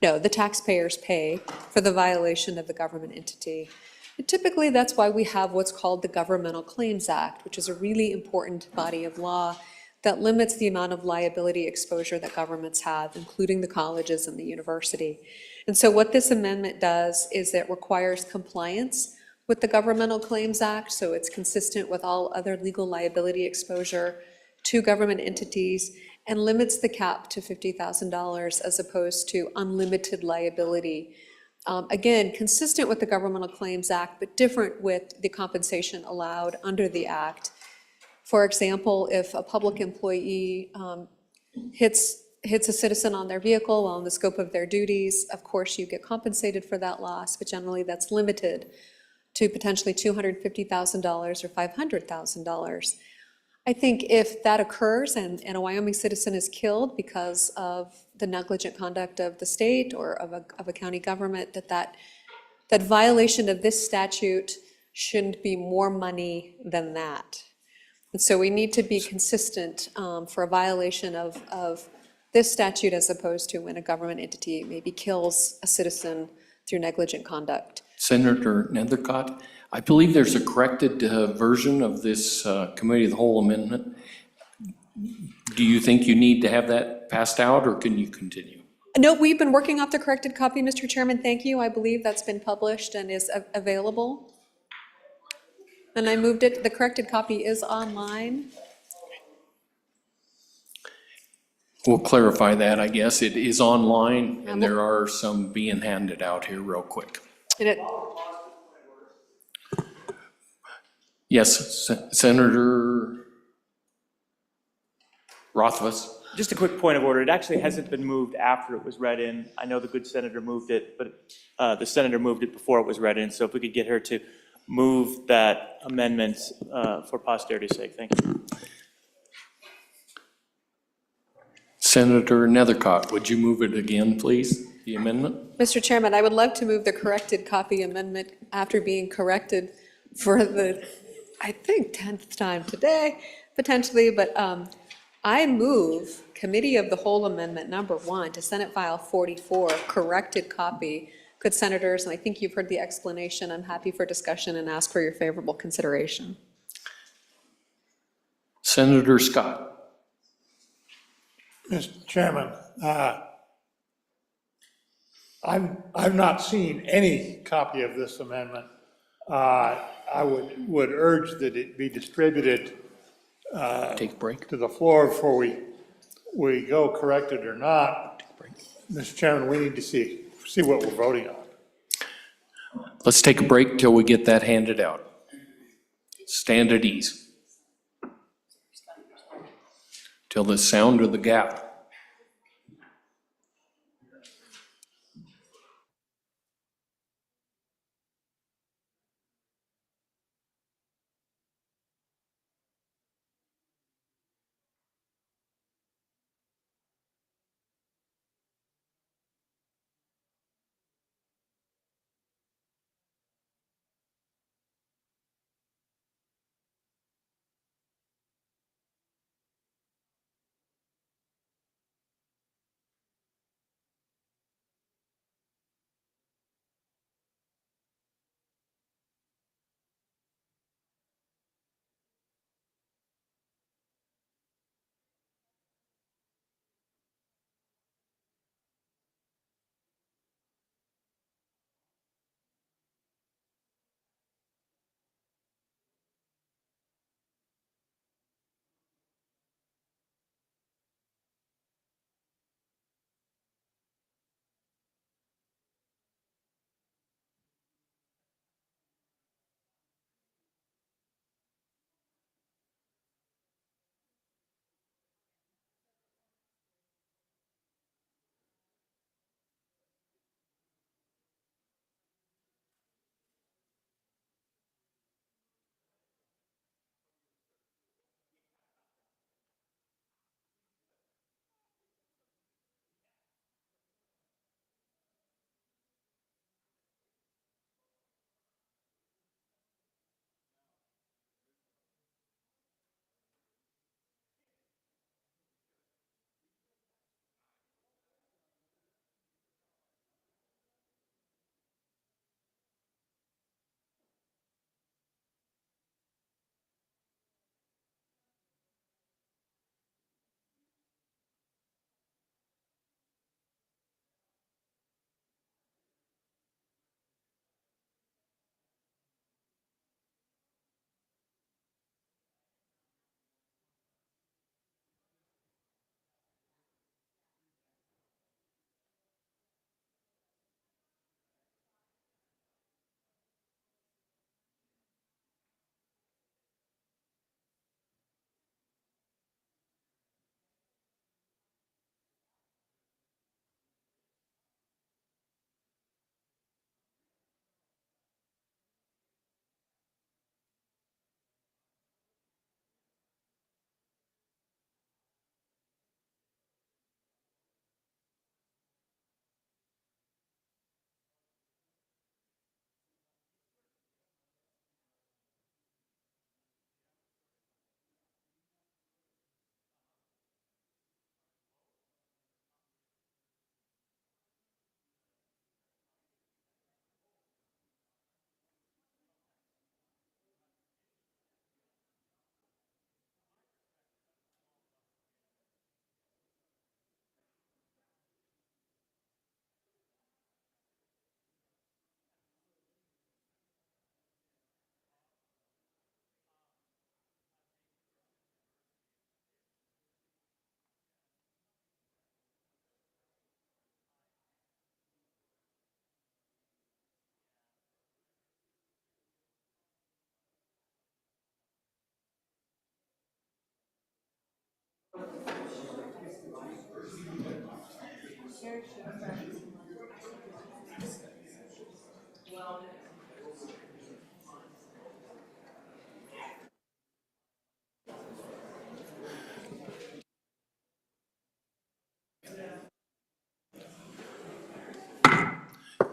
No, the taxpayers pay for the violation of the government entity. And typically, that's why we have what's called the Governmental Claims Act, which is a really important body of law that limits the amount of liability exposure that governments have, including the colleges and the university. And so what this amendment does is it requires compliance with the Governmental Claims Act, so it's consistent with all other legal liability exposure to government entities, and limits the cap to $50,000 as opposed to unlimited liability. Again, consistent with the Governmental Claims Act, but different with the compensation allowed under the Act. For example, if a public employee hits a citizen on their vehicle while in the scope of their duties, of course you get compensated for that loss, but generally that's limited to potentially $250,000 or $500,000. I think if that occurs and a Wyoming citizen is killed because of the negligent conduct of the state or of a county government, that violation of this statute shouldn't be more money than that. And so we need to be consistent for a violation of this statute as opposed to when a government entity maybe kills a citizen through negligent conduct. Senator Nethercott, I believe there's a corrected version of this committee of the whole amendment. Do you think you need to have that passed out, or can you continue? No, we've been working off the corrected copy, Mr. Chairman. Thank you. I believe that's been published and is available. And I moved it. The corrected copy is online. We'll clarify that, I guess. It is online, and there are some being handed out here real quick. And it, yes, Senator Rothfuss. Just a quick point of order. It actually hasn't been moved after it was read in. I know the good senator moved it, but the senator moved it before it was read in. So if we could get her to move that amendment for posterity's sake. Thank you. Senator Nethercott, would you move it again, please, the amendment? Mr. Chairman, I would love to move the corrected copy amendment after being corrected for the, I think, 10th time today, potentially, but I move Committee of the Whole Amendment number 1 to Senate File 44, corrected copy. Good senators, and I think you've heard the explanation. I'm happy for discussion and ask for your favorable consideration. Senator Scott. Mr. Chairman, I've not seen any copy of this amendment. I would urge that it be distributed Take a break. to the floor before we go corrected or not. Mr. Chairman, we need to see what we're voting on. Let's take a break till we get that handed out. Stand at ease. Till the sound of the gap.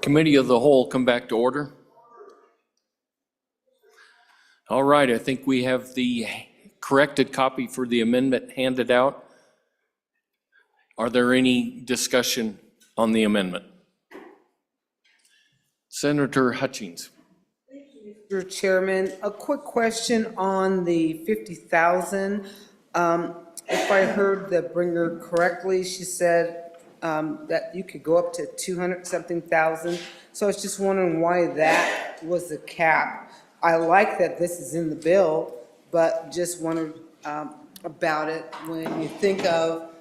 Committee of the Whole come back to order. All right, I think we have the corrected copy for the amendment handed out. Are there any discussion on the amendment? Senator Hutchings. Mr. Chairman, a quick question on the 50,000. If I heard the bringer correctly, she said that you could go up to 200-something thousand. So I was just wondering why that was the cap. I like that this is in the bill, but just wondered about it when you think of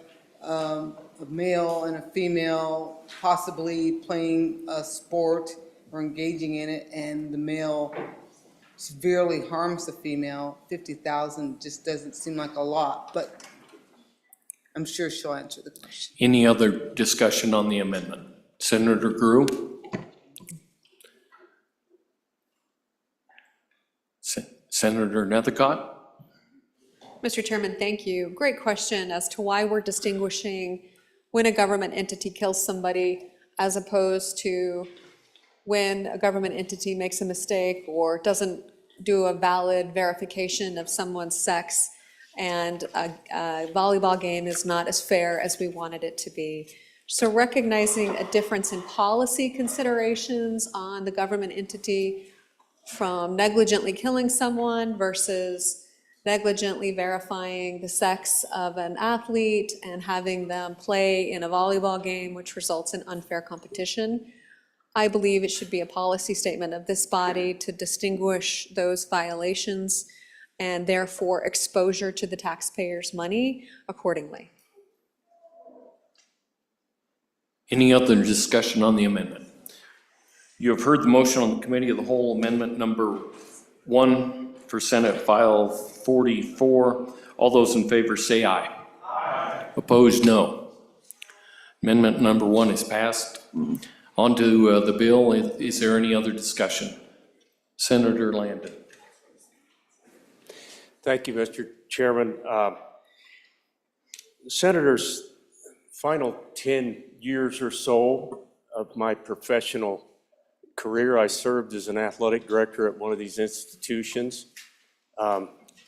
a male and a female possibly playing a sport or engaging in it, and the male severely harms the female. 50,000 just doesn't seem like a lot, but I'm sure she'll answer the question. Any other discussion on the amendment? Senator Grew? Senator Nethercott? Mr. Chairman, thank you. Great question as to why we're distinguishing when a government entity kills somebody as opposed to when a government entity makes a mistake or doesn't do a valid verification of someone's sex, and a volleyball game is not as fair as we wanted it to be. So recognizing a difference in policy considerations on the government entity from negligently killing someone versus negligently verifying the sex of an athlete and having them play in a volleyball game, which results in unfair competition. I believe it should be a policy statement of this body to distinguish those violations and therefore exposure to the taxpayers' money accordingly. Any other discussion on the amendment? You have heard the motion on the Committee of the Whole, amendment number 1 for Senate File 44. All those in favor say aye. Aye. Opposed, no. Amendment number 1 is passed. On to the bill. Is there any other discussion? Senator Landon. Thank you, Mr. Chairman. Senators, final 10 years or so of my professional career, I served as an athletic director at one of these institutions.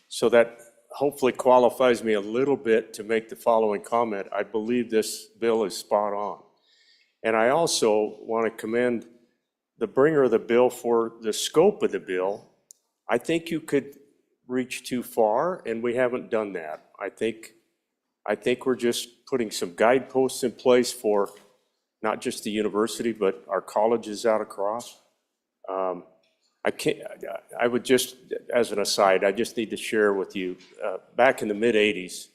So that hopefully qualifies me a little bit to make the following comment. I believe this bill is spot on. And I also want to commend the bringer of the bill for the scope of the bill. I think you could reach too far, and we haven't done that. I think we're just putting some guideposts in place for not just the university, but our colleges out across. I would just, as an aside, I just need to share with you, back in the mid-'80s,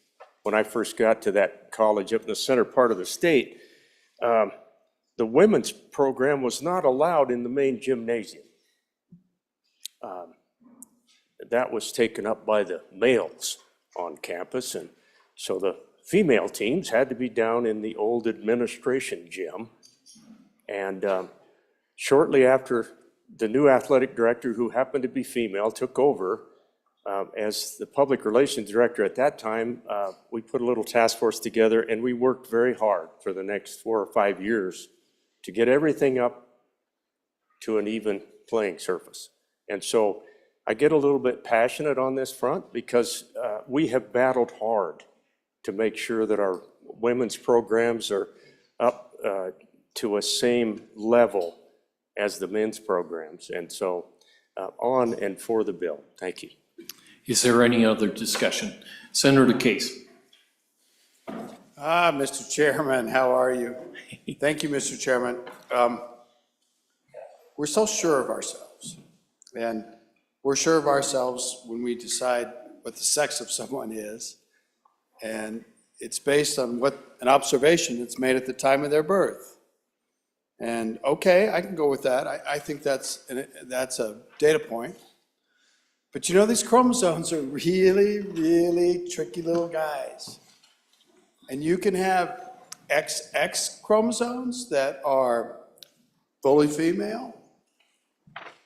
when I first got to that college up in the center part of the state, the women's program was not allowed in the main gymnasium. That was taken up by the males on campus, and so the female teams had to be down in the old administration gym. And shortly after the new athletic director, who happened to be female, took over, as the public relations director at that time, we put a little task force together, and we worked very hard for the next 4 or 5 years to get everything up to an even playing surface. And so I get a little bit passionate on this front because we have battled hard to make sure that our women's programs are up to a same level as the men's programs. And so on and for the bill. Thank you. Is there any other discussion? Senator Case. Mr. Chairman, how are you? Thank you, Mr. Chairman. We're so sure of ourselves, and we're sure of ourselves when we decide what the sex of someone is, and it's based on what an observation that's made at the time of their birth. And okay, I can go with that. I think that's a data point. But you know, these chromosomes are really, really tricky little guys. And you can have XX chromosomes that are fully female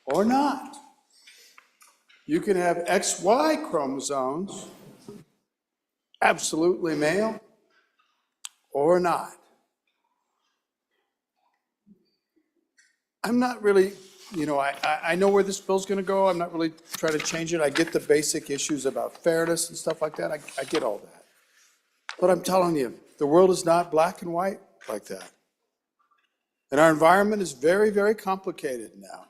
or not. You can have XY chromosomes, absolutely male or not. I'm not really, I know where this bill's gonna go. I'm not really trying to change it. I get the basic issues about fairness and stuff like that. I get all that. But I'm telling you, the world is not black and white like that. And our environment is very, very complicated now.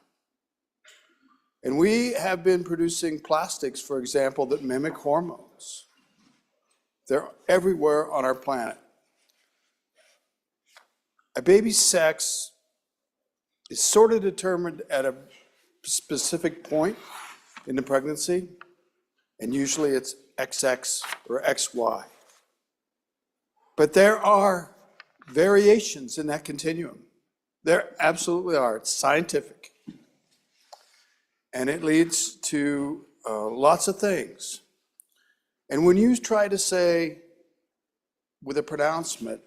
And we have been producing plastics, for example, that mimic hormones. They're everywhere on our planet. A baby's sex is sort of determined at a specific point in the pregnancy, and usually it's XX or XY. But there are variations in that continuum. There absolutely are. It's scientific. And it leads to lots of things. And when you try to say with a pronouncement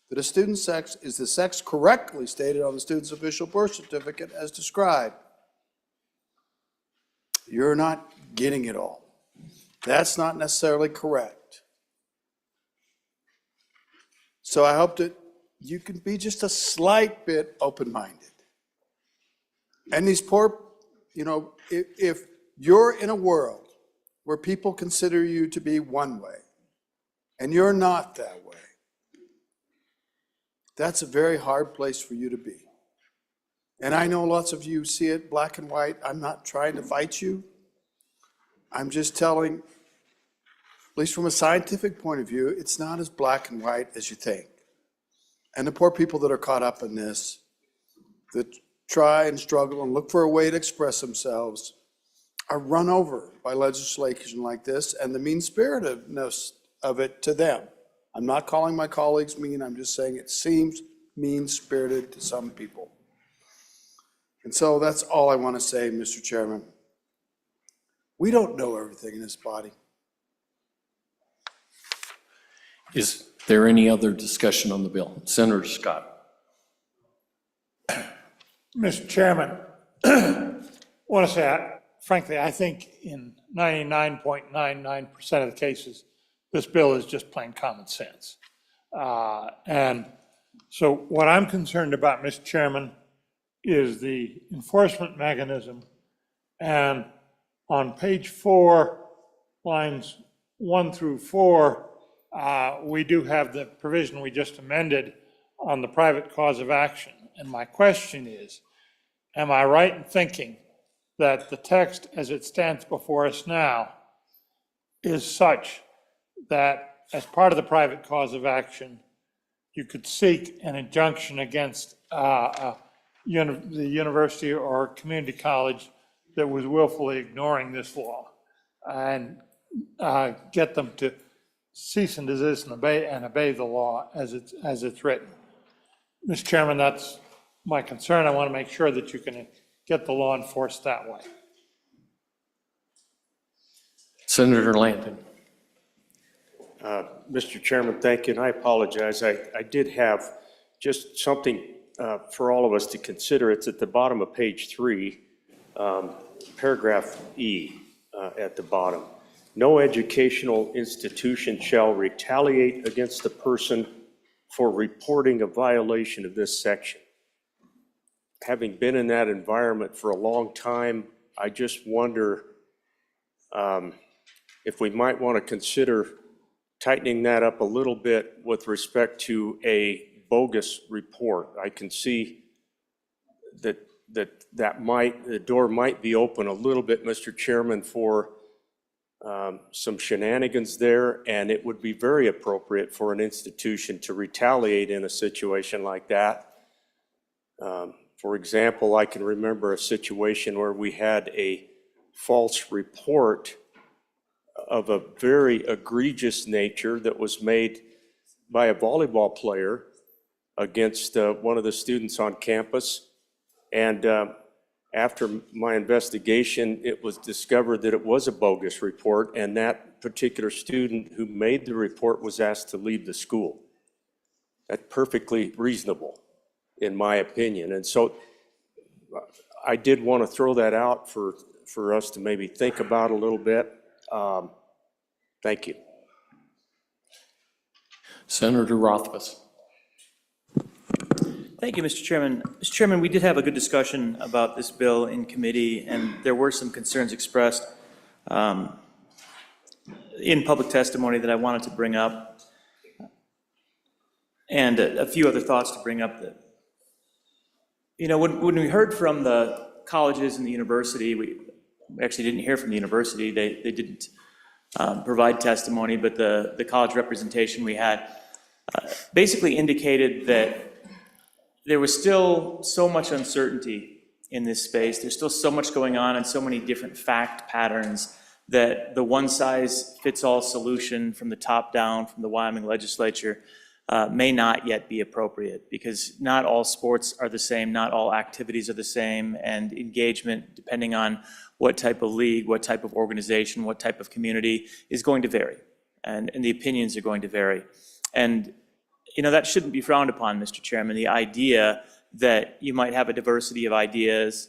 that a student's sex is the sex correctly stated on the student's official birth certificate as described, you're not getting it all. That's not necessarily correct. So I hope that you can be just a slight bit open-minded. And these poor, if you're in a world where people consider you to be one way, and you're not that way, that's a very hard place for you to be. And I know lots of you see it black and white. I'm not trying to fight you. I'm just telling, at least from a scientific point of view, it's not as black and white as you think. And the poor people that are caught up in this, that try and struggle and look for a way to express themselves, are run over by legislation like this and the mean-spiritedness of it to them. I'm not calling my colleagues mean, I'm just saying it seems mean-spirited to some people. And so that's all I want to say, Mr. Chairman. We don't know everything in this body. Is there any other discussion on the bill? Senator Scott. Mr. Chairman, I want to say, frankly, I think in 99.99% of the cases, this bill is just plain common sense. And so what I'm concerned about, Mr. Chairman, is the enforcement mechanism. And on page 4, lines 1 through 4, we do have the provision we just amended on the private cause of action. And my question is, am I right in thinking that the text as it stands before us now is such that as part of the private cause of action, you could seek an injunction against the university or community college that was willfully ignoring this law and get them to cease and desist and obey the law as it's written? Mr. Chairman, that's my concern. I want to make sure that you can get the law enforced that way. Senator Landon. Mr. Chairman, thank you, and I apologize. I did have just something for all of us to consider. It's at the bottom of page 3, paragraph E at the bottom. No educational institution shall retaliate against the person for reporting a violation of this section. Having been in that environment for a long time, I just wonder if we might want to consider tightening that up a little bit with respect to a bogus report. I can see that the door might be open a little bit, Mr. Chairman, for some shenanigans there, and it would be very appropriate for an institution to retaliate in a situation like that. For example, I can remember a situation where we had a false report of a very egregious nature that was made by a volleyball player against one of the students on campus. And after my investigation, it was discovered that it was a bogus report, and that particular student who made the report was asked to leave the school. That's perfectly reasonable, in my opinion. And so I did want to throw that out for us to maybe think about a little bit. Thank you. Senator Rothfuss. Thank you, Mr. Chairman. Mr. Chairman, we did have a good discussion about this bill in committee, and there were some concerns expressed in public testimony that I wanted to bring up, and a few other thoughts to bring up. That, when we heard from the colleges and the university, we actually didn't hear from the university. They didn't provide testimony, but the college representation we had basically indicated that there was still so much uncertainty in this space. There's still so much going on and so many different fact patterns that the one-size-fits-all solution from the top down, from the Wyoming legislature, may not yet be appropriate, because not all sports are the same, not all activities are the same, and engagement, depending on what type of league, what type of organization, what type of community, is going to vary, and the opinions are going to vary. And that shouldn't be frowned upon, Mr. Chairman, the idea that you might have a diversity of ideas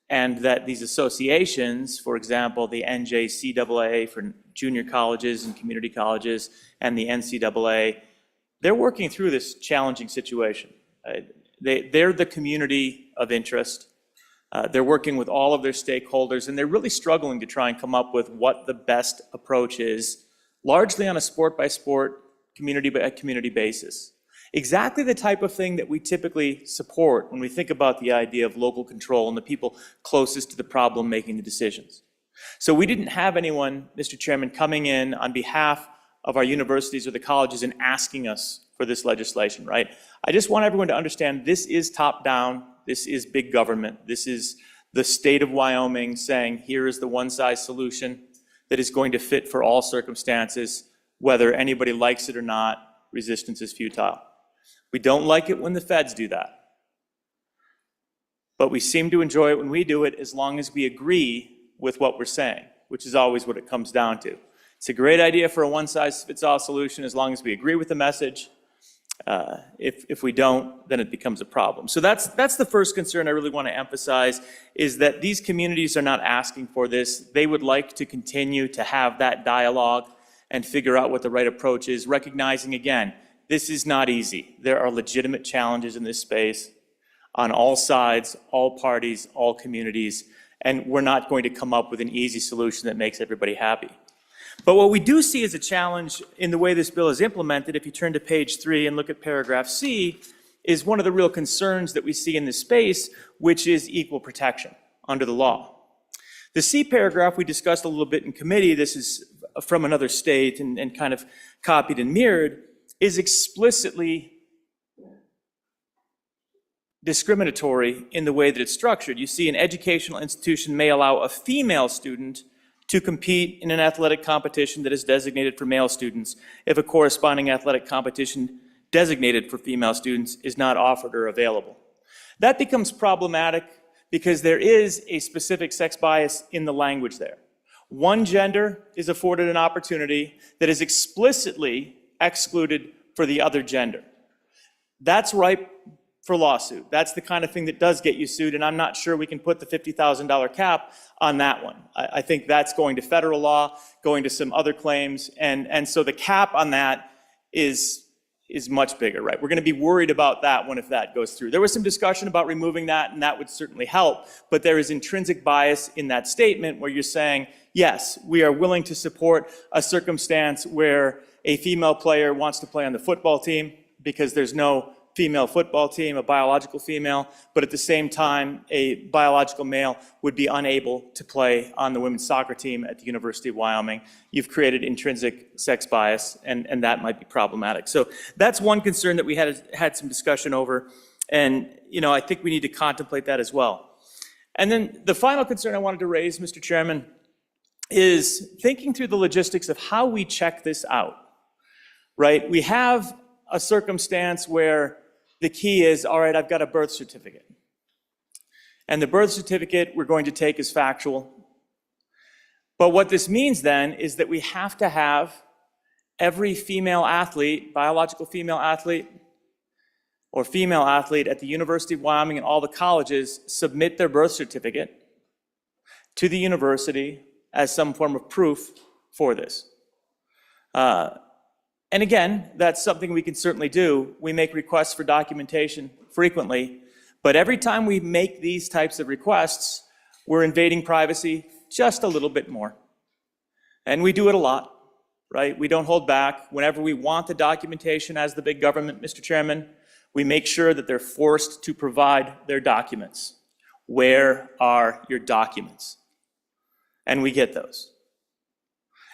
and that these associations, for example, the NJCAA for junior colleges and community colleges and the NCAA, they're working through this challenging situation. They're the community of interest. They're working with all of their stakeholders, and they're really struggling to try and come up with what the best approach is, largely on a sport-by-sport, community-by-community basis. Exactly the type of thing that we typically support when we think about the idea of local control and the people closest to the problem making the decisions. So we didn't have anyone, Mr. Chairman, coming in on behalf of our universities or the colleges and asking us for this legislation, right? I just want everyone to understand this is top-down, this is big government, this is the state of Wyoming saying here is the one-size solution that is going to fit for all circumstances, whether anybody likes it or not. Resistance is futile. We don't like it when the feds do that, but we seem to enjoy it when we do it, as long as we agree with what we're saying, which is always what it comes down to. It's a great idea for a one-size-fits-all solution as long as we agree with the message. If we don't, then it becomes a problem. So that's the first concern I really want to emphasize, is that these communities are not asking for this. They would like to continue to have that dialogue and figure out what the right approach is, recognizing, again, this is not easy. There are legitimate challenges in this space on all sides, all parties, all communities, and we're not going to come up with an easy solution that makes everybody happy. But what we do see as a challenge in the way this bill is implemented, if you turn to page 3 and look at paragraph C, is one of the real concerns that we see in this space, which is equal protection under the law. The C paragraph we discussed a little bit in committee, this is from another state and kind of copied and mirrored, is explicitly discriminatory in the way that it's structured. You see, an educational institution may allow a female student to compete in an athletic competition that is designated for male students if a corresponding athletic competition designated for female students is not offered or available. That becomes problematic because there is a specific sex bias in the language there. One gender is afforded an opportunity that is explicitly excluded for the other gender. That's ripe for lawsuit. That's the kind of thing that does get you sued, and I'm not sure we can put the $50,000 cap on that one. I think that's going to federal law, going to some other claims, and so the cap on that is much bigger, right? We're going to be worried about that one if that goes through. There was some discussion about removing that, and that would certainly help, but there is intrinsic bias in that statement where you're saying, yes, we are willing to support a circumstance where a female player wants to play on the football team because there's no female football team, a biological female, but at the same time, a biological male would be unable to play on the women's soccer team at the University of Wyoming. You've created intrinsic sex bias, and that might be problematic. So that's one concern that we had some discussion over, and I think we need to contemplate that as well. And then the final concern I wanted to raise, Mr. Chairman, is thinking through the logistics of how we check this out, right? We have a circumstance where the key is, all right, I've got a birth certificate. And the birth certificate we're going to take as factual. But what this means then is that we have to have every female athlete, biological female athlete, or female athlete at the University of Wyoming and all the colleges submit their birth certificate to the university as some form of proof for this. And again, that's something we can certainly do. We make requests for documentation frequently, but every time we make these types of requests, we're invading privacy just a little bit more. And we do it a lot, right? We don't hold back. Whenever we want the documentation as the big government, Mr. Chairman, we make sure that they're forced to provide their documents. Where are your documents? And we get those.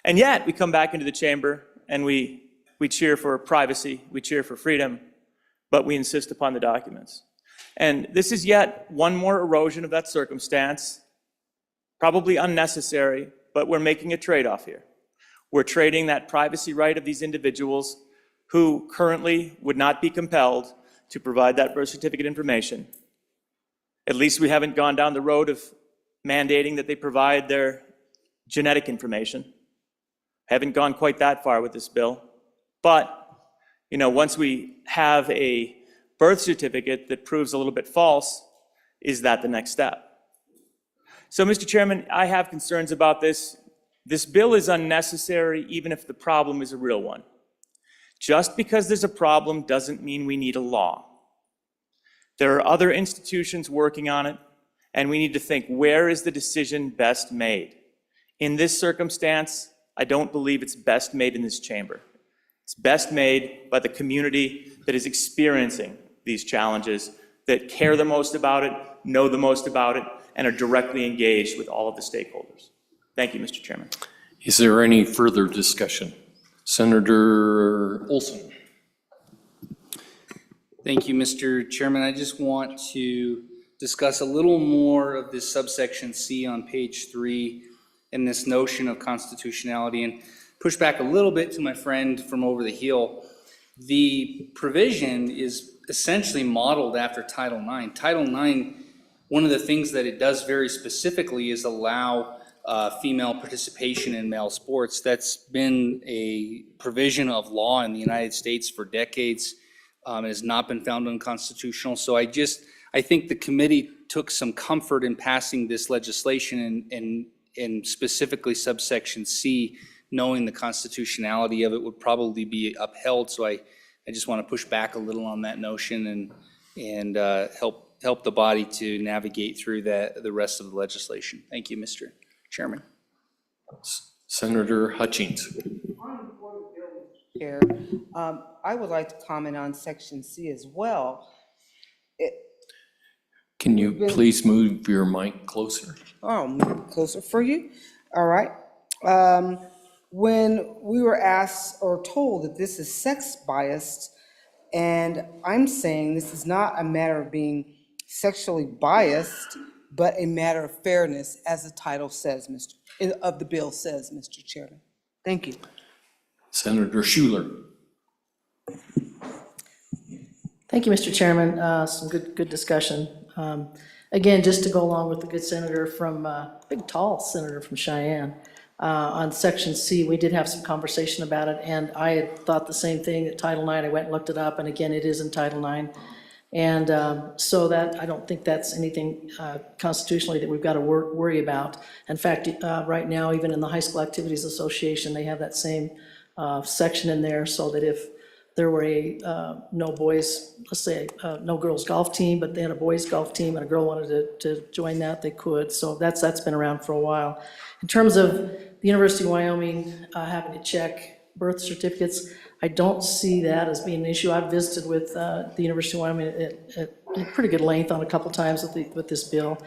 And yet, we come back into the chamber and we cheer for privacy, we cheer for freedom, but we insist upon the documents. And this is yet one more erosion of that circumstance, probably unnecessary, but we're making a trade-off here. We're trading that privacy right of these individuals who currently would not be compelled to provide that birth certificate information. At least we haven't gone down the road of mandating that they provide their genetic information. Haven't gone quite that far with this bill. But, you know, once we have a birth certificate that proves a little bit false, is that the next step? So, Mr. Chairman, I have concerns about this. This bill is unnecessary, even if the problem is a real one. Just because there's a problem doesn't mean we need a law. There are other institutions working on it, and we need to think, where is the decision best made? In this circumstance, I don't believe it's best made in this chamber. It's best made by the community that is experiencing these challenges, that care the most about it, know the most about it, and are directly engaged with all of the stakeholders. Thank you, Mr. Chairman. Is there any further discussion? Senator Olson. Thank you, Mr. Chairman. I just want to discuss a little more of this subsection C on page 3 and this notion of constitutionality, and push back a little bit to my friend from over the hill. The provision is essentially modeled after Title IX. Title IX, one of the things that it does very specifically is allow female participation in male sports. That's been a provision of law in the United States for decades. It has not been found unconstitutional. So I think the committee took some comfort in passing this legislation and specifically subsection C, knowing the constitutionality of it would probably be upheld. So I just want to push back a little on that notion and help the body to navigate through the rest of the legislation. Thank you, Mr. Chairman. Senator Hutchings. Chair, I would like to comment on section C as well. Can you please move your mic closer? Oh, move closer for you? All right. When we were asked or told that this is sex biased, and I'm saying this is not a matter of being sexually biased, but a matter of fairness, as the title says, of the bill says, Mr. Chairman. Thank you. Senator Schuler. Thank you, Mr. Chairman. Some good discussion. Again, just to go along with the good senator from, big tall senator from Cheyenne, on section C, we did have some conversation about it, and I had thought the same thing at Title IX. I went and looked it up, and again, it is in Title IX. And so that, I don't think that's anything constitutionally that we've got to worry about. In fact, right now, even in the High School Activities Association, they have that same section in there, so that if there were a no boys, let's say no girls golf team, but they had a boys golf team and a girl wanted to join that, they could. So that's been around for a while. In terms of the University of Wyoming having to check birth certificates, I don't see that as being an issue. I've visited with the University of Wyoming at pretty good length on a couple times with this bill.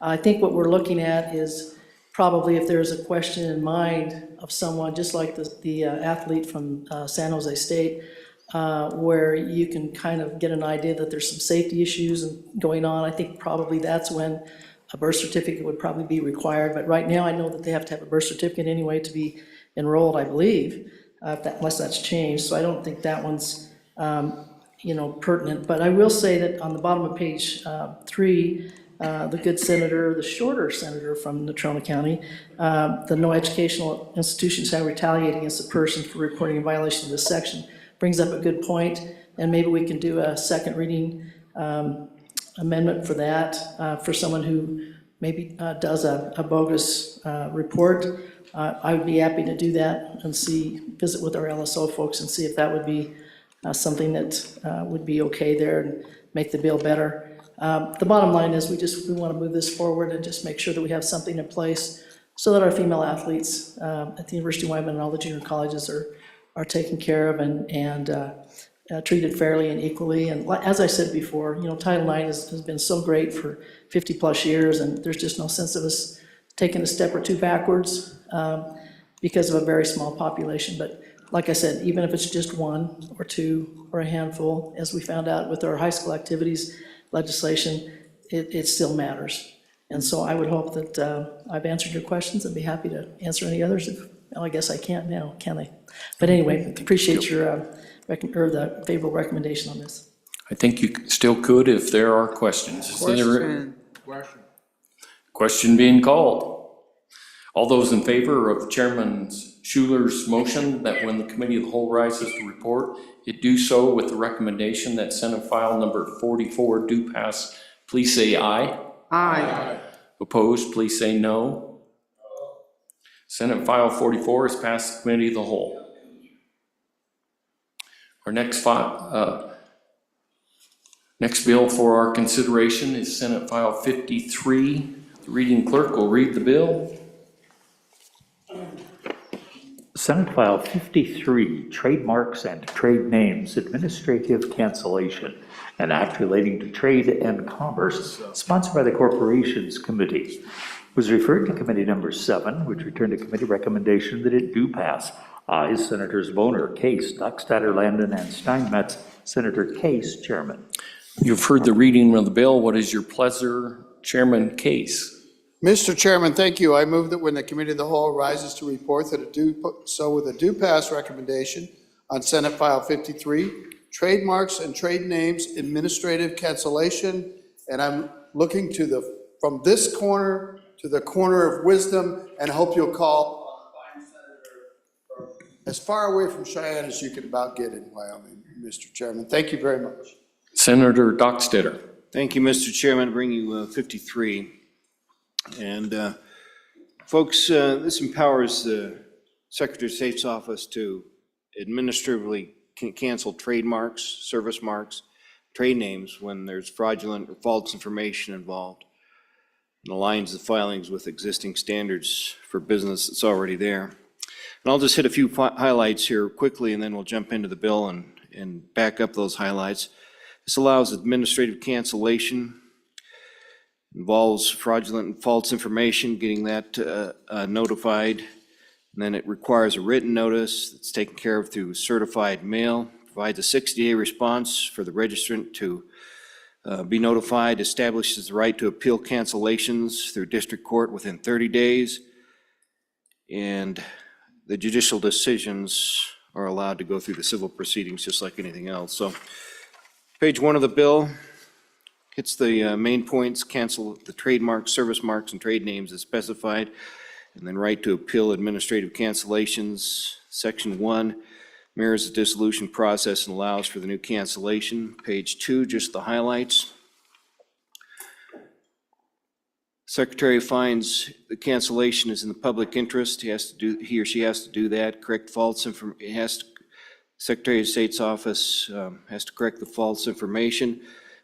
I think what we're looking at is probably if there's a question in mind of someone, just like the athlete from San Jose State, where you can kind of get an idea that there's some safety issues going on. I think probably that's when a birth certificate would probably be required. But right now, I know that they have to have a birth certificate anyway to be enrolled, I believe, unless that's changed. So I don't think that one's pertinent. But I will say that on the bottom of page 3, the good senator, the shorter senator from Natrona County, the no educational institution shall retaliate against a person for reporting a violation of this section, brings up a good point, and maybe we can do a second reading amendment for that, for someone who maybe does a bogus report, I would be happy to do that and visit with our LSO folks and see if that would be something that would be okay there and make the bill better. The bottom line is we want to move this forward and just make sure that we have something in place so that our female athletes at the University of Wyoming and all the junior colleges are taken care of and treated fairly and equally. And as I said before, Title IX has been so great for 50-plus years, and there's just no sense of us taking a step or two backwards because of a very small population. But like I said, even if it's just one or two or a handful, as we found out with our high school activities legislation, it still matters. And so I would hope that I've answered your questions and be happy to answer any others. Well, I guess I can't now, can I? But anyway, appreciate your the favorable recommendation on this. I think you still could if there are questions. Question being called. All those in favor of Chairman Schuler's motion that when the committee of the whole rises to report, it do so with the recommendation that Senate file number 44 do pass, please say aye. Aye. Opposed, please say no. Senate file 44 is passed the committee of the whole. Our next bill for our consideration is Senate file 53. The reading clerk will read the bill. Senate File 53, Trademarks and Trade Names, Administrative Cancellation, an act relating to trade and commerce, sponsored by the Corporations Committee, was referred to Committee Number 7, which returned a committee recommendation that it do pass. Ayes, Senators Boner, Case, Dockstader, Landon, and Steinmetz. Senator Case, Chairman. You've heard the reading of the bill. What is your pleasure, Chairman Case? Mr. Chairman, thank you. I move that when the Committee of the Whole rises to report that it do so with a due pass recommendation on Senate File 53, trademarks and trade names, administrative cancellation, and I'm looking to from this corner to the corner of wisdom, and hope you'll call as far away from Cheyenne as you can about get in Wyoming, Mr. Chairman. Thank you very much. Senator Dockstader. Thank you, Mr. Chairman. I bring you 53. And folks, this empowers the Secretary of State's office to administratively cancel trademarks, service marks, trade names when there's fraudulent or false information involved, and aligns the filings with existing standards for business that's already there. And I'll just hit a few highlights here quickly, and then we'll jump into the bill and back up those highlights. This allows administrative cancellation, involves fraudulent and false information, getting that notified. And then it requires a written notice that's taken care of through certified mail, provides a 60-day response for the registrant to be notified, establishes the right to appeal cancellations through district court within 30 days, and the judicial decisions are allowed to go through the civil proceedings just like anything else. So page 1 of the bill hits the main points: cancel the trademarks, service marks, and trade names as specified, and then right to appeal administrative cancellations. Section 1 mirrors the dissolution process and allows for the new cancellation. Page 2, just the highlights. Secretary finds the cancellation is in the public interest. He or she has to do that. Correct false information. Secretary of State's office has to correct the false information.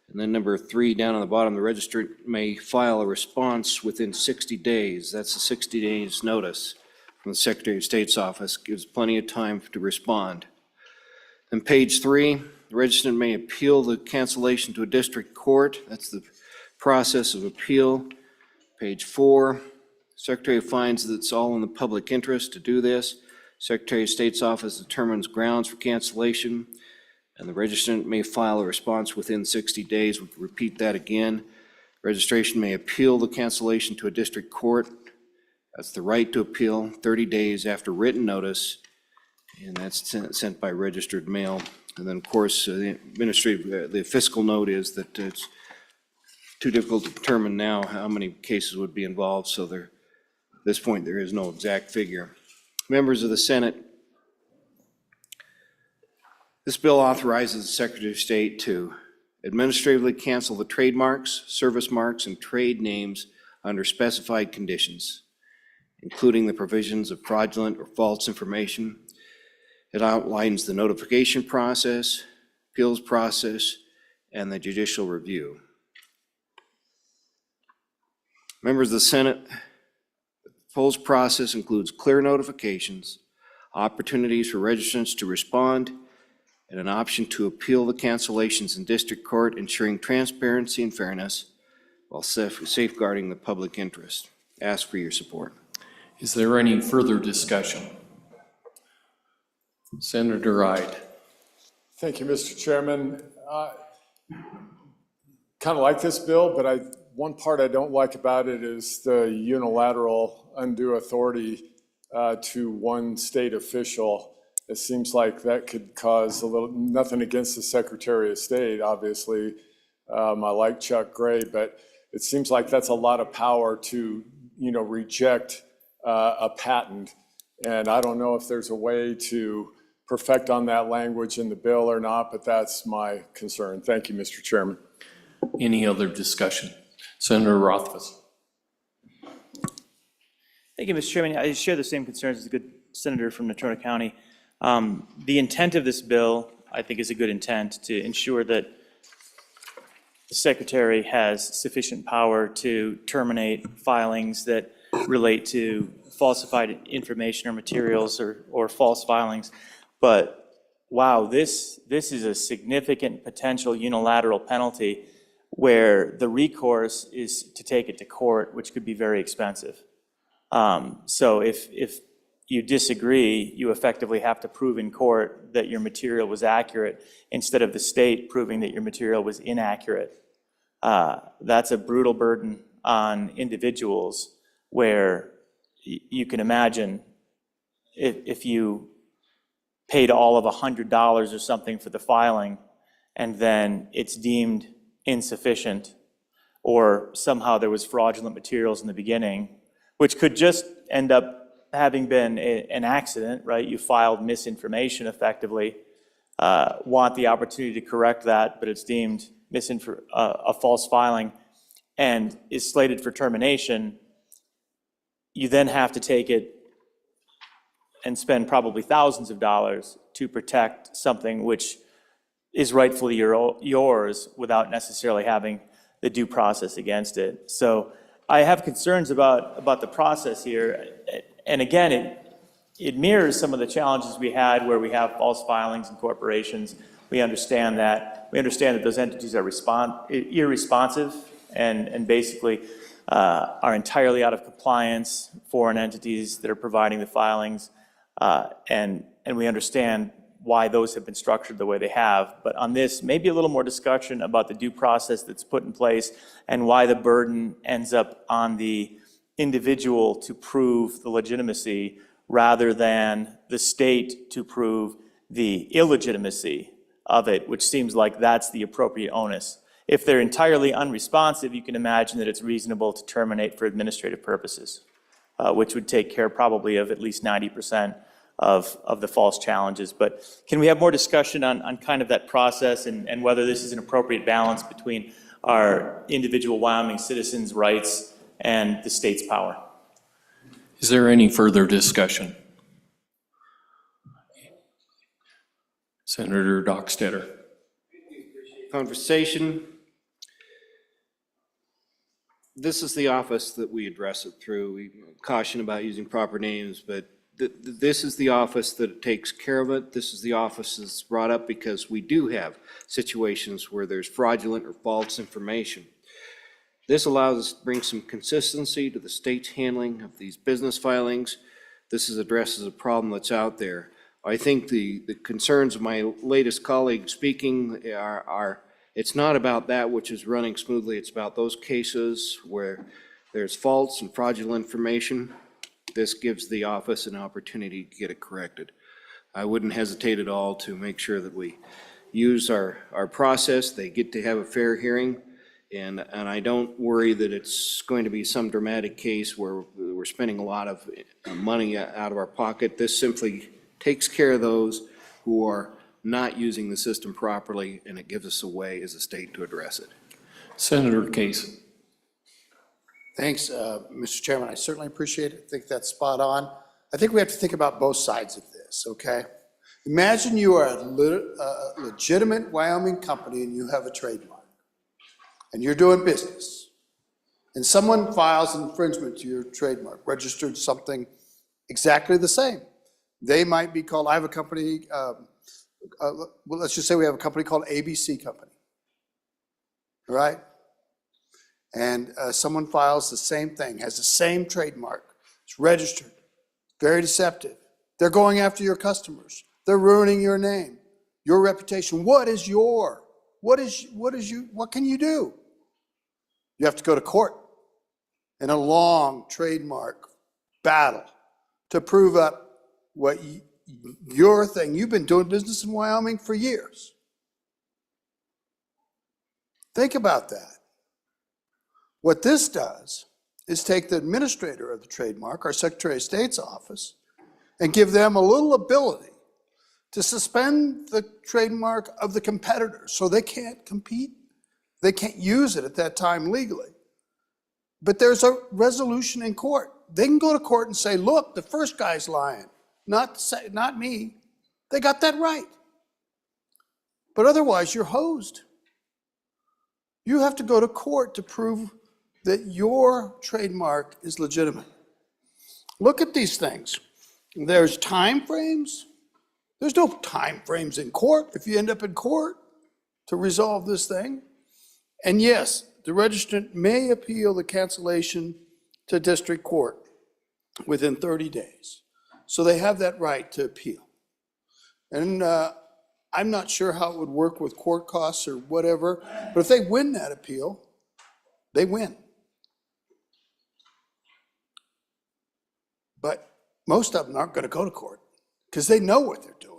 And then number 3, down on the bottom, the registrant may file a response within 60 days. That's a 60 days notice from the Secretary of State's office. Gives plenty of time to respond. Then page 3, the registrant may appeal the cancellation to a district court. That's the process of appeal. Page 4, Secretary finds that it's all in the public interest to do this. Secretary of State's office determines grounds for cancellation, and the registrant may file a response within 60 days. We can repeat that again. Registration may appeal the cancellation to a district court. That's the right to appeal 30 days after written notice, and that's sent by registered mail. And then, of course, the fiscal note is that it's too difficult to determine now how many cases would be involved, so at this point there is no exact figure. Members of the Senate, this bill authorizes the Secretary of State to administratively cancel the trademarks, service marks, and trade names under specified conditions. including the provisions of fraudulent or false information. It outlines the notification process, appeals process, and the judicial review. Members of the Senate, the proposed process includes clear notifications, opportunities for registrants to respond, and an option to appeal the cancellations in district court, ensuring transparency and fairness while safeguarding the public interest. Ask for your support. Is there any further discussion? Senator Ide. Thank you, Mr. Chairman. Kind of like this bill, but one part I don't like about it is the unilateral undue authority to one state official. It seems like that could cause nothing against the Secretary of State, obviously. I like Chuck Gray, but it seems like that's a lot of power to, reject a patent. And I don't know if there's a way to perfect on that language in the bill or not, but that's my concern. Thank you, Mr. Chairman. Any other discussion? Senator Rothfuss. Thank you, Mr. Chairman. I share the same concerns as the good senator from Natrona County. The intent of this bill, I think, is a good intent to ensure that the Secretary has sufficient power to terminate filings that relate to falsified information or materials or false filings. But wow, this is a significant potential unilateral penalty where the recourse is to take it to court, which could be very expensive. So if you disagree, you effectively have to prove in court that your material was accurate instead of the state proving that your material was inaccurate. That's a brutal burden on individuals where you can imagine if you paid all of $100 or something for the filing and then it's deemed insufficient, or somehow there was fraudulent materials in the beginning, which could just end up having been an accident, right? You filed misinformation effectively, want the opportunity to correct that, but it's deemed a false filing and is slated for termination. You then have to take it and spend probably thousands of dollars to protect something which is rightfully yours without necessarily having the due process against it. So I have concerns about the process here. And again, it mirrors some of the challenges we had where we have false filings in corporations. We understand that. We understand that those entities are irresponsive and basically are entirely out of compliance, foreign entities that are providing the filings. And we understand why those have been structured the way they have. But on this, maybe a little more discussion about the due process that's put in place and why the burden ends up on the individual to prove the legitimacy rather than the state to prove the illegitimacy of it, which seems like that's the appropriate onus. If they're entirely unresponsive, you can imagine that it's reasonable to terminate for administrative purposes, which would take care probably of at least 90% of the false challenges. But can we have more discussion on kind of that process and whether this is an appropriate balance between our individual Wyoming citizens' rights and the state's power? Is there any further discussion? Senator Dockstader. Conversation. This is the office that we address it through. We caution about using proper names, but this is the office that takes care of it. This is the office that's brought up because we do have situations where there's fraudulent or false information. This allows us to bring some consistency to the state's handling of these business filings. This addresses a problem that's out there. I think the concerns of my latest colleague speaking are it's not about that which is running smoothly. It's about those cases where there's false and fraudulent information. This gives the office an opportunity to get it corrected. I wouldn't hesitate at all to make sure that we use our process. They get to have a fair hearing. And I don't worry that it's going to be some dramatic case where we're spending a lot of money out of our pocket. This simply takes care of those who are not using the system properly, and it gives us a way as a state to address it. Senator Case. Thanks, Mr. Chairman. I certainly appreciate it. I think that's spot on. I think we have to think about both sides of this, okay? Imagine you are a legitimate Wyoming company and you have a trademark, and you're doing business, and someone files infringement to your trademark, registered something exactly the same. They might be called, I have a company, well, let's just say we have a company called ABC Company, all right? And someone files the same thing, has the same trademark, it's registered, very deceptive. They're going after your customers. They're ruining your name, your reputation. What can you do? You have to go to court in a long trademark battle to prove up what your thing. You've been doing business in Wyoming for years. Think about that. What this does is take the administrator of the trademark, our Secretary of State's office, and give them a little ability to suspend the trademark of the competitor so they can't compete. They can't use it at that time legally. But there's a resolution in court. They can go to court and say, look, the first guy's lying, not me. They got that right. But otherwise, you're hosed. You have to go to court to prove that your trademark is legitimate. Look at these things. There's time frames. There's no time frames in court if you end up in court to resolve this thing. And yes, the registrant may appeal the cancellation to district court within 30 days. So they have that right to appeal. And I'm not sure how it would work with court costs or whatever, but if they win that appeal, they win. But most of them aren't going to go to court because they know what they're doing.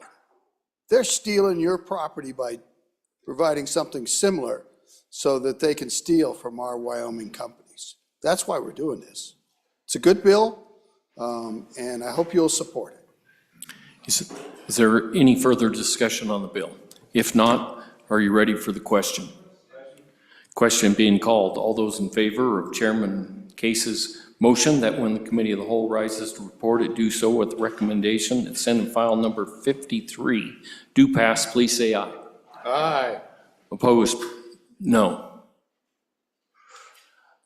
They're stealing your property by providing something similar so that they can steal from our Wyoming companies. That's why we're doing this. It's a good bill, and I hope you'll support it. Is there any further discussion on the bill? If not, are you ready for the question? Question being called. All those in favor of Chairman Case's motion that when the Committee of the Whole rises to report it, do so with recommendation that Senate File number 53 do pass, please say aye. Aye. Opposed? No.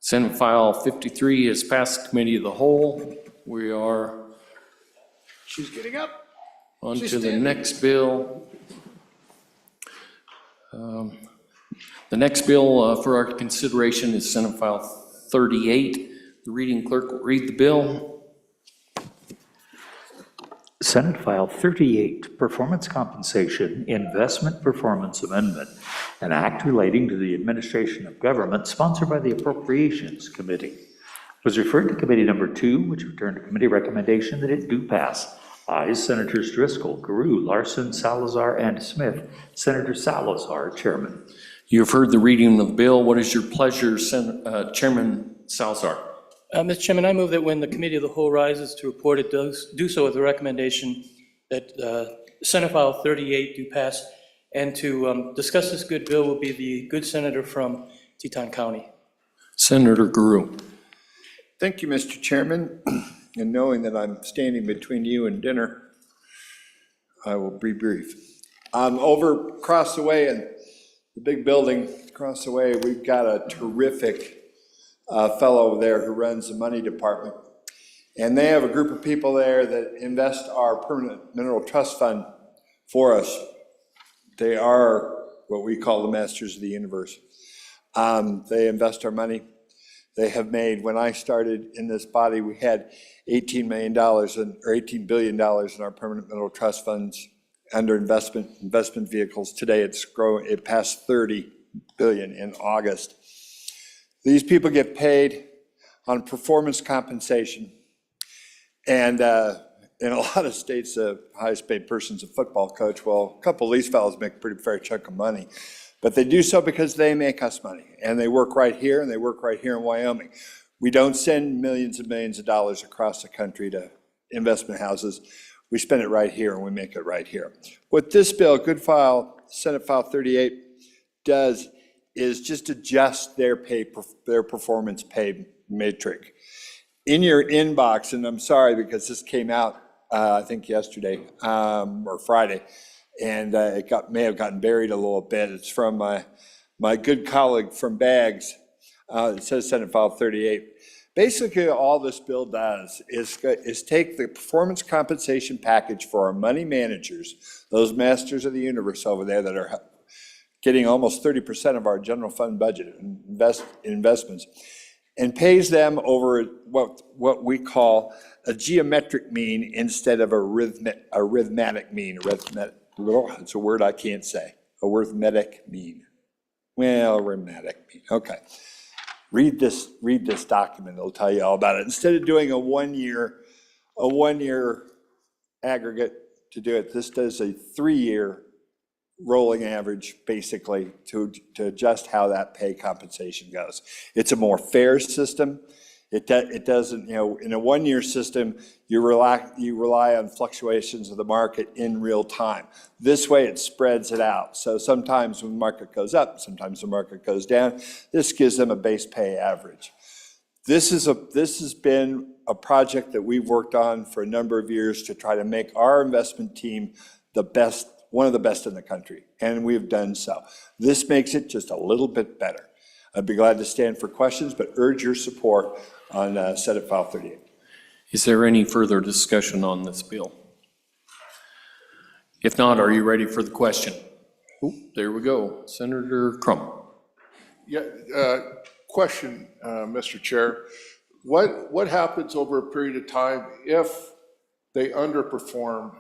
Senate File 53 has passed Committee of the Whole. We are She's getting up. on to the next bill. The next bill for our consideration is Senate File 38. The reading clerk will read the bill. Senate File 38, Performance Compensation Investment Performance Amendment, an act relating to the administration of government sponsored by the Appropriations Committee. Was referred to Committee Number 2, which returned to committee recommendation that it do pass. Ayes, Senators Driscoll, Carew, Larson, Salazar, and Smith. Senator Salazar, Chairman. You've heard the reading of the bill. What is your pleasure, Chairman Salazar? Mr. Chairman, I move that when the Committee of the Whole rises to report it, do so with the recommendation that Senate File 38 do pass, and to discuss this good bill will be the good senator from Teton County. Senator Carew. Thank you, Mr. Chairman. And knowing that I'm standing between you and dinner, I will be brief. Over across the way in the big building across the way, we've got a terrific fellow there who runs the money department. And they have a group of people there that invest our permanent mineral trust fund for us. They are what we call the masters of the universe. They invest our money. They have made, when I started in this body, we had $18 billion in our permanent mineral trust funds under investment vehicles. Today it's grown, it passed 30 billion in August. These people get paid on performance compensation. And in a lot of states, the highest paid person's a football coach. Well, a couple of these fellows make a pretty fair chunk of money. But they do so because they make us money. And they work right here, and they work right here in Wyoming. We don't send millions and millions of dollars across the country to investment houses. We spend it right here, and we make it right here. What this bill, Senate File 38, does is just adjust their performance pay matrix. In your inbox, and I'm sorry because this came out, I think yesterday or Friday, and it may have gotten buried a little bit. It's from my good colleague from Bags. It says Senate File 38. Basically, all this bill does is take the performance compensation package for our money managers, those masters of the universe over there that are getting almost 30% of our general fund budget investments, and pays them over what we call a geometric mean instead of a arithmetic mean. It's a word I can't say. A arithmetic mean. Well, arithmetic mean. Okay. Read this document. It'll tell you all about it. Instead of doing a one-year aggregate to do it, this does a 3-year rolling average, basically, to adjust how that pay compensation goes. It's a more fair system. It doesn't, in a one-year system, you rely on fluctuations of the market in real time. This way, it spreads it out. So sometimes when the market goes up, sometimes the market goes down. This gives them a base pay average. This has been a project that we've worked on for a number of years to try to make our investment team the best, one of the best in the country, and we've done so. This makes it just a little bit better. I'd be glad to stand for questions, but urge your support on Senate File 38. Is there any further discussion on this bill? If not, are you ready for the question? Ooh, there we go. Senator Crum. Yeah, question, Mr. Chair. What happens over a period of time if they underperform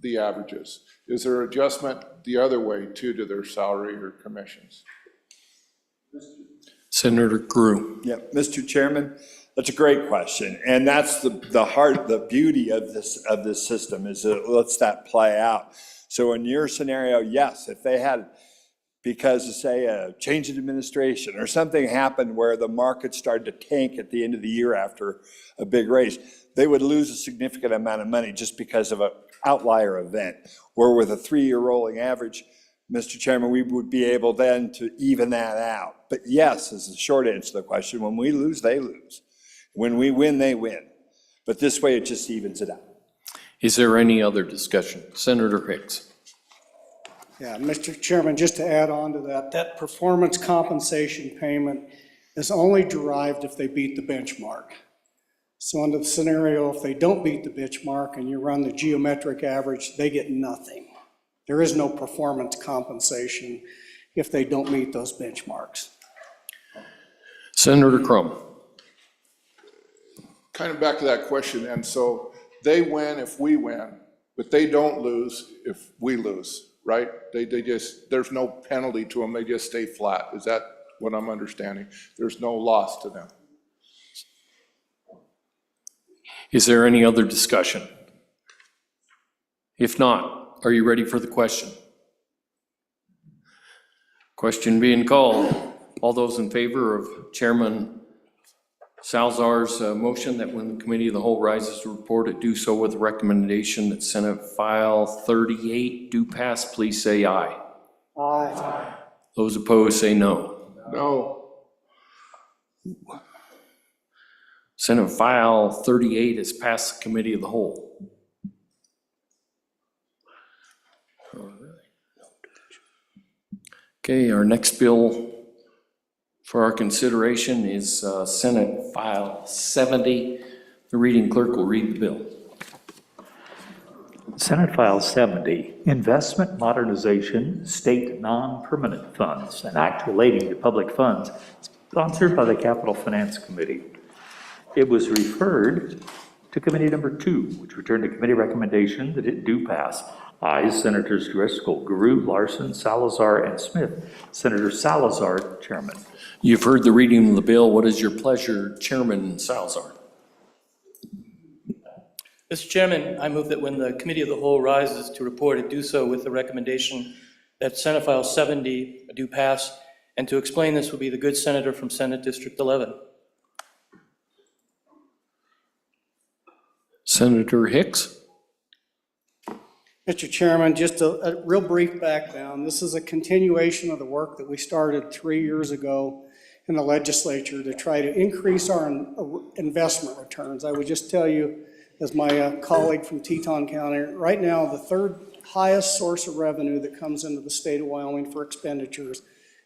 the averages? Is there adjustment the other way too to their salary or commissions? Senator Grew. Yeah, Mr. Chairman, that's a great question, and that's the beauty of this system is it lets that play out. So in your scenario, yes, if they had, because of say a change in administration or something happened where the market started to tank at the end of the year after a big raise, they would lose a significant amount of money just because of an outlier event. Where with a 3-year rolling average, Mr. Chairman, we would be able then to even that out. But yes, is the short answer to the question. When we lose, they lose. When we win, they win. But this way, it just evens it out. Is there any other discussion? Senator Hicks. Yeah, Mr. Chairman, just to add on to that performance compensation payment is only derived if they beat the benchmark. So under the scenario, if they don't beat the benchmark and you run the geometric average, they get nothing. There is no performance compensation if they don't meet those benchmarks. Senator Crum. Kind of back to that question, and so they win if we win, but they don't lose if we lose, right? They just, there's no penalty to them, they just stay flat. Is that what I'm understanding? There's no loss to them. Is there any other discussion? If not, are you ready for the question? Question being called. All those in favor of Chairman Salazar's motion that when the Committee of the Whole rises to report it, do so with the recommendation that Senate File 38 do pass, please say aye. Aye. Those opposed say no. No. Senate File 38 has passed the Committee of the Whole. Okay, our next bill for our consideration is Senate File 70. The reading clerk will read the bill. Senate File 70, Investment Modernization State Non-Permanent Funds, an act relating to public funds, sponsored by the Capital Finance Committee. It was referred to Committee Number 2, which returned a committee recommendation that it do pass. Ayes, Senators Driscoll, Grew, Larson, Salazar, and Smith. Senator Salazar, Chairman. You've heard the reading of the bill. What is your pleasure, Chairman Salazar? Mr. Chairman, I move that when the Committee of the Whole rises to report it, do so with the recommendation that Senate File 70 do pass, and to explain this will be the good senator from Senate District 11. Senator Hicks. Mr. Chairman, just a real brief background. This is a continuation of the work that we started 3 years ago in the legislature to try to increase our investment returns. I would just tell you, as my colleague from Teton County, right now, the third highest source of revenue that comes into the state of Wyoming for expenditures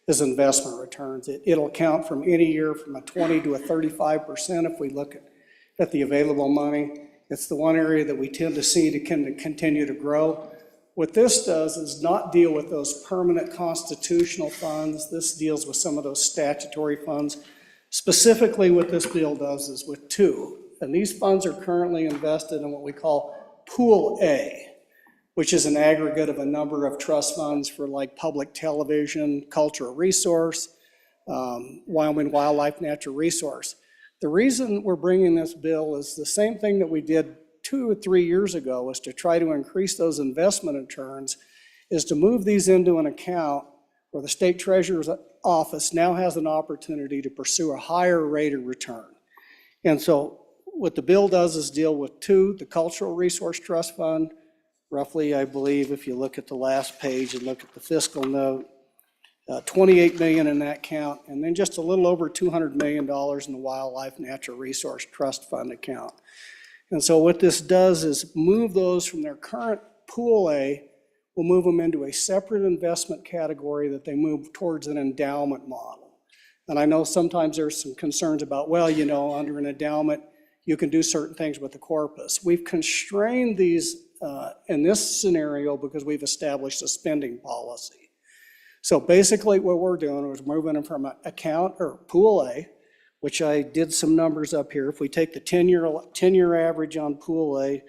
is investment returns. It'll count from any year from a 20 to a 35% if we look at the available money. It's the one area that we tend to see to continue to grow. What this does is not deal with those permanent constitutional funds. This deals with some of those statutory funds. Specifically, what this bill does is with two, and these funds are currently invested in what we call Pool A, which is an aggregate of a number of trust funds for like public television, cultural resource, Wyoming Wildlife Natural Resource. The reason we're bringing this bill is the same thing that we did 2 or 3 years ago, was to try to increase those investment returns, is to move these into an account where the state treasurer's office now has an opportunity to pursue a higher rate of return. And so what the bill does is deal with two, the Cultural Resource Trust Fund, roughly, I believe, if you look at the last page and look at the fiscal note, 28 million in that account, and then just a little over $200 million in the Wildlife Natural Resource Trust Fund account. And so what this does is move those from their current Pool A, we'll move them into a separate investment category that they move towards an endowment model. And I know sometimes there's some concerns about, well, you know, under an endowment, you can do certain things with the corpus. We've constrained these in this scenario because we've established a spending policy. So basically what we're doing is moving them from an account or Pool A, which I did some numbers up here. If we take the 10-year average on Pool A,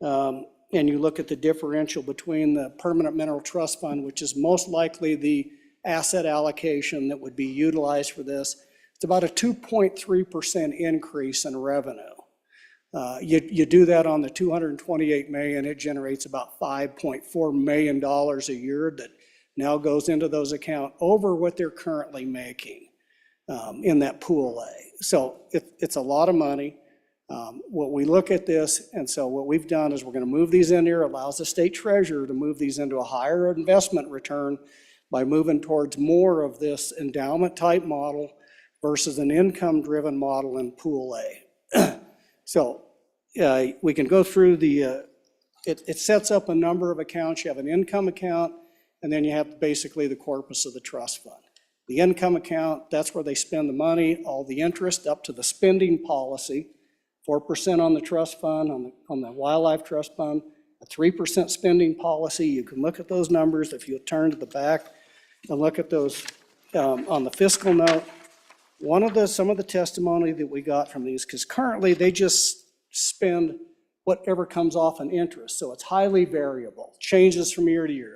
and you look at the differential between the Permanent Mineral Trust Fund, which is most likely the asset allocation that would be utilized for this, it's about a 2.3% increase in revenue. You do that on the 228 million, it generates about $5.4 million a year that now goes into those accounts over what they're currently making in that Pool A. So it's a lot of money. What we look at this, and so what we've done is we're going to move these in here, allows the state treasurer to move these into a higher investment return by moving towards more of this endowment type model versus an income driven model in Pool A. So we can go through it sets up a number of accounts. You have an income account, and then you have basically the corpus of the trust fund. The income account, that's where they spend the money, all the interest up to the spending policy, 4% on the trust fund, on the wildlife trust fund, a 3% spending policy. You can look at those numbers if you turn to the back and look at those on the fiscal note. Some of the testimony that we got from these, because currently they just spend whatever comes off in interest, so it's highly variable, changes from year to year.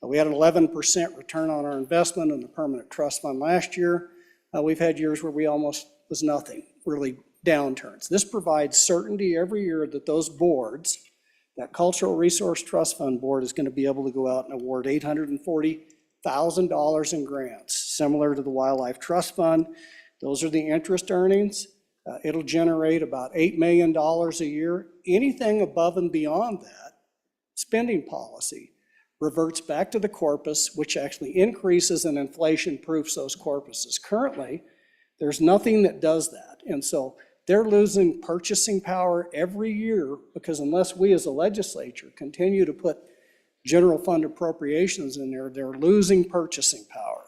We had an 11% return on our investment in the permanent trust fund last year. We've had years where we almost was nothing, really downturns. This provides certainty every year that those boards, that Cultural Resource Trust Fund board is going to be able to go out and award $840,000 in grants, similar to the Wildlife Trust Fund. Those are the interest earnings. It'll generate about $8 million a year. Anything above and beyond that, spending policy, reverts back to the corpus, which actually increases and inflation-proofs those corpuses. Currently, there's nothing that does that. And so they're losing purchasing power every year because unless we as a legislature continue to put general fund appropriations in there, they're losing purchasing power.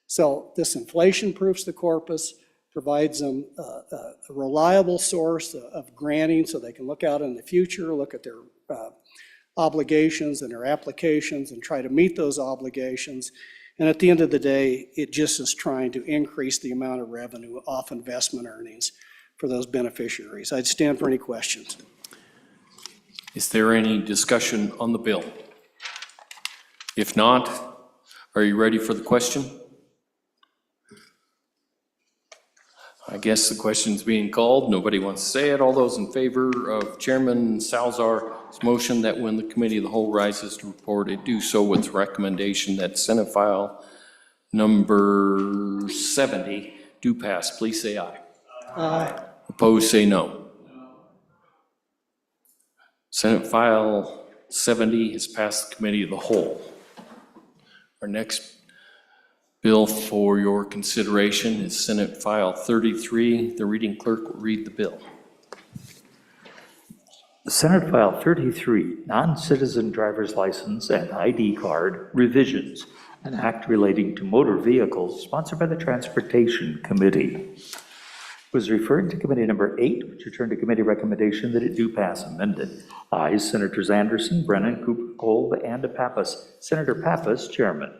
So this inflation-proofs the corpus, provides them a reliable source of granting so they can look out in the future, look at their obligations and their applications and try to meet those obligations. And at the end of the day, it just is trying to increase the amount of revenue off investment earnings for those beneficiaries. I'd stand for any questions. Is there any discussion on the bill? If not, are you ready for the question? I guess the question's being called. Nobody wants to say it. All those in favor of Chairman Salzar's motion that when the Committee of the Whole rises to report, it do so with recommendation that Senate File number 70 do pass, please say aye. Aye. Opposed, say no. Senate File 70 has passed the Committee of the Whole. Our next Bill for your consideration is Senate File 33. The reading clerk will read the bill. Senate File 33, Non-Citizen Driver's License and ID Card Revisions, an act relating to motor vehicles sponsored by the Transportation Committee. Was referred to Committee Number 8, which returned to committee recommendation that it do pass amended. Ayes, Senators Anderson, Brennan, Cooper, Kolb, and Pappas. Senator Pappas, Chairman.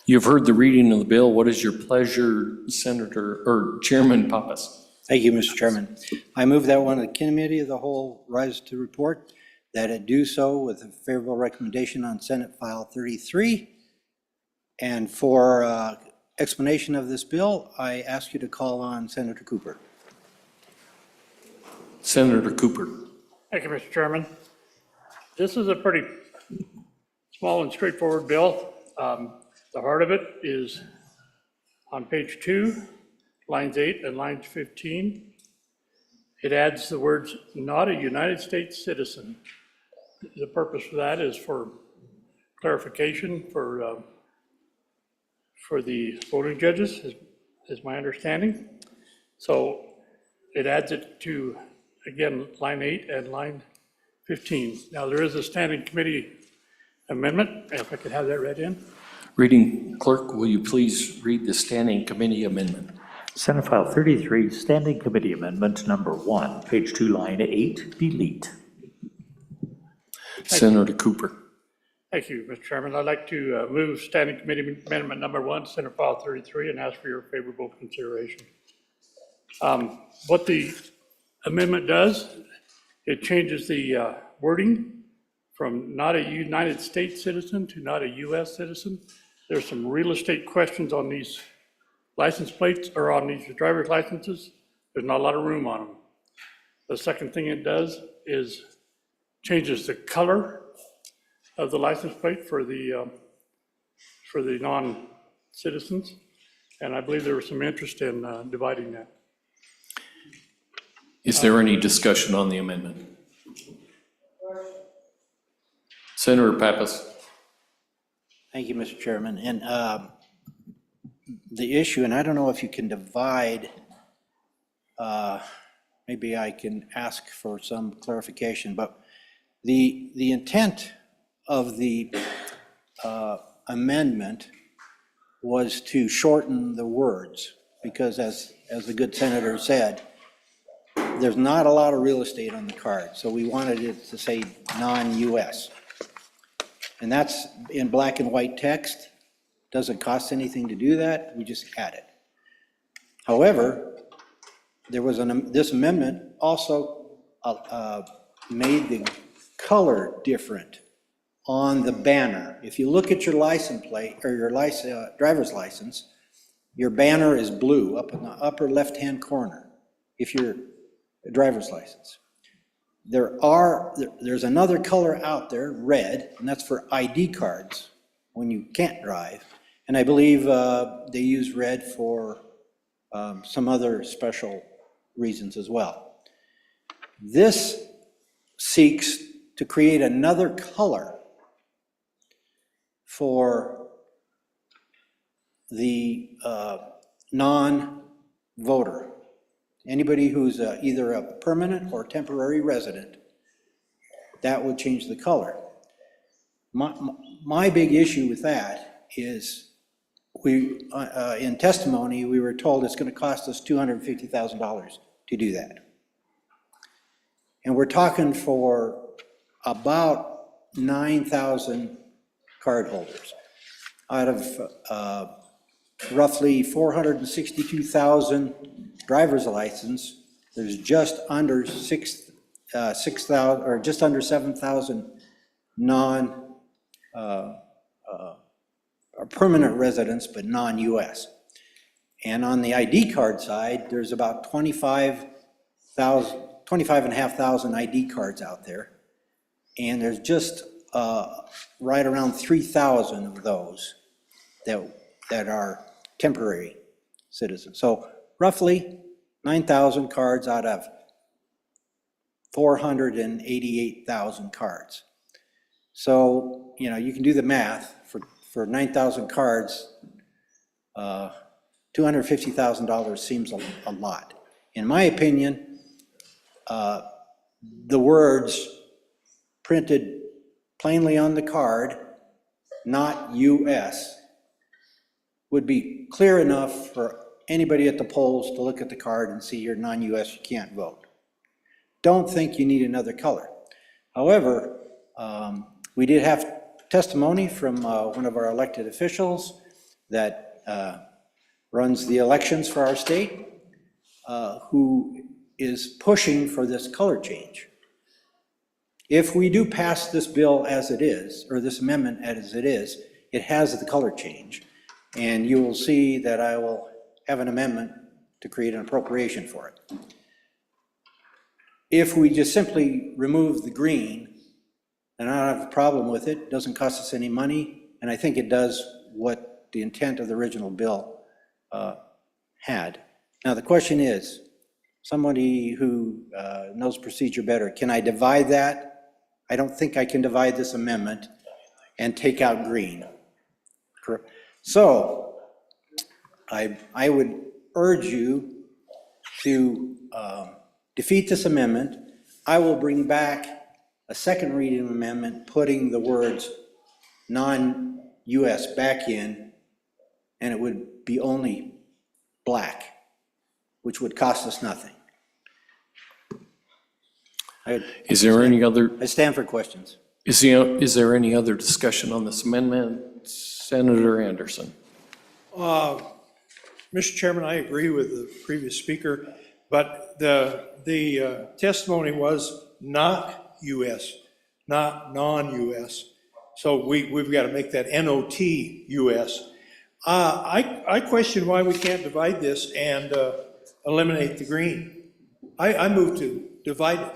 You've heard the reading of the bill. What is your pleasure, Chairman Pappas? Thank you, Mr. Chairman. I move that one of the Committee of the Whole rise to report, that it do so with a favorable recommendation on Senate File 33. And for explanation of this bill, I ask you to call on Senator Cooper. Senator Cooper. Thank you, Mr. Chairman. This is a pretty small and straightforward bill. The heart of it is on page 2, lines 8 and lines 15. It adds the words, "not a United States citizen." The purpose for that is for clarification for the voting judges, is my understanding. So it adds it to, again, line 8 and line 15. Now, there is a standing committee amendment, if I could have that read in. Reading clerk, will you please read the standing committee amendment? Senate File 33, Standing Committee Amendment Number 1, page 2, line 8, delete. Senator Cooper. Thank you, Mr. Chairman. I'd like to move standing committee amendment number 1, Senate File 33, and ask for your favorable consideration. What the amendment does, it changes the wording from not a United States citizen to not a US citizen. There's some real estate questions on these license plates, or on these driver's licenses. There's not a lot of room on them. The second thing it does is changes the color of the license plate for the non-citizens, and I believe there was some interest in dividing that. Is there any discussion on the amendment? Senator Pappas. Thank you, Mr. Chairman. And the issue, and I don't know if you can divide, maybe I can ask for some clarification, but the intent of the amendment was to shorten the words, because as the good senator said, there's not a lot of real estate on the card, so we wanted it to say non-US. And that's in black and white text. Doesn't cost anything to do that, we just add it. However, there was this amendment also made the color different on the banner. If you look at your license plate, or your driver's license, your banner is blue up in the upper left-hand corner, if you're a driver's license. There's another color out there, red, and that's for ID cards when you can't drive. And I believe they use red for some other special reasons as well. This seeks to create another color for the non-voter. Anybody who's either a permanent or temporary resident, that would change the color. My big issue with that is in testimony, we were told it's going to cost us $250,000 to do that. And we're talking for about 9,000 cardholders out of roughly 462,000 driver's license. There's just under 6,000 or just under 7,000 permanent residents, but non-US. And on the ID card side, there's about 25,500 ID cards out there. And there's just right around 3,000 of those that are temporary citizens. So roughly 9,000 cards out of 488,000 cards. So, you can do the math for 9,000 cards. $250,000 seems a lot. In my opinion, the words printed plainly on the card, not US, would be clear enough for anybody at the polls to look at the card and see you're non-US, you can't vote. Don't think you need another color. However, we did have testimony from one of our elected officials that runs the elections for our state, who is pushing for this color change. If we do pass this bill as it is, or this amendment as it is, it has the color change. And you will see that I will have an amendment to create an appropriation for it. If we just simply remove the green, then I don't have a problem with it. It doesn't cost us any money, and I think it does what the intent of the original bill had. Now, the question is, somebody who knows procedure better, can I divide that? I don't think I can divide this amendment and take out green. So I would urge you to defeat this amendment. I will bring back a second reading amendment putting the words non-US back in, and it would be only black, which would cost us nothing. Is there any other? I stand for questions. Is there any other discussion on this amendment? Senator Anderson. Mr. Chairman, I agree with the previous speaker, but the testimony was not US, not non-US. So we've got to make that NOT US. I question why we can't divide this and eliminate the green. I move to divide it.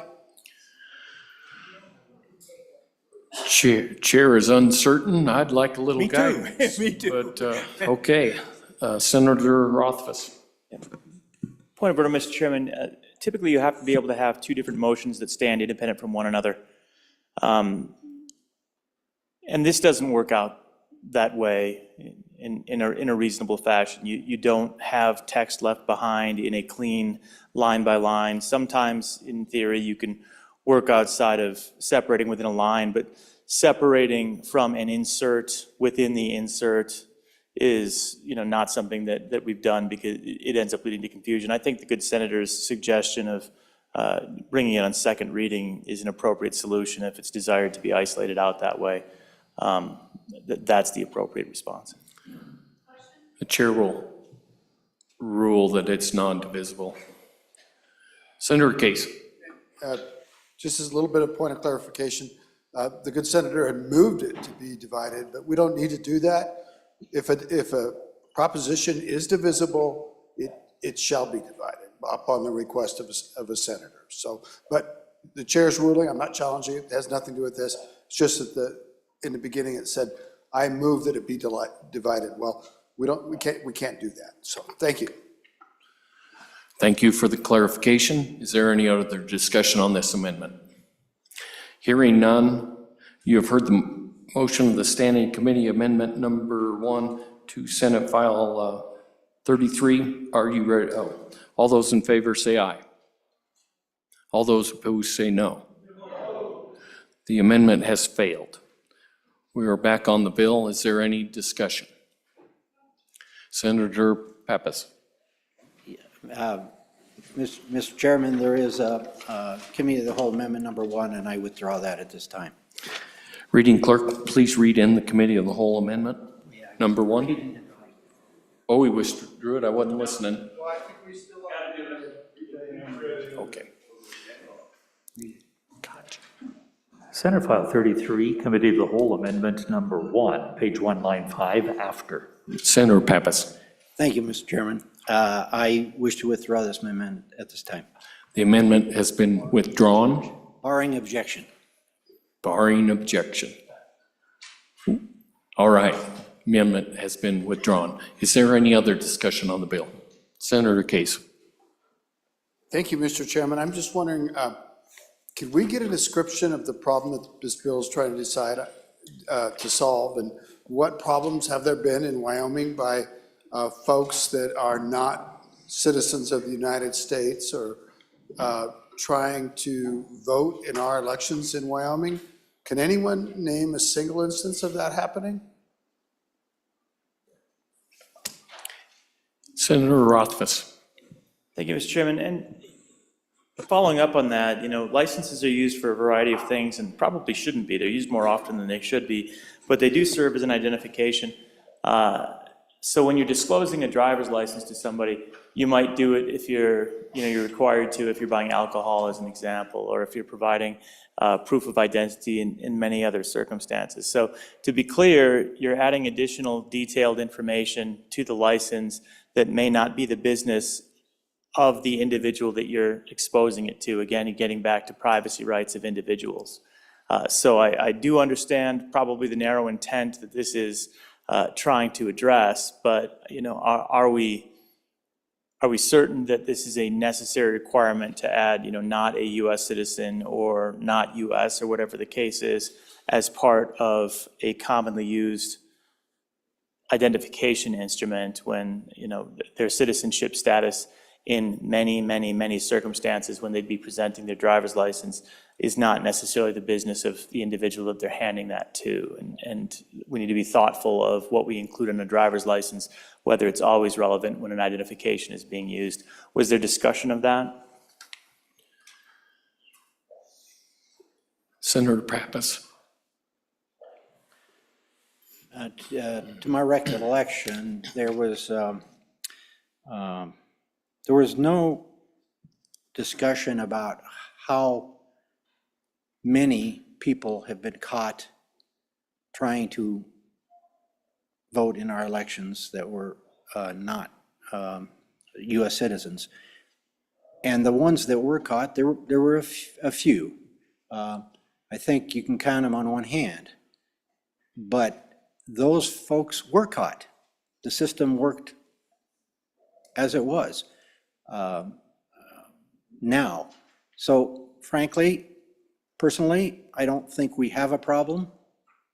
Chair is uncertain. I'd like a little Me too. guidance. Me too. But, okay. Senator Rothfuss. Point of order, Mr. Chairman. Typically, you have to be able to have two different motions that stand independent from one another. And this doesn't work out that way in a reasonable fashion. You don't have text left behind in a clean line by line. Sometimes, in theory, you can work outside of separating within a line, but separating from an insert within the insert is, not something that we've done because it ends up leading to confusion. I think the good senator's suggestion of bringing it on second reading is an appropriate solution if it's desired to be isolated out that way. That's the appropriate response. The chair will rule that it's non-divisible. Senator Case. Just as a little bit of point of clarification, the good senator had moved it to be divided, but we don't need to do that. If a proposition is divisible, it shall be divided upon the request of a senator. So, but the chair's ruling, I'm not challenging it, it has nothing to do with this. It's just that in the beginning it said, I move that it be divided. Well, we can't do that. So, thank you. Thank you for the clarification. Is there any other discussion on this amendment? Hearing none, you have heard the motion of the Standing Committee Amendment Number 1 to Senate File 33. Are you ready? Oh, all those in favor say aye. All those opposed say no. The amendment has failed. We are back on the bill. Is there any discussion? Senator Pappas. Mr. Chairman, there is a Committee of the Whole Amendment Number 1, and I withdraw that at this time. Reading clerk, please read in the Committee of the Whole Amendment Number 1. Oh, we withdrew it. I wasn't listening. Well, I think we still have to do it. Okay. Senate File 33, Committee of the Whole Amendment Number 1, page 1, line 5, after. Senator Pappas. Thank you, Mr. Chairman. I wish to withdraw this amendment at this time. The amendment has been withdrawn. Barring objection. Barring objection. All right, amendment has been withdrawn. Is there any other discussion on the bill? Senator Case. Thank you, Mr. Chairman. I'm just wondering, could we get a description of the problem that this bill is trying to decide to solve, and what problems have there been in Wyoming by folks that are not citizens of the United States or trying to vote in our elections in Wyoming? Can anyone name a single instance of that happening? Senator Rothfuss. Thank you, Mr. Chairman. And following up on that, licenses are used for a variety of things and probably shouldn't be. They're used more often than they should be, but they do serve as an identification. So when you're disclosing a driver's license to somebody, you might do it if you're required to if you're buying alcohol, as an example, or if you're providing proof of identity in many other circumstances. So to be clear, you're adding additional detailed information to the license that may not be the business of the individual that you're exposing it to. Again, you're getting back to privacy rights of individuals. So I do understand probably the narrow intent that this is trying to address, but are we certain that this is a necessary requirement to add, not a U.S. citizen or not U.S. or whatever the case is as part of a commonly used identification instrument when, their citizenship status in many, many, many circumstances when they'd be presenting their driver's license is not necessarily the business of the individual that they're handing that to. And we need to be thoughtful of what we include in a driver's license, whether it's always relevant when an identification is being used. Was there discussion of that? Senator Pappas. To my recollection, there was no discussion about how many people have been caught trying to vote in our elections that were not U.S. citizens. And the ones that were caught, there were a few. I think you can count them on one hand. But those folks were caught. The system worked as it was now. So frankly, personally, I don't think we have a problem.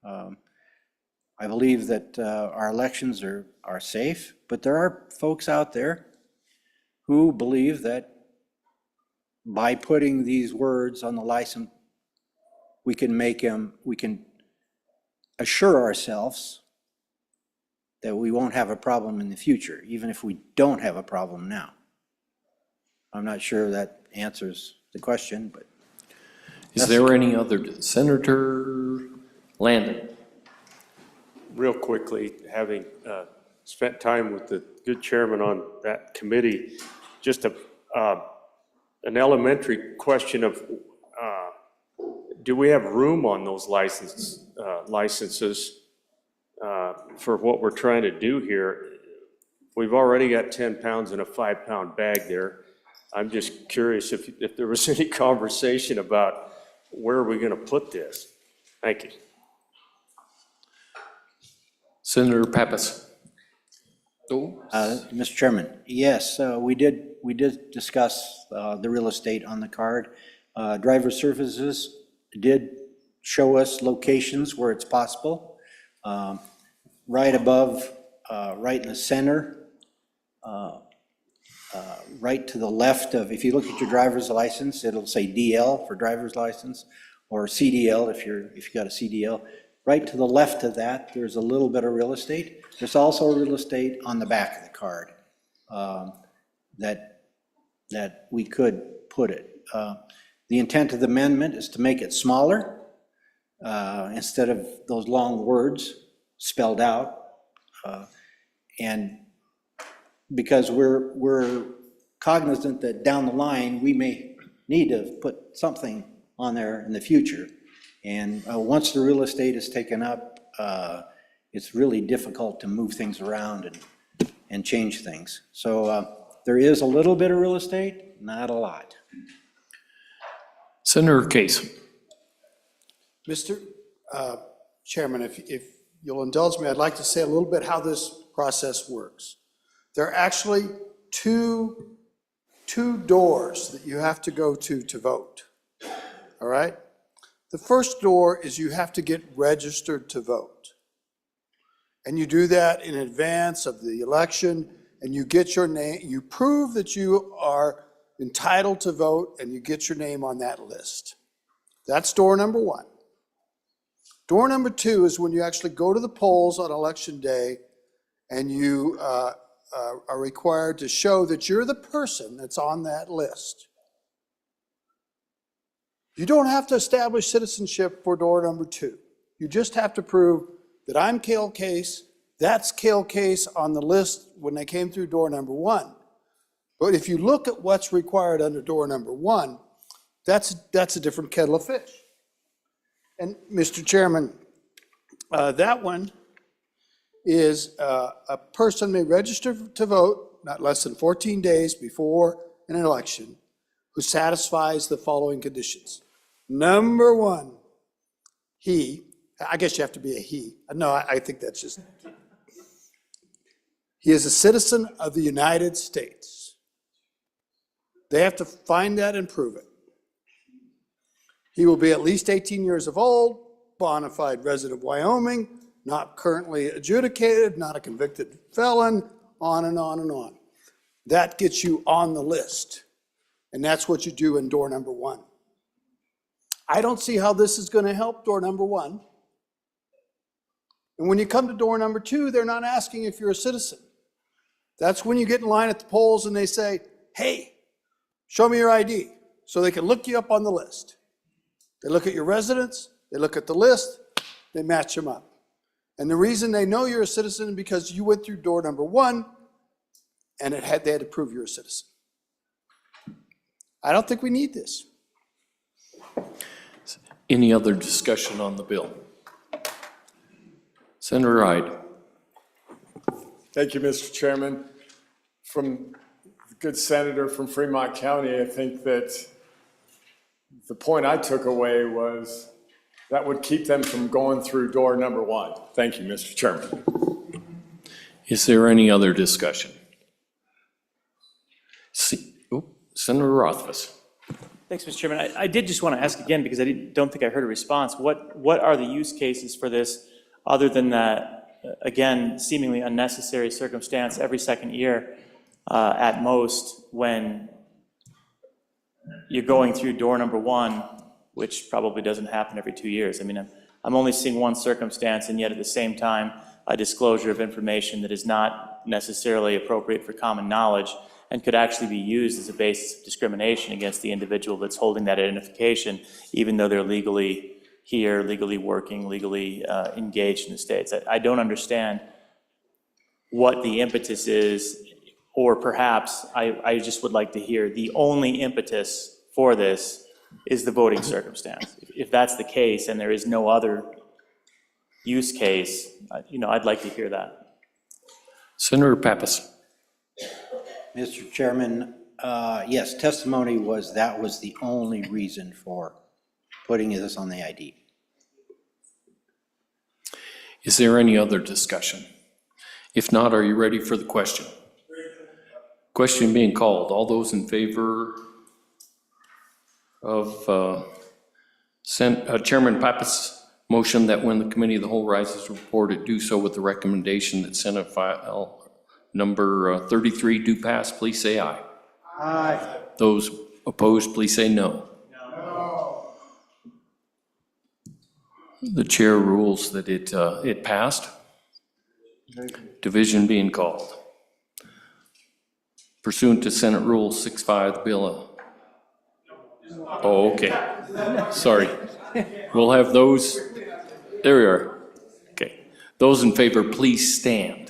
I believe that our elections are safe, but there are folks out there who believe that by putting these words on the license, we can assure ourselves that we won't have a problem in the future, even if we don't have a problem now. I'm not sure that answers the question, but. Is there any other? Senator Landon. Real quickly, having spent time with the good chairman on that committee, just an elementary question of, do we have room on those licenses for what we're trying to do here? We've already got 10 pounds in a 5-pound bag there. I'm just curious if there was any conversation about where are we going to put this? Thank you. Senator Pappas. Mr. Chairman, yes, we did discuss the real estate on the card. Driver Services did show us locations where it's possible. Right above, right in the center, right to the left of, if you look at your driver's license, it'll say DL for driver's license, or CDL if you've got a CDL. Right to the left of that, there's a little bit of real estate. There's also real estate on the back of the card that we could put it. The intent of the amendment is to make it smaller instead of those long words spelled out. And because we're cognizant that down the line, we may need to put something on there in the future. And once the real estate is taken up, it's really difficult to move things around and change things. So there is a little bit of real estate, not a lot. Senator Case. Mr. Chairman, if you'll indulge me, I'd like to say a little bit how this process works. There are actually two doors that you have to go to vote, all right? The first door is you have to get registered to vote. and you do that in advance of the election, and you get your name, you prove that you are entitled to vote, and you get your name on that list. That's door number one. Door number two is when you actually go to the polls on election day, and you are required to show that you're the person that's on that list. You don't have to establish citizenship for door number two. You just have to prove that I'm Cale Case, that's Cale Case on the list when they came through door number one. But if you look at what's required under door number one, that's a different kettle of fish. And Mr. Chairman, that one is a person may register to vote not less than 14 days before an election who satisfies the following conditions. Number one, I guess you have to be a he. No, I think that's just, he is a citizen of the United States. They have to find that and prove it. He will be at least 18 years of old, bona fide resident of Wyoming, not currently adjudicated, not a convicted felon, on and on and on. That gets you on the list. And that's what you do in door number one. I don't see how this is going to help door number one. And when you come to door number two, they're not asking if you're a citizen. That's when you get in line at the polls and they say, hey, show me your ID, so they can look you up on the list. They look at your residence, they look at the list, they match them up. And the reason they know you're a citizen is because you went through door number one and they had to prove you're a citizen. I don't think we need this. Any other discussion on the bill? Senator Hyde. Thank you, Mr. Chairman. From the good senator from Fremont County, I think that the point I took away was that would keep them from going through door number one. Thank you, Mr. Chairman. Is there any other discussion? Senator Rothfuss. Thanks, Mr. Chairman. I did just want to ask again, because I don't think I heard a response. What are the use cases for this, other than that, again, seemingly unnecessary circumstance every second year at most, when you're going through door number one, which probably doesn't happen every 2 years. I mean, I'm only seeing one circumstance, and yet at the same time, a disclosure of information that is not necessarily appropriate for common knowledge and could actually be used as a basis of discrimination against the individual that's holding that identification, even though they're legally here, legally working, legally engaged in the States. I don't understand what the impetus is, or perhaps I just would like to hear the only impetus for this is the voting circumstance. If that's the case and there is no other use case, I'd like to hear that. Senator Pappas. Mr. Chairman, yes, testimony was that was the only reason for putting this on the ID. Is there any other discussion? If not, are you ready for the question? Question being called. All those in favor of Chairman Pappas' motion that when the Committee of the Whole rises reported, do so with the recommendation that Senate File number 33 do pass, please say aye. Aye. Those opposed, please say no. No. The chair rules that it passed. Division being called. Pursuant to Senate Rule 6.5, the bill. Oh, okay. Sorry. We'll have those. There we are. Okay. Those in favor, please stand.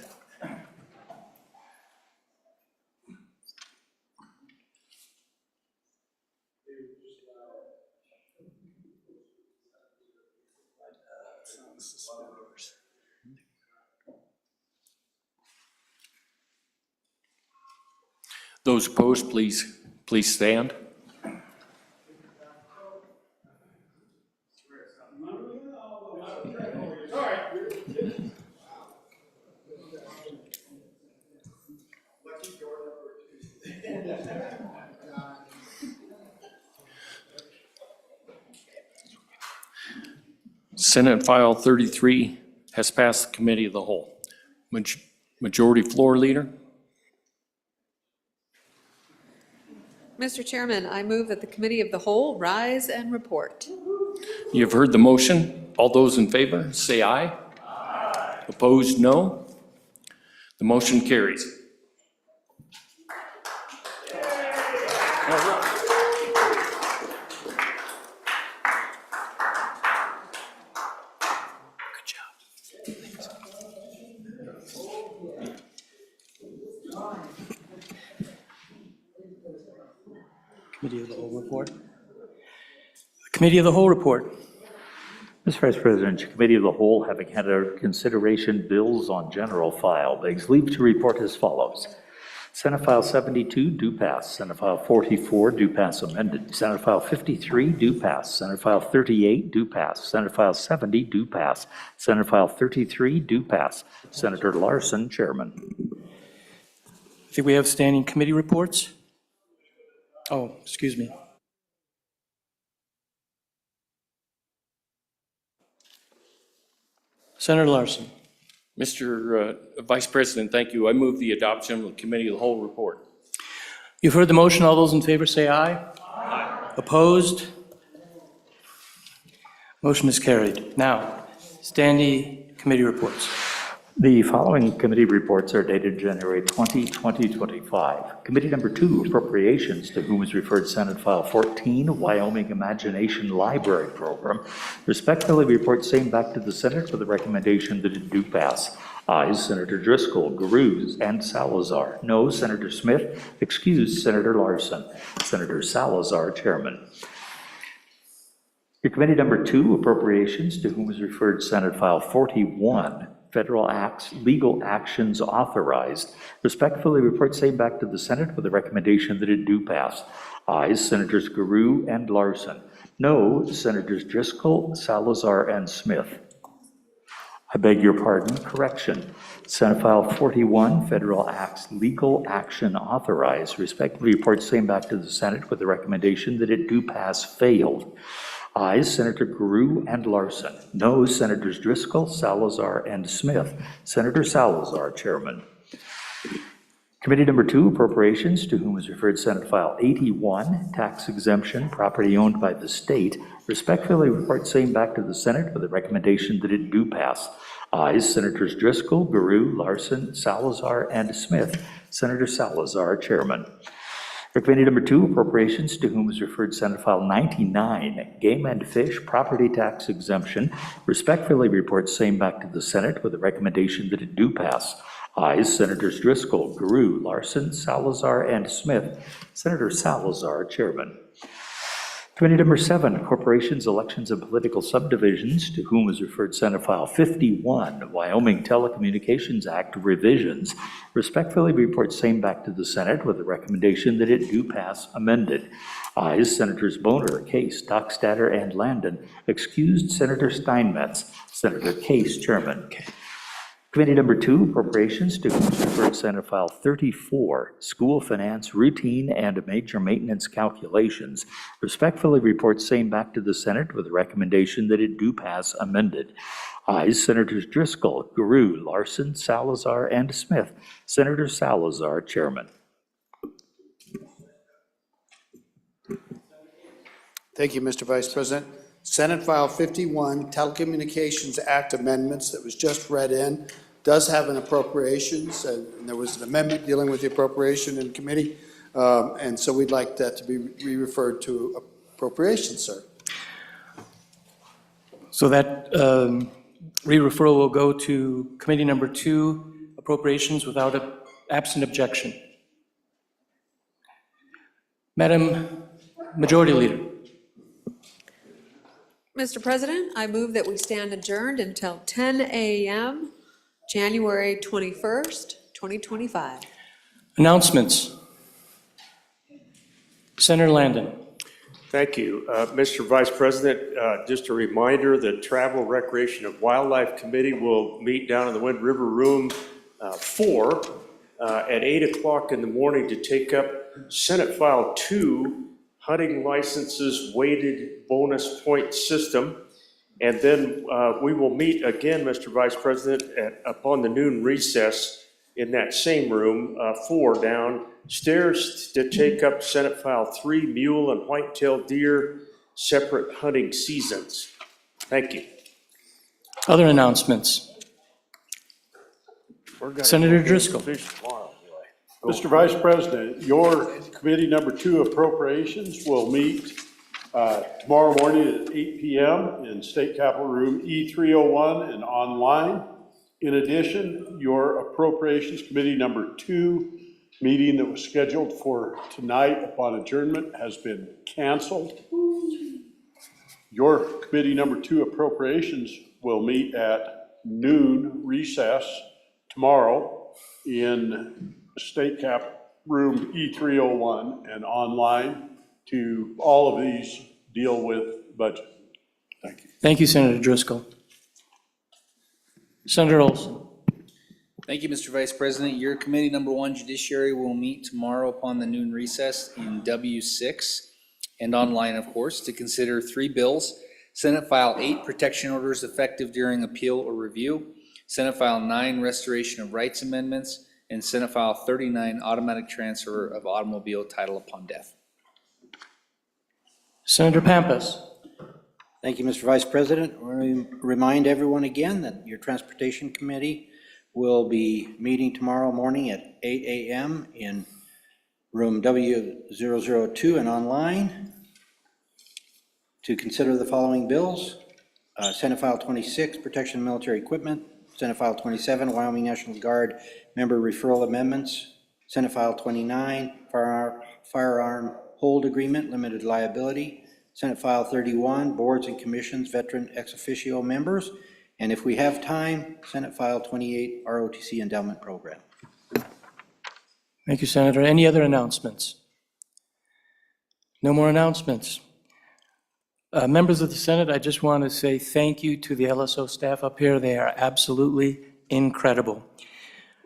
Those opposed, please stand. Senate File 33 has passed the Committee of the Whole. Majority Floor Leader. Mr. Chairman, I move that the Committee of the Whole rise and report. You've heard the motion. All those in favor, say aye. Aye. Opposed, no. The motion carries. Committee of the Whole report. Committee of the Whole report. Mr. Vice President, the Committee of the Whole, having had under consideration bills on general file, begs leave to report as follows. Senate File 72, do pass. Senate File 44, do pass amended. Senate File 53, do pass. Senate File 38, do pass. Senate File 70, do pass. Senate File 33, do pass. Senator Larson, Chairman. I think we have standing committee reports. Oh, excuse me. Senator Larson. Mr. Vice President, thank you. I move the adoption of the Committee of the Whole report. You've heard the motion. All those in favor say aye. Aye. Opposed? Motion is carried. Now, standing committee reports. The following committee reports are dated January 20, 2025. Committee number 2, Appropriations, to whom is referred Senate File 14, Wyoming Imagination Library Program, respectfully report same back to the Senate with a recommendation that it do pass. Ayes, Senator Driscoll, Gurus, and Salazar. No, Senator Smith. Excused, Senator Larson. Senator Salazar, Chairman. Your committee number 2, Appropriations, to whom is referred Senate File 41, Federal Acts, Legal Actions Authorized, respectfully report same back to the Senate with a recommendation that it do pass. Ayes, Senators Guru and Larson. No, Senators Driscoll, Salazar, and Smith. I beg your pardon, correction. Senate File 41, Federal Acts, Legal Action Authorized, respectfully report same back to the Senate with a recommendation that it do pass, failed. Ayes, Senator Guru and Larson. No, Senators Driscoll, Salazar, and Smith. Senator Salazar, Chairman. Committee number 2, Appropriations, to whom is referred Senate File 81, Tax Exemption, Property Owned by the State, respectfully report same back to the Senate with a recommendation that it do pass. Ayes, Senators Driscoll, Guru, Larson, Salazar, and Smith. Senator Salazar, Chairman. Committee number 2, Appropriations, to whom is referred Senate File 99, Game and Fish Property Tax Exemption, respectfully report same back to the Senate with a recommendation that it do pass. Ayes, Senators Driscoll, Guru, Larson, Salazar, and Smith. Senator Salazar, Chairman. Committee number 7, Corporations, Elections, and Political Subdivisions, to whom is referred Senate File 51, Wyoming Telecommunications Act revisions, respectfully report same back to the Senate with a recommendation that it do pass amended. Ayes, Senators Boner, Case, Dockstader, and Landon. Excused, Senator Steinmetz. Senator Case, Chairman. Committee number 2, Appropriations, to whom is referred Senate File 34, School Finance Routine and Major Maintenance Calculations, respectfully report same back to the Senate with a recommendation that it do pass amended. Ayes, Senators Driscoll, Guru, Larson, Salazar, and Smith. Senator Salazar, Chairman. Thank you, Mr. Vice President. Senate File 51, Telecommunications Act amendments that was just read in, does have an appropriations, and there was an amendment dealing with the appropriation in committee, and so we'd like that to be re-referred to appropriations, sir. So that re-referral will go to committee number 2, Appropriations, without absent objection. Madam Majority Leader. Mr. President, I move that we stand adjourned until 10 a.m., January 21st, 2025. Announcements. Senator Landon. Thank you. Mr. Vice President, just a reminder that Travel, Recreation, and Wildlife Committee will meet down in the Wind River Room 4 at 8 o'clock in the morning to take up Senate File 2, Hunting Licenses Weighted Bonus Point System. And then we will meet again, Mr. Vice President, upon the noon recess in that same room, 4 downstairs, to take up Senate File 3, mule and white-tailed deer, separate hunting seasons. Thank you. Other announcements? Senator Driscoll. Mr. Vice President, your committee number 2 appropriations will meet tomorrow morning at 8 p.m. in State Capitol Room E301 and online. In addition, your appropriations committee number 2 meeting that was scheduled for tonight upon adjournment has been canceled. Your committee number 2 appropriations will meet at noon recess tomorrow in State Cap Room E301 and online. To all of these deal with budget. Thank you. Thank you, Senator Driscoll. Senator Olson. Thank you, Mr. Vice President. Your committee number 1, Judiciary, will meet tomorrow upon the noon recess in W6 and online, of course, to consider 3 bills. Senate File 8, protection orders effective during appeal or review. Senate File 9, restoration of rights amendments. And Senate File 39, automatic transfer of automobile title upon death. Senator Pampas. Thank you, Mr. Vice President. I want to remind everyone again that your Transportation Committee will be meeting tomorrow morning at 8 a.m. in room W002 and online to consider the following bills. Senate File 26, protection of military equipment. Senate File 27, Wyoming National Guard member referral amendments. Senate File 29, firearm hold agreement, limited liability. Senate File 31, boards and commissions, veteran ex officio members. And if we have time, Senate File 28, ROTC endowment program. Thank you, Senator. Any other announcements? No more announcements. Members of the Senate, I just want to say thank you to the LSO staff up here. They are absolutely incredible.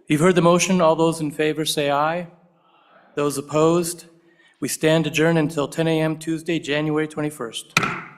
You've heard the motion. All those in favor say aye. Those opposed? We stand adjourned until 10 a.m. Tuesday, January 21st.